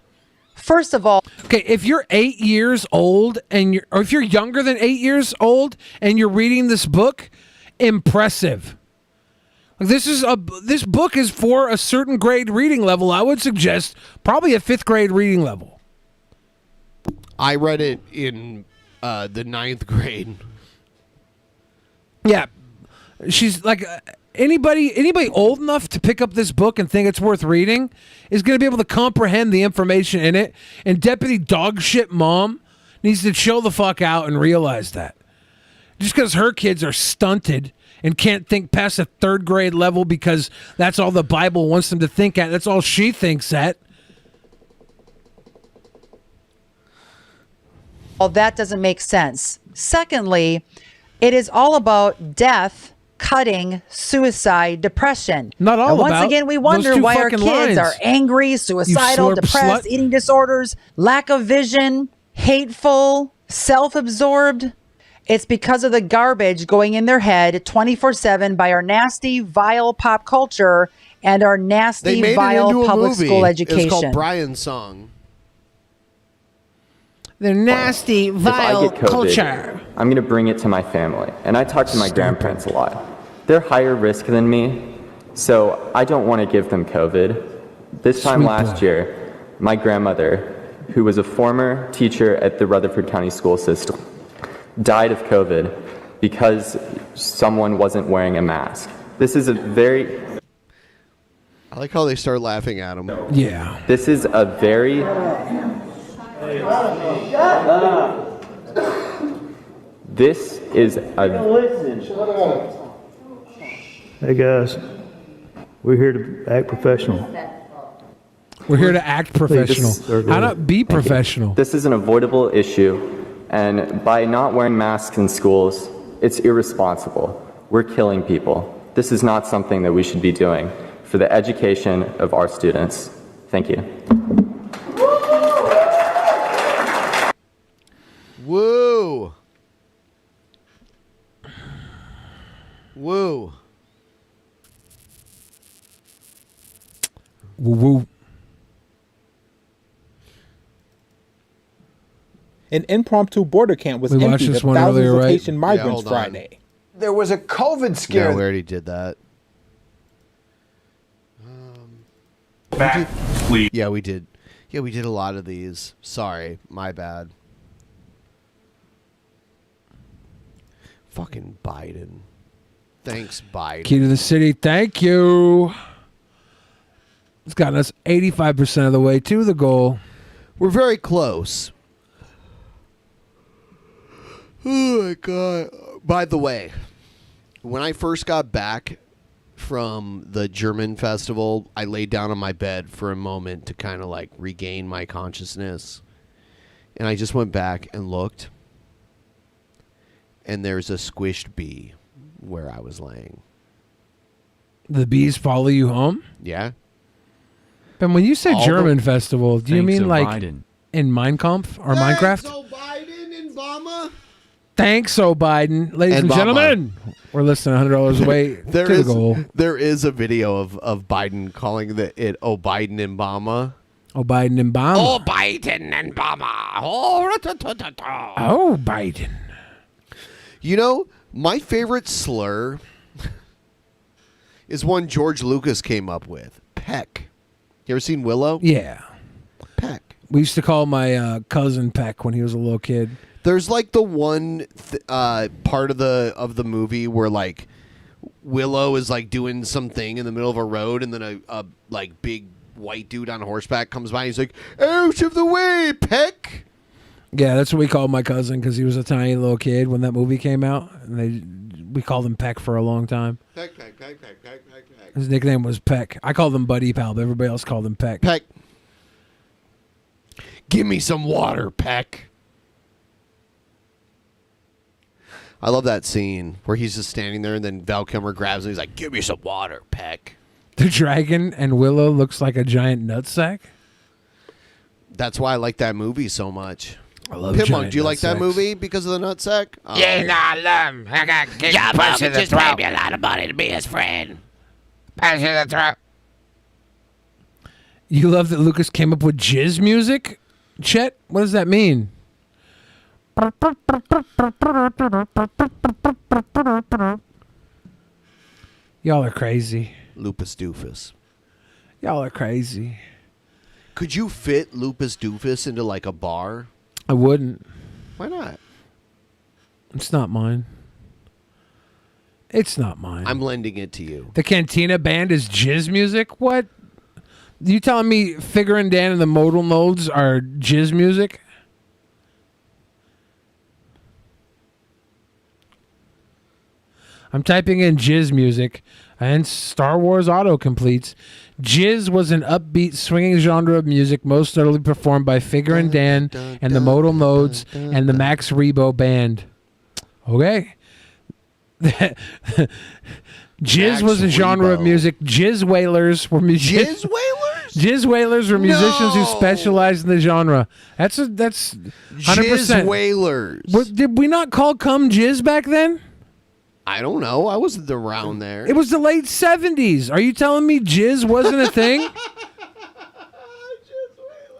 First of all, okay, if you're 8 years old or if you're younger than 8 years old and you're reading this book, impressive. Like this book is for a certain grade reading level. I would suggest probably a 5th grade reading level. I read it in the 9th grade. Yeah, she's like anybody old enough to pick up this book and think it's worth reading is going to be able to comprehend the information in it. And Deputy Dogshit Mom needs to chill the fuck out and realize that. Just because her kids are stunted and can't think past a 3rd grade level because that's all the Bible wants them to think at. That's all she thinks at. Well, that doesn't make sense. Secondly, it is all about death, cutting, suicide, depression. Not all and once about again, we those wonder 2 why our fucking kids lines. are angry, suicidal, slurp depressed, slut. eating disorders, lack of vision, hateful, self-absorbed. It's because of the garbage going in their head 24/7 by our nasty, vile pop culture and our They nasty, made it vile into a public movie. school It's education. called Brian's Song. The nasty, If I vile get COVID, culture. I'm going to bring it to my family. And I talk to my grandparents a lot. They're higher risk than me, so I don't want to give them COVID. This time Sweet last boy. year, my grandmother, who was a former teacher at the Rutherford County School System, died of COVID because someone wasn't wearing a mask. This is a very... I like how they start laughing at him. Yeah. This is a very... This is a... Hey guys, we're here to act professional. We're here to act professional. How not be professional? This is an avoidable issue, and by not wearing masks in schools, it's irresponsible. We're killing people. This is not something that we should be doing for the education of our students. Thank you. Woo! Woo! Woo. An impromptu border camp was We watched emptied this of one thousands earlier, of right? Haitian migrants hold on. Friday. There was a COVID scare. Yeah, we already did that. Yeah, we did. Yeah, we did a lot of these. Sorry, my bad. Fucking Biden. Thanks, Biden. Key to the city. Thank you. It's gotten us 85% of the way to the goal. We're very close. Oh my God. By the way, when I first got back from the German festival, I laid down on my bed for a moment to kind of like regain my consciousness. And I just went back and looked. And there's a squished bee where I was laying. The bees follow you home? Yeah. And when you say All German the- festival, do you Thanks, mean like Biden. in Mein Kampf or Minecraft? Biden and Obama. Thanks, Biden. Ladies and Bama. gentlemen, we're listening $100 away to the goal. There is a video of Biden calling it Biden and Obama. Biden and Bama. Biden and Obama. Biden. You know, my favorite slur is one George Lucas came up with. Peck. You ever seen Willow? Yeah. Peck. We used to call my cousin Peck when he was a little kid. There's like the one part of the movie where like Willow is like doing something in the middle of a road, and then a like big white dude on horseback comes by and he's like, "Out of the way, Peck!" Yeah, that's what we called my cousin because he was a tiny little kid when that movie came out, and we called him Peck for a long time. Peck, Peck, Peck, Peck, Peck, Peck, Peck. His nickname was Peck. I called him Buddy Pal, but everybody else called him Peck. Peck. Give me some water, Peck. I love that scene where he's just standing there and then Val Kilmer grabs him. He's like, "Give me some water, Peck." The dragon and Willow looks like a giant nutsack. That's why I like that movie so much. I love Pimpmunk, giant do you like that nutsacks. movie because of the nutsack? I got kicked punch in the throat. Just pay me a lot of money to be his friend. Punch in the throat. You love that Lucas came up with jizz music? Chet, what does that mean? Y'all are crazy. Lupus Doofus. Y'all are crazy. Could you fit Lupus Doofus into like a bar? I wouldn't. Why not? It's not mine. It's not mine. I'm lending it to you. The Cantina Band is jizz music? What? You telling me Figure and Dan and the Modal Nodes are jizz music? I'm typing in jizz music, and Star Wars auto completes. Jizz was an upbeat, swinging genre of music most notably performed by Figure and Dan and the Modal Nodes and the Max Rebo Band. Okay. Jizz was a genre of music. Jizz Wailers were musicians. Jizz Wailers? Jizz Wailers were musicians who specialized in the genre. That's 100%. Jizz Wailers. Did we not call cum jizz back then? I don't know. I wasn't around there. It was the late 70s. Are you telling me jizz wasn't a thing?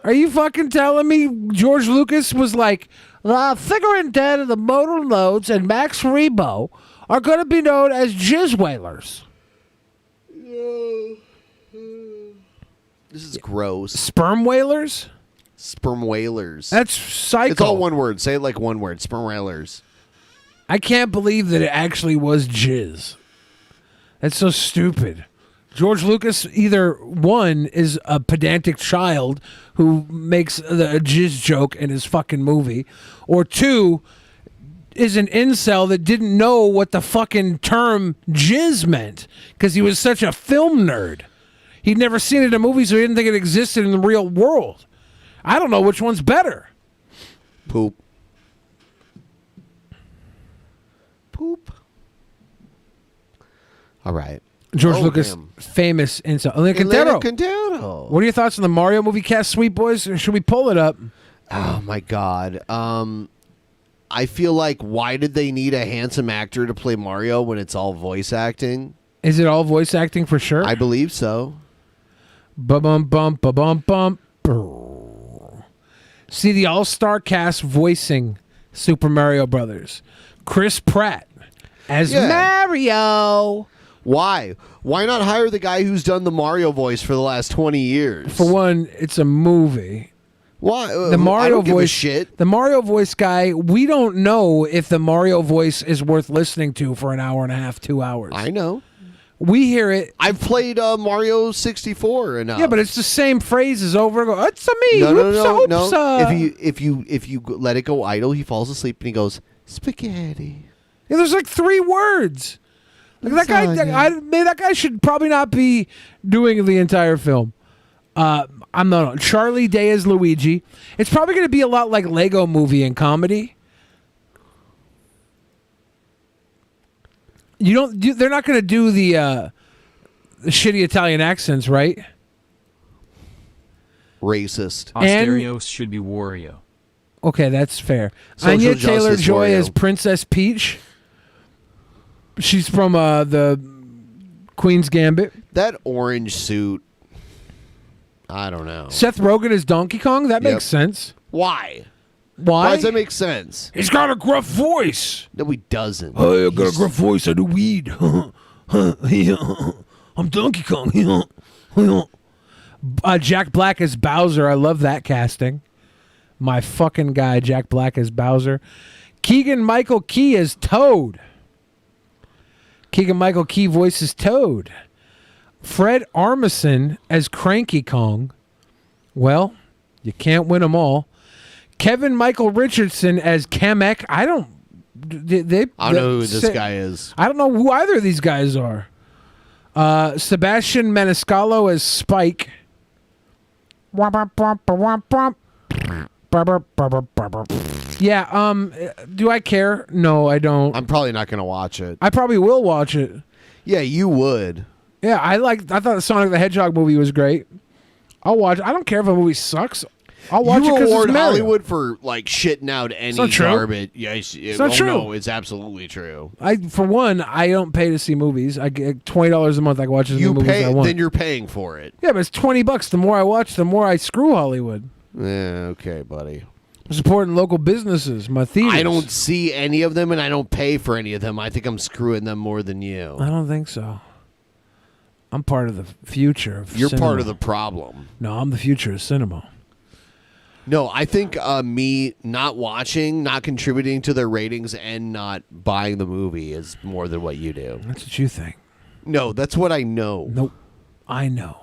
Are you fucking telling me George Lucas was like, Figure and Dan and the Modal Nodes and Max Rebo are going to be known as jizz wailers? This is gross. Sperm whalers? Sperm whalers. That's psycho. It's all one word. Say it like one word. Sperm whalers. I can't believe that it actually was jizz. That's so stupid. George Lucas either one is a pedantic child who makes a jizz joke in his fucking movie, or two is an incel that didn't know what the fucking term jizz meant because he was such a film nerd. He'd never seen it in a movie, so he didn't think it existed in the real world. I don't know which one's better. Poop. Poop. All right. George Lucas, famous incel. Quintero. What are your thoughts on the Mario movie cast, Sweet Boys? Or should we pull it up? Oh, my God. I feel like, why did they need a handsome actor to play Mario when it's all voice acting? Is it all voice acting for sure? I believe so. Ba-bum, bum, ba-bum, bum. See the all-star cast voicing Super Mario Brothers. Chris Pratt as Mario. Why? Why not hire the guy who's done the Mario voice for the last 20 years? For one, it's a movie. Why? The Mario I don't give a voice. shit. The Mario voice guy. We don't know if the Mario voice is worth listening to for an hour and a half, 2 hours. I know. We hear it. I've played Mario 64 enough. Yeah, but it's the same phrases over and over. It's a me. No. If you let it go idle, he falls asleep and he goes spaghetti. Yeah, there's like 3 words. Like that guy. That guy should probably not be doing the entire film. I'm not. Charlie Day as Luigi. It's probably going to be a lot like Lego Movie and comedy. They're not going to do the shitty Italian accents, right? Racist. Asterios should be Wario. Okay, that's fair. Social Anya justice Taylor-Joy Wario. as Princess Peach. She's from the Queen's Gambit. That orange suit. I don't know. Seth Rogen as Donkey Kong. That makes sense. Why? Why? Why does that make sense? He's got a gruff voice. No, he doesn't. I got a gruff voice. I do weed. I'm Donkey Kong. Jack Black as Bowser. I love that casting. My fucking guy, Jack Black as Bowser. Keegan-Michael Key as Toad. Keegan-Michael Key voices Toad. Fred Armisen as Cranky Kong. Well, you can't win them all. Kevin Michael Richardson as Kamek. I don't know who this guy is. I don't know who either of these guys are. Sebastian Maniscalco as Spike. Yeah, do I care? No, I don't. I'm probably not going to watch it. I probably will watch it. Yeah, you would. Yeah, I thought the Sonic the Hedgehog movie was great. I'll watch it. I don't care if a movie sucks. I'll watch it you because reward it's Mario. Hollywood for like shitting out any not true. garbage. Yes, It's not true. No, it's absolutely true. For one, I don't pay to see movies. I get $20 a month. I can watch as many movies as I want. Then you're paying for it. Yeah, but it's $20. The more I watch, the more I screw Hollywood. Yeah, okay, buddy. I'm supporting local businesses, my theaters. I don't see any of them, and I don't pay for any of them. I think I'm screwing them more than you. I don't think so. I'm part of the future of You're cinema. part of the problem. No, I'm the future of cinema. No, I think me not watching, not contributing to their ratings, and not buying the movie is more than what you do. That's what you think. No, that's what I know. Nope. I know.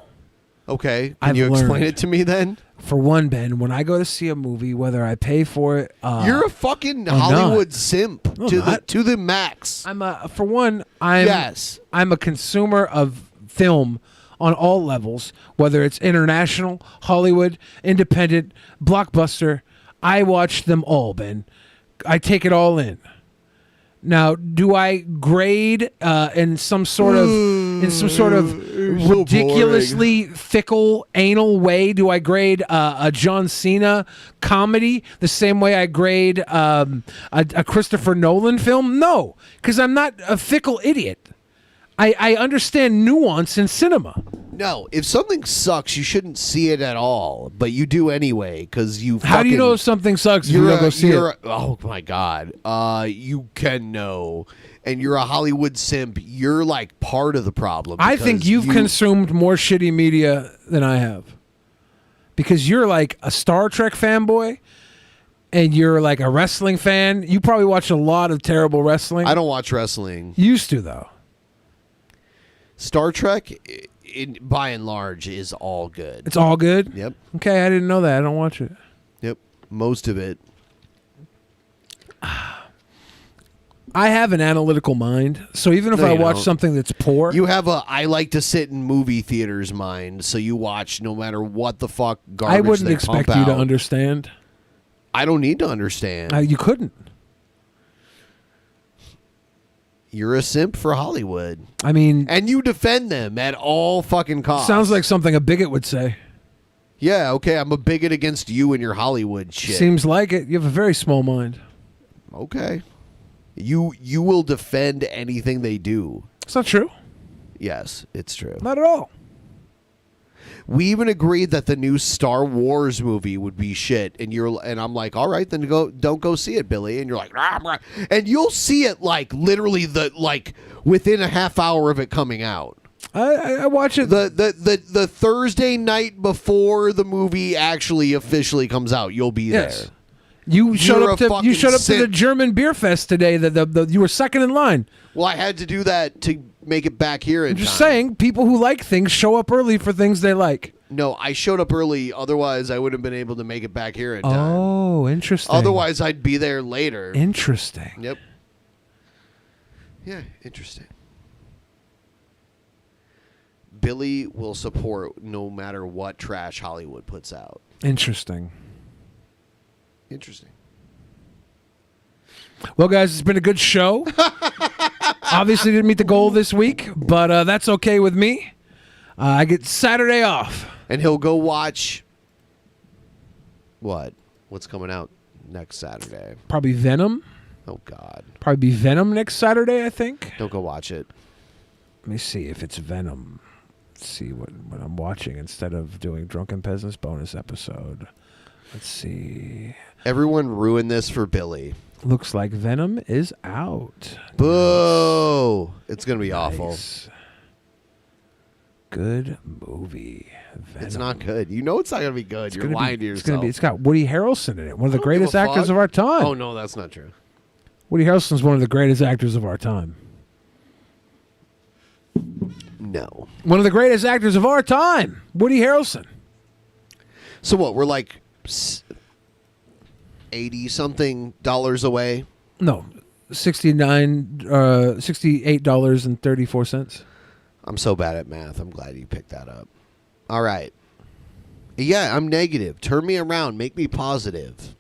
Okay. Can I've you explain learned. it to me then? For one, Ben, when I go to see a movie, whether I pay for it, you're a fucking Hollywood simp to the max. I'm a consumer of film on all levels, whether it's international, Hollywood, independent, blockbuster. I watch them all, Ben. I take it all in. Now, do I grade in some sort of ridiculously fickle anal way? Do I grade a John Cena comedy the same way I grade a Christopher Nolan film? No, because I'm not a fickle idiot. I understand nuance in cinema. No, if something sucks, you shouldn't see it at all, but you do anyway because you. How do you know if something sucks if you don't go see it? Oh my god, you can know, and you're a Hollywood simp. You're like part of the problem. I think you've consumed more shitty media than I have, because you're like a Star Trek fanboy, and you're like a wrestling fan. You probably watch a lot of terrible wrestling. I don't watch wrestling. Used to though. Star Trek, by and large, is all good. It's all good? Yep. Okay, I didn't know that. I don't watch it. Yep. Most of it. I have an analytical mind, so even if I watch something that's poor... You have I like to sit in movie theaters mind, so you watch no matter what the fuck garbage I wouldn't they expect pump you to out. understand. I don't need to understand. You couldn't. You're a simp for Hollywood. I mean... And you defend them at all fucking costs. Sounds like something a bigot would say. Yeah, okay, I'm a bigot against you and your Hollywood shit. Seems like it. You have a very small mind. Okay. You will defend anything they do. It's not true. Yes, it's true. Not at all. We even agreed that the new Star Wars movie would be shit, and I'm like, all right, then don't go see it, Billy. And you're like, and you'll see it like literally within a half hour of it coming out. I watch it the Thursday night before the movie actually officially comes out. You'll be there. You showed You're up a to fucking the German beer fest today. You were second in line. Well, I had to do that to make it back here in I'm just time. saying, people who like things show up early for things they like. No, I showed up early. Otherwise, I wouldn't have been able to make it back here in time. Oh, interesting. Otherwise, I'd be there later. Interesting. Yep. Yeah, interesting. Billy will support no matter what trash Hollywood puts out. Interesting. Interesting. Well, guys, it's been a good show. Obviously didn't meet the goal this week, but that's okay with me. I get Saturday off. And he'll go watch... What? What's coming out next Saturday? Probably Venom. Oh, God. Probably be Venom next Saturday, I think. Don't go watch it. Let me see if it's Venom. Let's see what I'm watching instead of doing Drunken Peasants bonus episode. Let's see. Everyone ruined this for Billy. Looks like Venom is out. Boo! Nice. It's going to be awful. Good movie. Venom. It's not good. You know it's not going to be good. You're lying to yourself. It's got Woody Harrelson in it. One of the greatest actors of our time. Oh, no, that's not true. Woody Harrelson's one of the greatest actors of our time. No. One of the greatest actors of our time. Woody Harrelson. So what? We're like $80-something away? No. $68.34. I'm so bad at math. I'm glad you picked that up. All right. Yeah, I'm negative. Turn me around. Make me positive.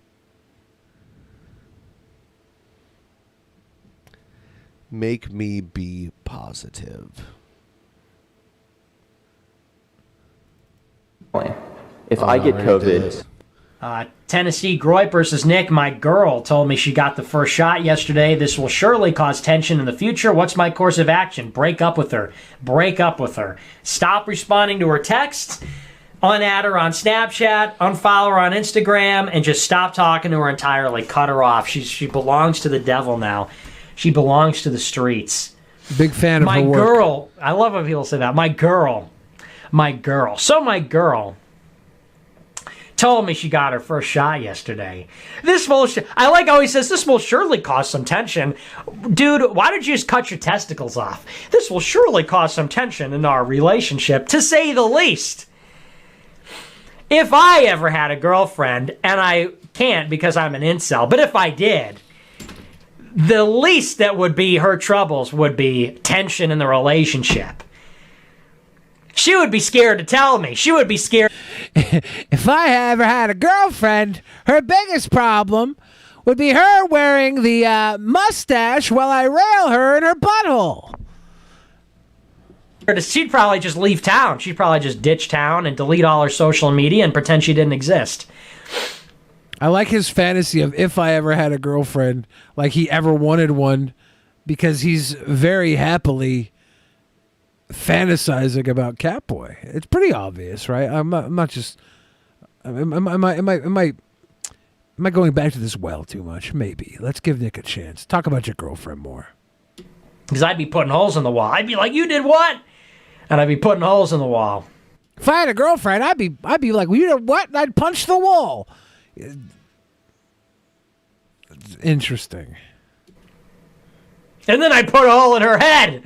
Make me be positive. If I get COVID... Tennessee Groip versus Nick. My girl told me she got the first shot yesterday. This will surely cause tension in the future. What's my course of action? Break up with her. Break up with her. Stop responding to her texts. Unadd her on Snapchat. Unfollow her on Instagram. And just stop talking to her entirely. Cut her off. She belongs to the devil now. She belongs to the streets. Big fan of my her work. girl. I love when people say that. My girl. So my girl told me she got her first shot yesterday. I like how he says, this will surely cause some tension. Dude, why don't you just cut your testicles off? This will surely cause some tension in our relationship, to say the least. If I ever had a girlfriend, and I can't because I'm an incel, but if I did, the least that would be her troubles would be tension in the relationship. She would be scared to tell me. She would be scared. If I ever had a girlfriend, her biggest problem would be her wearing the mustache while I rail her in her butthole. She'd probably just leave town. She'd probably just ditch town and delete all her social media and pretend she didn't exist. I like his fantasy of if I ever had a girlfriend, like he ever wanted one, because he's very happily fantasizing about Catboy. It's pretty obvious, right? I'm not just. Am I going back to this well too much? Maybe. Let's give Nick a chance. Talk about your girlfriend more. Because I'd be putting holes in the wall. I'd be like, "You did what?" And I'd be putting holes in the wall. If I had a girlfriend, I'd be like, "Well, you did what?" And I'd punch the wall. It's interesting. And then I'd put a hole in her head.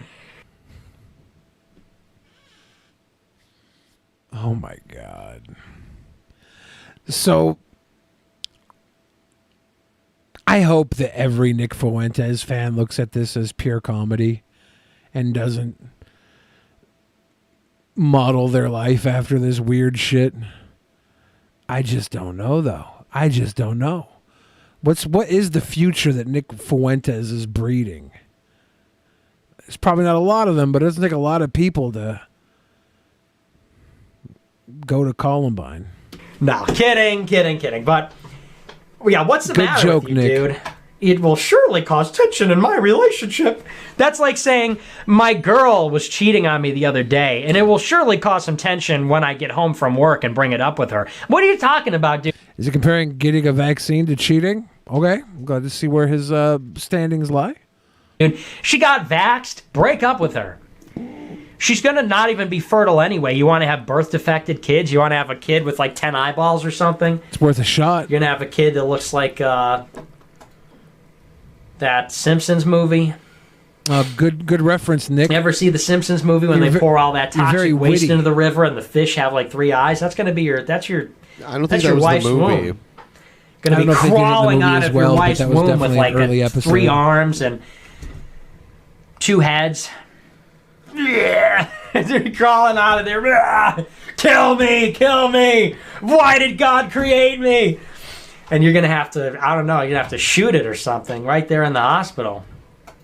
Oh my God. So I hope that every Nick Fuentes fan looks at this as pure comedy and doesn't model their life after this weird shit. I just don't know, though. I just don't know. What is the future that Nick Fuentes is breeding? It's probably not a lot of them, but it doesn't take a lot of people to go to Columbine. No, kidding. But, yeah, what's the matter joke, with you, Nick. dude? It will surely cause tension in my relationship. That's like saying, my girl was cheating on me the other day, and it will surely cause some tension when I get home from work and bring it up with her. What are you talking about, dude? Is he comparing getting a vaccine to cheating? Okay, I'm glad to see where his standings lie. Dude, she got vaxxed. Break up with her. She's going to not even be fertile anyway. You want to have birth defected kids? You want to have a kid with like 10 eyeballs or something? It's worth a shot. You're going to have a kid that looks like that Simpsons movie. Good reference, Nick. You ever see the Simpsons movie when they pour all that toxic waste into the river and the fish have like 3 eyes? That's going to be your I don't think that's that your was wife's the movie. womb. Going to be crawling out of your wife's womb with like 3 arms and 2 heads. Yeah, they're crawling out of there. Ah, kill me, kill me. Why did God create me? And you're going to have to, I don't know, you're going to have to shoot it or something right there in the hospital.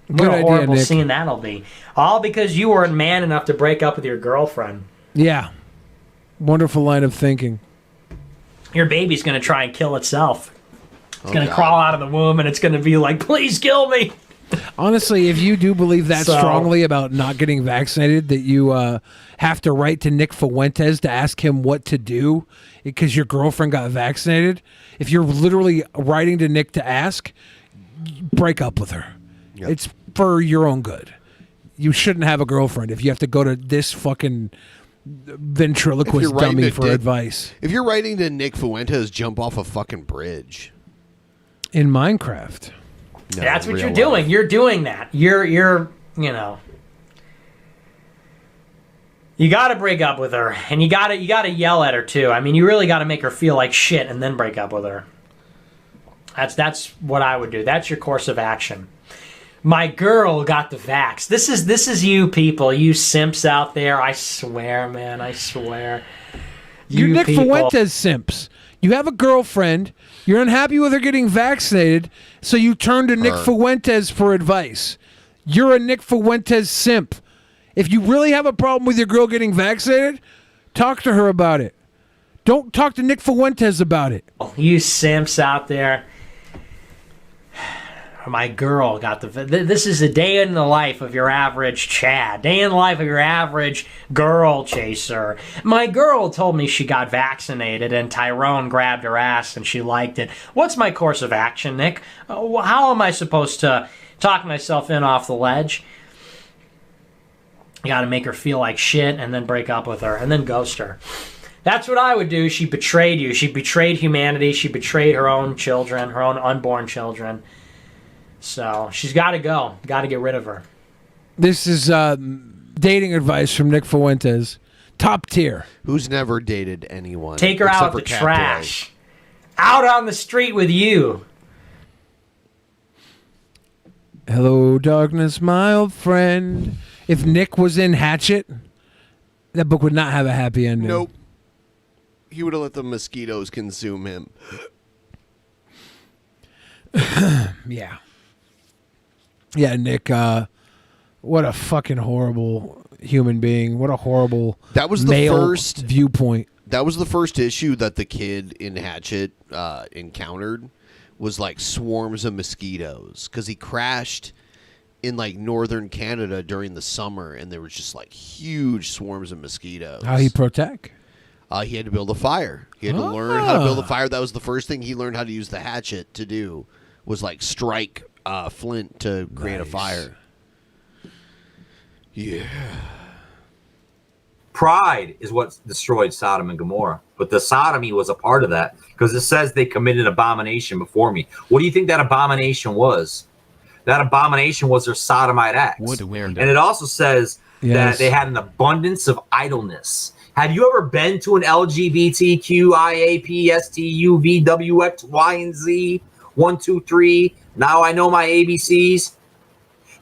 What a horrible scene that'll be. All because you weren't man enough to break up with your girlfriend. Yeah. Wonderful line of thinking. Your baby's going to try and kill itself. It's going to crawl out of the womb and it's going to be like, please kill me. Honestly, if you do believe that strongly about not getting vaccinated, that you have to write to Nick Fuentes to ask him what to do because your girlfriend got vaccinated, if you're literally writing to Nick to ask, break up with her. Yep. It's for your own good. You shouldn't have a girlfriend if you have to go to this fucking ventriloquist dummy for advice. If you're writing to Nick Fuentes, jump off a fucking bridge. In Minecraft. No, that's what you're doing. You're doing that. You're you know. You got to break up with her, and you got to yell at her too. I mean, you really got to make her feel like shit, and then break up with her. That's what I would do. That's your course of action. My girl got the vax. This is you people, you simps out there. I swear, man. I swear. You Nick Fuentes simps. You have a girlfriend. You're unhappy with her getting vaccinated, so you turn to Nick Fuentes for advice. You're a Nick Fuentes simp. If you really have a problem with your girl getting vaccinated, talk to her about it. Don't talk to Nick Fuentes about it. You simps out there. My girl got the... This is a day in the life of your average Chad. Day in the life of your average girl chaser. My girl told me she got vaccinated and Tyrone grabbed her ass and she liked it. What's my course of action, Nick? How am I supposed to talk myself in off the ledge? You gotta make her feel like shit and then break up with her and then ghost her. That's what I would do. She betrayed you. She betrayed humanity. She betrayed her own children, her own unborn children. So she's got to go. Got to get rid of her. This is dating advice from Nick Fuentes. Top tier. Who's never dated anyone? Take her out the trash. Out on the street with you. Hello, darkness, my old friend. If Nick was in Hatchet, that book would not have a happy ending. Nope. He would have let the mosquitoes consume him. Yeah. Yeah, Nick, what a fucking horrible human being. What a horrible first viewpoint. That was the first issue that the kid in Hatchet encountered was like swarms of mosquitoes because he crashed in like northern Canada during the summer and there was just like huge swarms of mosquitoes. How he protect? He had to build a fire. He had to learn how to build a fire. That was the first thing he learned how to use the hatchet to do was like strike flint to create a fire. Yeah. Pride is what destroyed Sodom and Gomorrah. But the sodomy was a part of that because it says they committed abomination before me. What do you think that abomination was? That abomination was their sodomite acts. And it also says that they had an abundance of idleness. Have you ever been to an LGBTQIAPSTUVWXY and Z 1, 2, 3? Now I know my ABCs.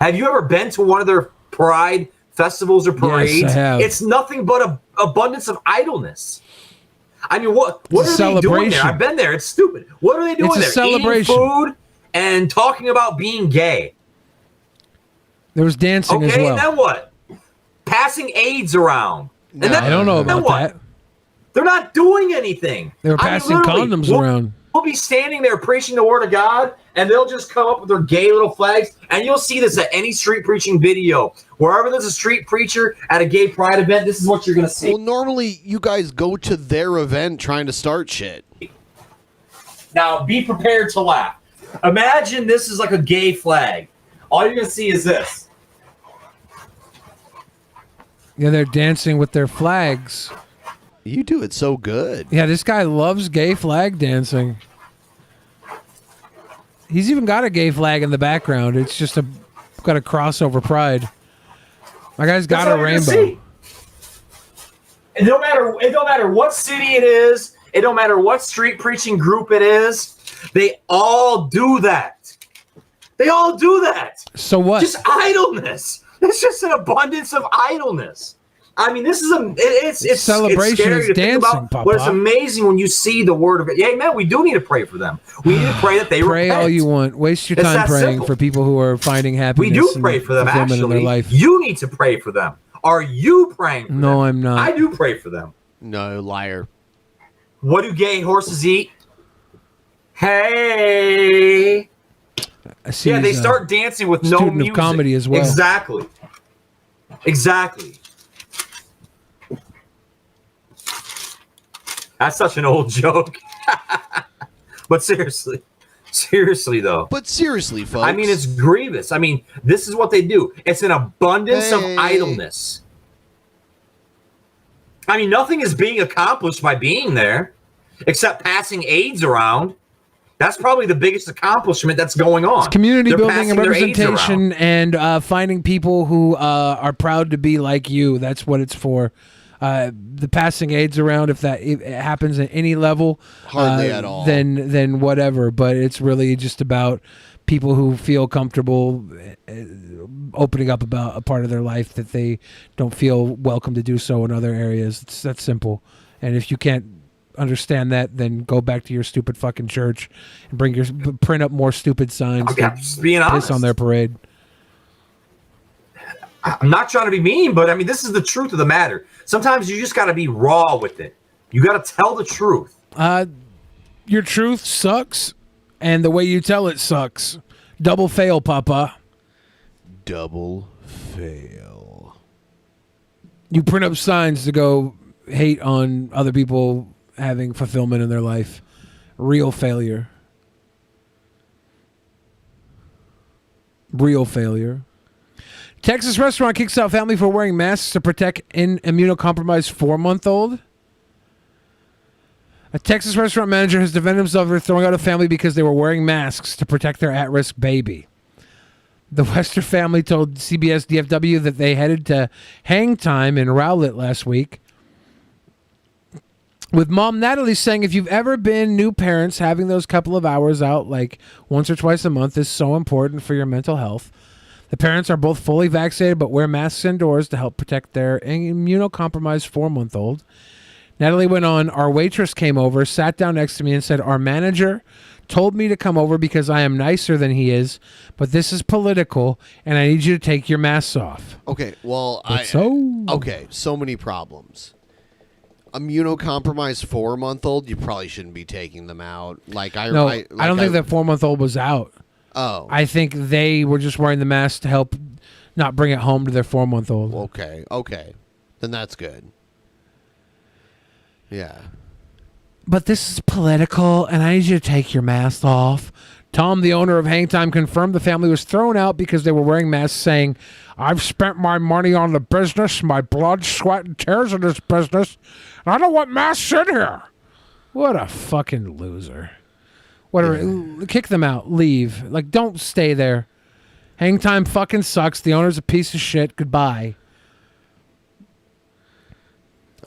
Have you ever been to one of their pride festivals or parades? Yes, I have. It's nothing but an abundance of idleness. I mean, what are they doing there? I've been there. It's stupid. What are they doing there? Eating food and talking about being gay. There was dancing as well. Okay, then what? Passing AIDS around. And then, I don't know about that. They're not doing anything. They were passing condoms around. We'll be standing there preaching the word of God, and they'll just come up with their gay little flags, and you'll see this at any street preaching video. Wherever there's a street preacher at a gay pride event, this is what you're going to see. Well, normally you guys go to their event trying to start shit. Now, be prepared to laugh. Imagine this is like a gay flag. All you're going to see is this. Yeah, they're dancing with their flags. You do it so good. Yeah, this guy loves gay flag dancing. He's even got a gay flag in the background. It's just got a cross over pride. My guy's got That's a all you're gonna rainbow. see. It don't matter what city it is. It don't matter what street preaching group it is. They all do that. They all do that. So what? Just idleness. It's just an abundance of idleness. I mean, this is it's celebration, it's scary it's to think dancing, about, Papa. but it's amazing when you see the word of it. Yeah, man, we do need to pray for them. We need to pray that they Pray repent. all you want. Waste your It's time that praying simple. for people who are finding happiness. We do and pray for them. fulfillment in their Actually, life. you need to pray for them. Are you praying for them? No, I'm not. I do pray for them. No, liar. What do gay horses eat? Hey. I see Yeah, they he's a start dancing with no student of music. comedy as well. Exactly. That's such an old joke. But seriously though. But seriously, folks. I mean, it's grievous. I mean, this is what they do. It's an abundance of idleness. I mean, nothing is being accomplished by being there except passing AIDS around. That's probably the biggest accomplishment that's going on. It's community They're building and passing their AIDS around. representation and finding people who are proud to be like you. That's what it's for. The passing AIDS around, if it happens at any level, Hardly at all. then whatever. But it's really just about people who feel comfortable opening up about a part of their life that they don't feel welcome to do so in other areas. It's that simple. And if you can't understand that, then go back to your stupid fucking church and print up more stupid signs Okay, that just being piss honest. on their parade. I'm not trying to be mean, but I mean, this is the truth of the matter. Sometimes you just got to be raw with it. You got to tell the truth. Your truth sucks, and the way you tell it sucks. Double fail, Papa. Double fail. You print up signs to go hate on other people having fulfillment in their life. Real failure. Real failure. Texas restaurant kicks out family for wearing masks to protect an immunocompromised 4-month-old. A Texas restaurant manager has defended himself for throwing out a family because they were wearing masks to protect their at-risk baby. The Wester family told CBS DFW that they headed to Hang Time in Rowlett last week, with mom Natalie saying if you've ever been new parents, having those couple of hours out like once or twice a month is so important for your mental health. The parents are both fully vaccinated but wear masks indoors to help protect their immunocompromised 4-month-old. Natalie went on, our waitress came over, sat down next to me and said, our manager told me to come over because I am nicer than he is, but this is political and I need you to take your masks off. Okay, well, so many problems. Immunocompromised 4-month-old, you probably shouldn't be taking them out. I don't think that 4-month-old was out. Oh. I think they were just wearing the mask to help not bring it home to their 4-month-old. Okay. Then that's good. Yeah. But this is political, and I need you to take your mask off. Tom, the owner of Hang Time, confirmed the family was thrown out because they were wearing masks, saying, I've spent my money on the business, my blood, sweat, and tears in this business, and I don't want masks in here. What a fucking loser. Whatever. Kick them out. Leave. Don't stay there. Hang Time fucking sucks. The owner's a piece of shit. Goodbye.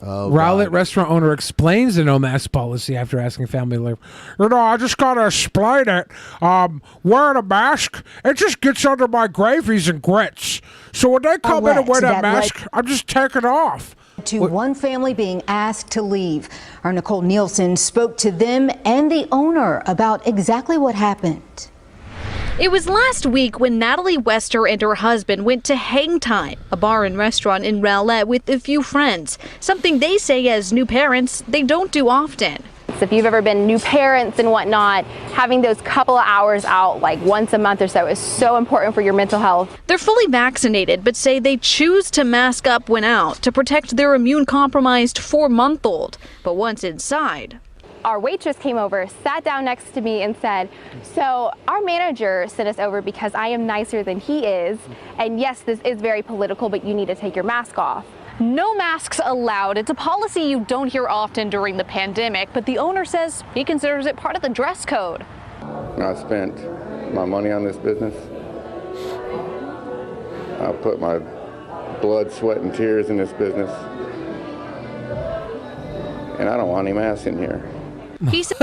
Rowlett restaurant owner explains the no mask policy after asking family life. I just gotta explain it. Wearing a mask, it just gets under my gravies and grits. So when they come in and wear that mask, I'm just taking it off. To one family being asked to leave. Our Nicole Nielsen spoke to them and the owner about exactly what happened. It was last week when Natalie Wester and her husband went to Hang Time, a bar and restaurant in Rowlett, with a few friends, something they say as new parents they don't do often. If you've ever been new parents and whatnot, having those couple of hours out once a month or so is so important for your mental health. They're fully vaccinated but say they choose to mask up when out to protect their immune-compromised 4-month-old. But once inside, our waitress came over, sat down next to me and said, so our manager sent us over because I am nicer than he is. And yes, this is very political, but you need to take your mask off. No masks allowed. It's a policy you don't hear often during the pandemic, but the owner says he considers it part of the dress code. I spent my money on this business. I put my blood, sweat, and tears in this business. And I don't want any masks in here. He said,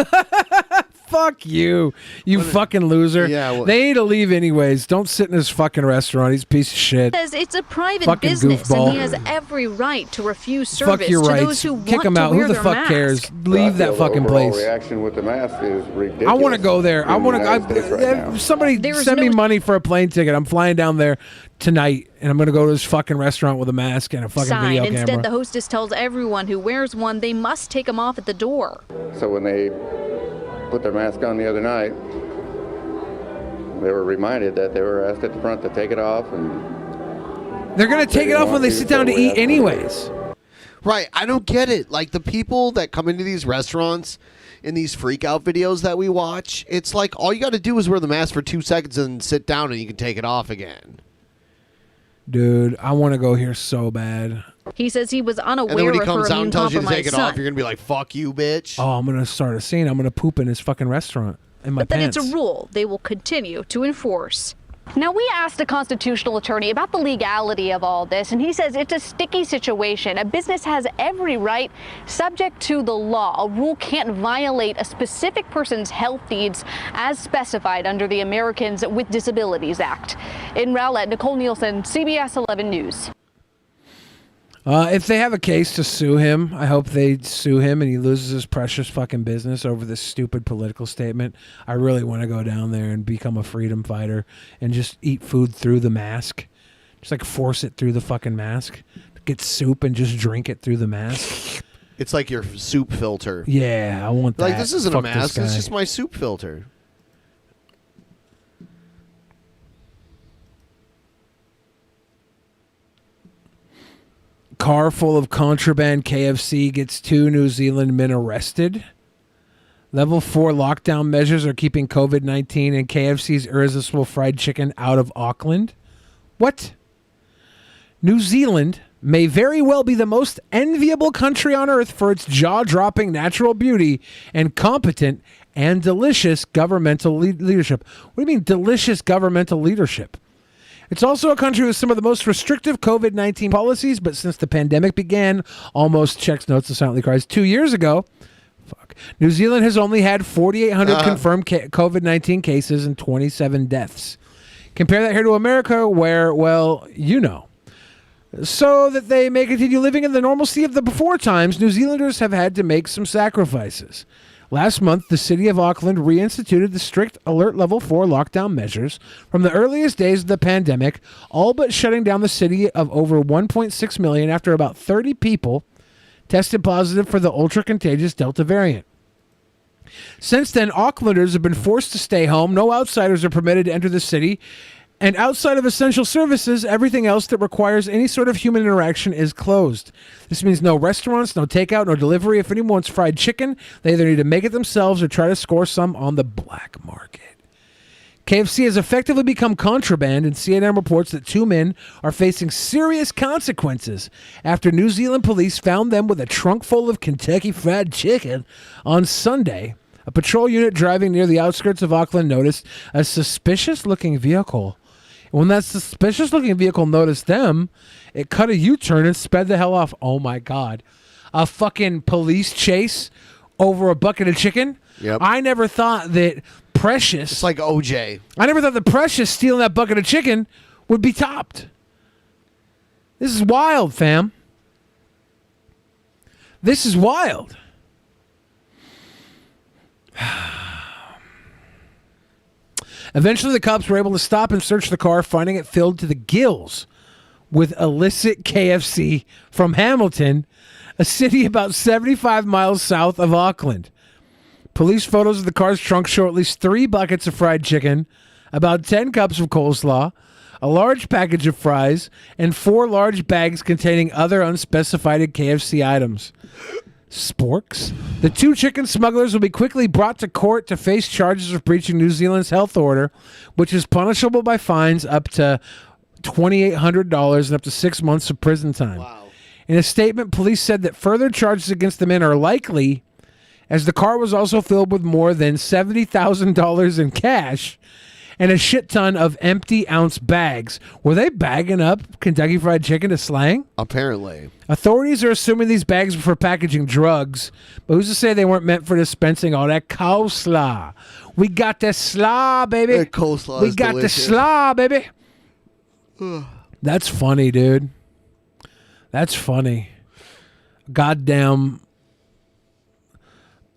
Fuck you, you fucking loser. Yeah, well- they need to leave anyways. Don't sit in his fucking restaurant. He's a piece of shit. says it's a private Fucking business goofball. and he has every right to refuse service Fuck your to rights. those who Kick want him to out. wear Who the their fuck mask. cares? I Leave that feel the fucking overall place. reaction with the mask is ridiculous. I want to go there. I in want the United States right now. to. Somebody There's send me no- money for a plane ticket. I'm flying down there tonight, and I'm gonna go to this fucking restaurant with a mask and a fucking Sign. video Instead, camera. the hostess tells everyone who wears one they must take them off at the door. So when they put their mask on the other night, they were reminded that they were asked at the front to take it off, and They're gonna take it off when they sit down to eat, anyways. Right, I don't get it. Like the people that come into these restaurants in these freak out videos that we watch, it's like all you got to do is wear the mask for 2 seconds and sit down and you can take it off again. Dude, I want to go here so bad. He says he was And then unaware when he of her comes out immune and tells you to take compromised it son. off, you're going to be like, fuck you, bitch. Oh, I'm gonna start a scene. I'm gonna poop in his fucking restaurant in my But then pants. it's a rule they will continue to enforce. Now, we asked a constitutional attorney about the legality of all this, and he says it's a sticky situation. A business has every right, subject to the law. A rule can't violate a specific person's health needs as specified under the Americans with Disabilities Act. In Rowlett, Nicole Nielsen, CBS 11 News. If they have a case to sue him, I hope they sue him and he loses his precious fucking business over this stupid political statement. I really want to go down there and become a freedom fighter and just eat food through the mask. Just like force it through the fucking mask. Get soup and just drink it through the mask. It's like your soup filter. Yeah, I want that. Like, this isn't Fuck a this mask, it's guy. just my soup filter. Car full of contraband KFC gets 2 New Zealand men arrested. Level 4 lockdown measures are keeping COVID-19 and KFC's irresistible fried chicken out of Auckland. What? New Zealand may very well be the most enviable country on earth for its jaw-dropping natural beauty and competent and delicious governmental leadership. What do you mean delicious governmental leadership? It's also a country with some of the most restrictive COVID-19 policies, but since the pandemic began, almost checks notes and silently cries 2 years ago, New Zealand has only had 4,800 confirmed COVID-19 cases and 27 deaths. Compare that here to America, where, well, you know. So that they may continue living in the normalcy of the before times, New Zealanders have had to make some sacrifices. Last month, the city of Auckland reinstituted the strict alert level 4 lockdown measures from the earliest days of the pandemic, all but shutting down the city of over 1.6 million after about 30 people tested positive for the ultra-contagious Delta variant. Since then, Aucklanders have been forced to stay home. No outsiders are permitted to enter the city. And outside of essential services, everything else that requires any sort of human interaction is closed. This means no restaurants, no takeout, no delivery. If anyone wants fried chicken, they either need to make it themselves or try to score some on the black market. KFC has effectively become contraband, and CNN reports that 2 men are facing serious consequences after New Zealand police found them with a trunk full of Kentucky Fried Chicken on Sunday. A patrol unit driving near the outskirts of Auckland noticed a suspicious-looking vehicle. When that suspicious-looking vehicle noticed them, it cut a U-turn and sped the hell off. Oh, my God. A fucking police chase over a bucket of chicken? Yep. I never thought that Precious... It's like OJ. I never thought that Precious stealing that bucket of chicken would be topped. This is wild, fam. This is wild. Eventually, the cops were able to stop and search the car, finding it filled to the gills with illicit KFC from Hamilton, a city about 75 miles south of Auckland. Police photos of the car's trunk show at least 3 buckets of fried chicken, about 10 cups of coleslaw, a large package of fries, and 4 large bags containing other unspecified KFC items. Sporks. The 2 chicken smugglers will be quickly brought to court to face charges of breaching New Zealand's health order, which is punishable by fines up to $2,800 and up to 6 months of prison time. Wow. In a statement, police said that further charges against the men are likely, as the car was also filled with more than $70,000 in cash and a shit ton of empty ounce bags. Were they bagging up Kentucky Fried Chicken to slang? Apparently. Authorities are assuming these bags were for packaging drugs, but who's to say they weren't meant for dispensing all that coleslaw? We got the slaw, baby. That coleslaw We is got delicious. the slaw, baby. That's funny, dude. That's funny. Goddamn.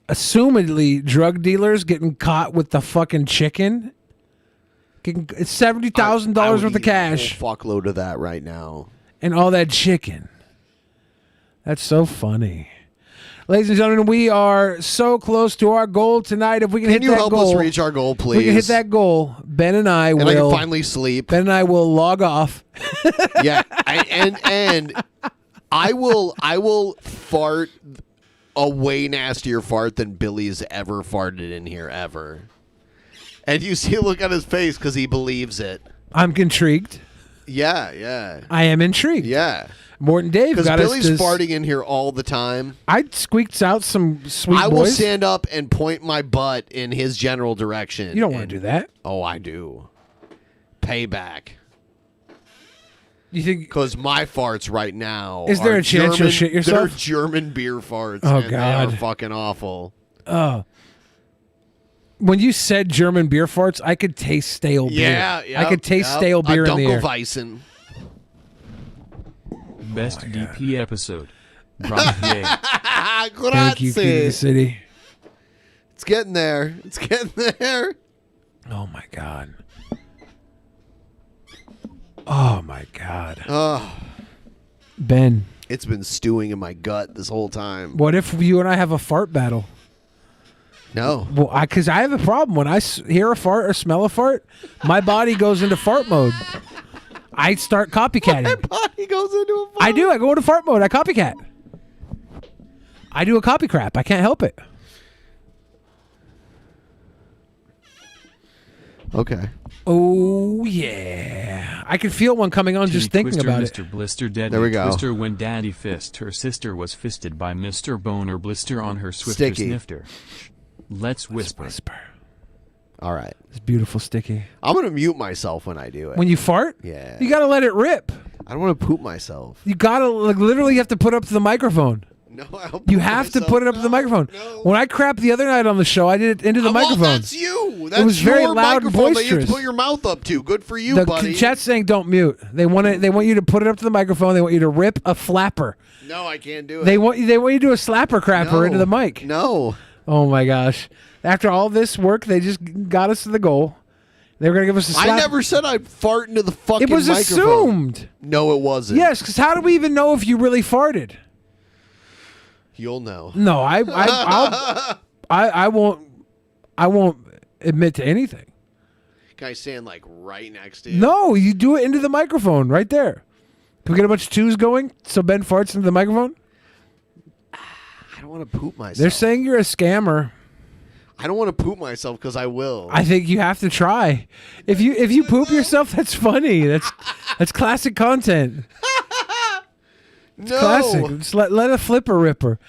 Assumedly, drug dealers getting caught with the fucking chicken. It's $70,000 worth of cash. A whole fuckload of that right now. And all that chicken. That's so funny. Ladies and gentlemen, we are so close to our goal tonight. If we can hit that goal. Can you help us reach our goal, please? We can hit that goal. Ben and I will. And I can finally sleep. Ben and I will log off. Yeah. And I will fart a way nastier fart than Billy's ever farted in here ever. And you see a look on his face because he believes it. I'm intrigued. Yeah. I am intrigued. Yeah. Morton Dave Because got Billy's us this. farting in here all the time. I squeaked out some sweet I will boys. stand up and point my butt in his general direction. You don't want to do that. Oh, I do. Payback. You think? Because my farts right now. Is there are a chance you'll shit yourself? They're German beer farts. Oh, and God. They are fucking awful. Oh. When you said German beer farts, I could taste stale beer. Yeah. I could taste stale beer in the air. Dunkelweizen. Best DP episode. Grazie. Thank you, Kitty City. It's getting there. It's getting there. Oh, my God. Oh, my God. Oh. Ben. It's been stewing in my gut this whole time. What if you and I have a fart battle? No. Well, because I have a problem. When I hear a fart or smell a fart, my body goes into fart mode. I start copycatting. My body goes into a fart. I do. I go into fart mode. I copycat. I do a copy crap. I can't help it. Okay. Oh, yeah. I can feel one coming on just thinking Twister, about Mr. Blister dead. There we go. Twister when Daddy fist her sister was fisted by Mr. Boner Blister on her swifter Sticky. snifter. Let's whisper. All right. It's beautiful, Sticky. I'm going to mute myself when I do it. When you fart? Yeah. You got to let it rip. I don't want to poop myself. You got to, literally, you have to put up to the microphone. No, I don't You poop have to myself. put it up to the microphone. When I crapped the other night on the show, I did it into the microphone. Well, that's you. That's it was very your loud and microphone that boisterous. you put your mouth up to. Good for you, The buddy. chat's saying don't mute. They want you to put it up to the microphone. They want you to rip a flapper. No, I can't do it. They want you to do a slapper crapper No. into the mic. No. Oh my gosh! After all this work, they just got us to the goal. They were gonna give us a slap. I never said I'd fart into the fucking It was microphone. assumed. No, it wasn't. Yes, because how do we even know if you really farted? You'll know. No, I won't. I won't admit to anything. Can I stand like right next to you? No, you do it into the microphone right there. Can we get a bunch of twos going so Ben farts into the microphone? I don't want to poop myself. They're saying you're a scammer. I don't want to poop myself because I will. I think you have to try. If you poop yourself, that's funny. That's classic content. No. Classic. Just let a flipper ripper.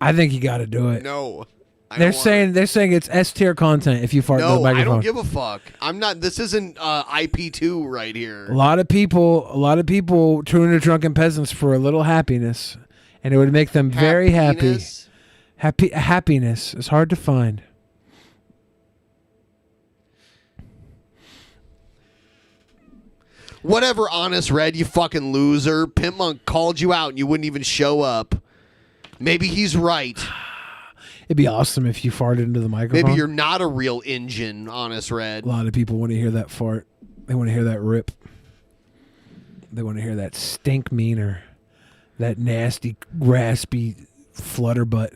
I think you got to do it. No. They're saying it's S tier content if you fart in the No, I microphone. don't give a fuck. I'm not. This isn't IP2 right here. A lot of people tune into Drunken Peasants for a little happiness, and it would make them very happy. Happiness is hard to find. Whatever, Honest Red, you fucking loser. Pimpmunk called you out and you wouldn't even show up. Maybe he's right. It'd be awesome if you farted into the microphone. Maybe you're not a real engine, Honest Red. A lot of people want to hear that fart. They want to hear that rip. They want to hear that stink meaner. That nasty, raspy flutter butt.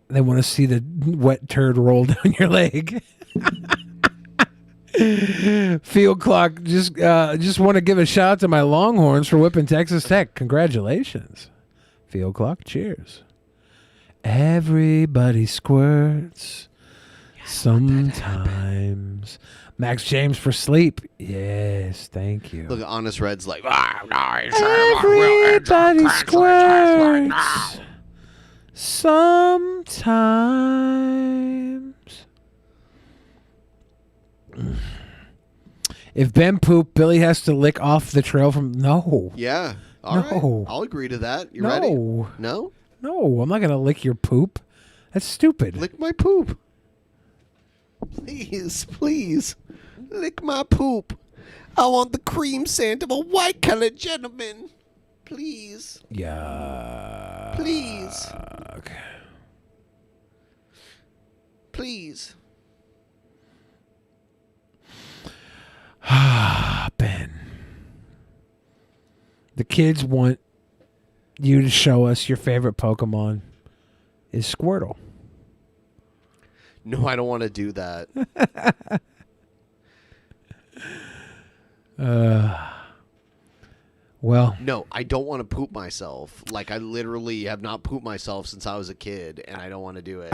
They want to see the wet turd roll down your leg. Field Clock just want to give a shout out to my Longhorns for whipping Texas Tech. Congratulations. Field Clock, cheers. Everybody squirts. Sometimes. Max James for sleep. Yes, thank you. Look, Honest Red's like, everybody squirts. Sometimes. If Ben poop, Billy has to lick off the trail from. No. Yeah. All right. I'll agree to that. You ready? No. No, I'm not going to lick your poop. That's stupid. Lick my poop. Please, please. Lick my poop. I want the cream scent of a white-colored gentleman. Please. Yeah. Please. Please. Ben. The kids want you to show us your favorite Pokemon is Squirtle. No, I don't want to do that. Well. No, I don't want to poop myself. Like, I literally have not pooped myself since I was a kid, and I don't want to do it.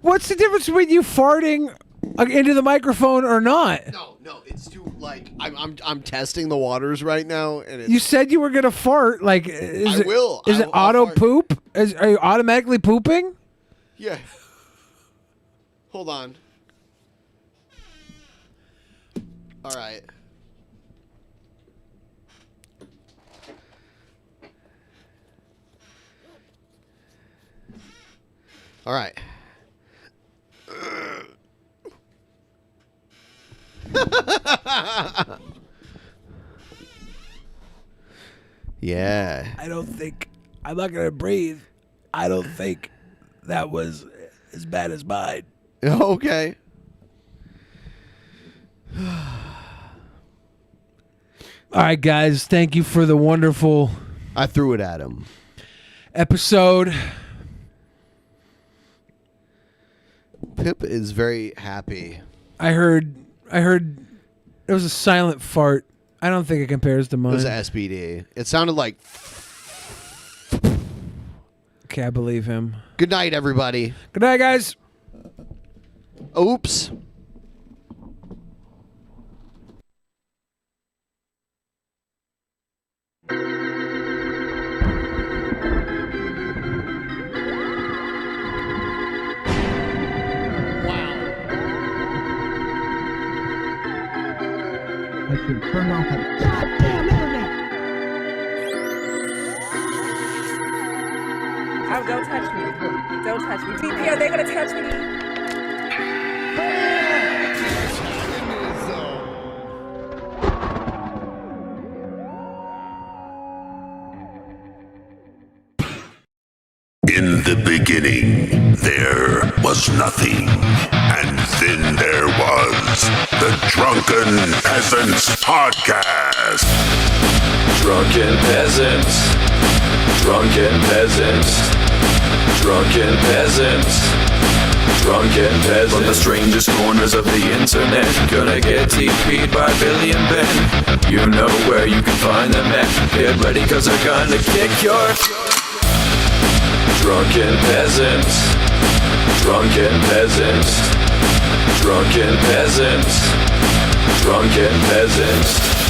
What's the difference between you farting into the microphone or not? No, it's too, like, I'm testing the waters right now, and it's... You said you were going to fart. Like, is I will. Is it auto poop? Are you automatically pooping? Yeah. Hold on. All right. All right. Yeah. I don't think I'm not going to breathe. I don't think that was as bad as mine. Okay. All right, guys. Thank you for the wonderful... I threw it at him. Episode. Pip is very happy. I heard it was a silent fart. I don't think it compares to mine. It was an SBD. It sounded like... Okay, I believe him. Good night, everybody. Good night, guys. Oops. I should turn off the goddamn internet. Oh, don't touch me. Don't touch me. TP, are they going to touch me? In the beginning, there was nothing, and then there was the Drunken Peasants Podcast. Drunken Peasants, Drunken Peasants, Drunken Peasants, Drunken Peasants. From the strangest corners of the internet, gonna get TP'd by Billy and Ben. You know where you can find them at. Get ready, cause they're gonna kick your... Drunken Peasants, Drunken Peasants, Drunken Peasants, Drunken Peasants.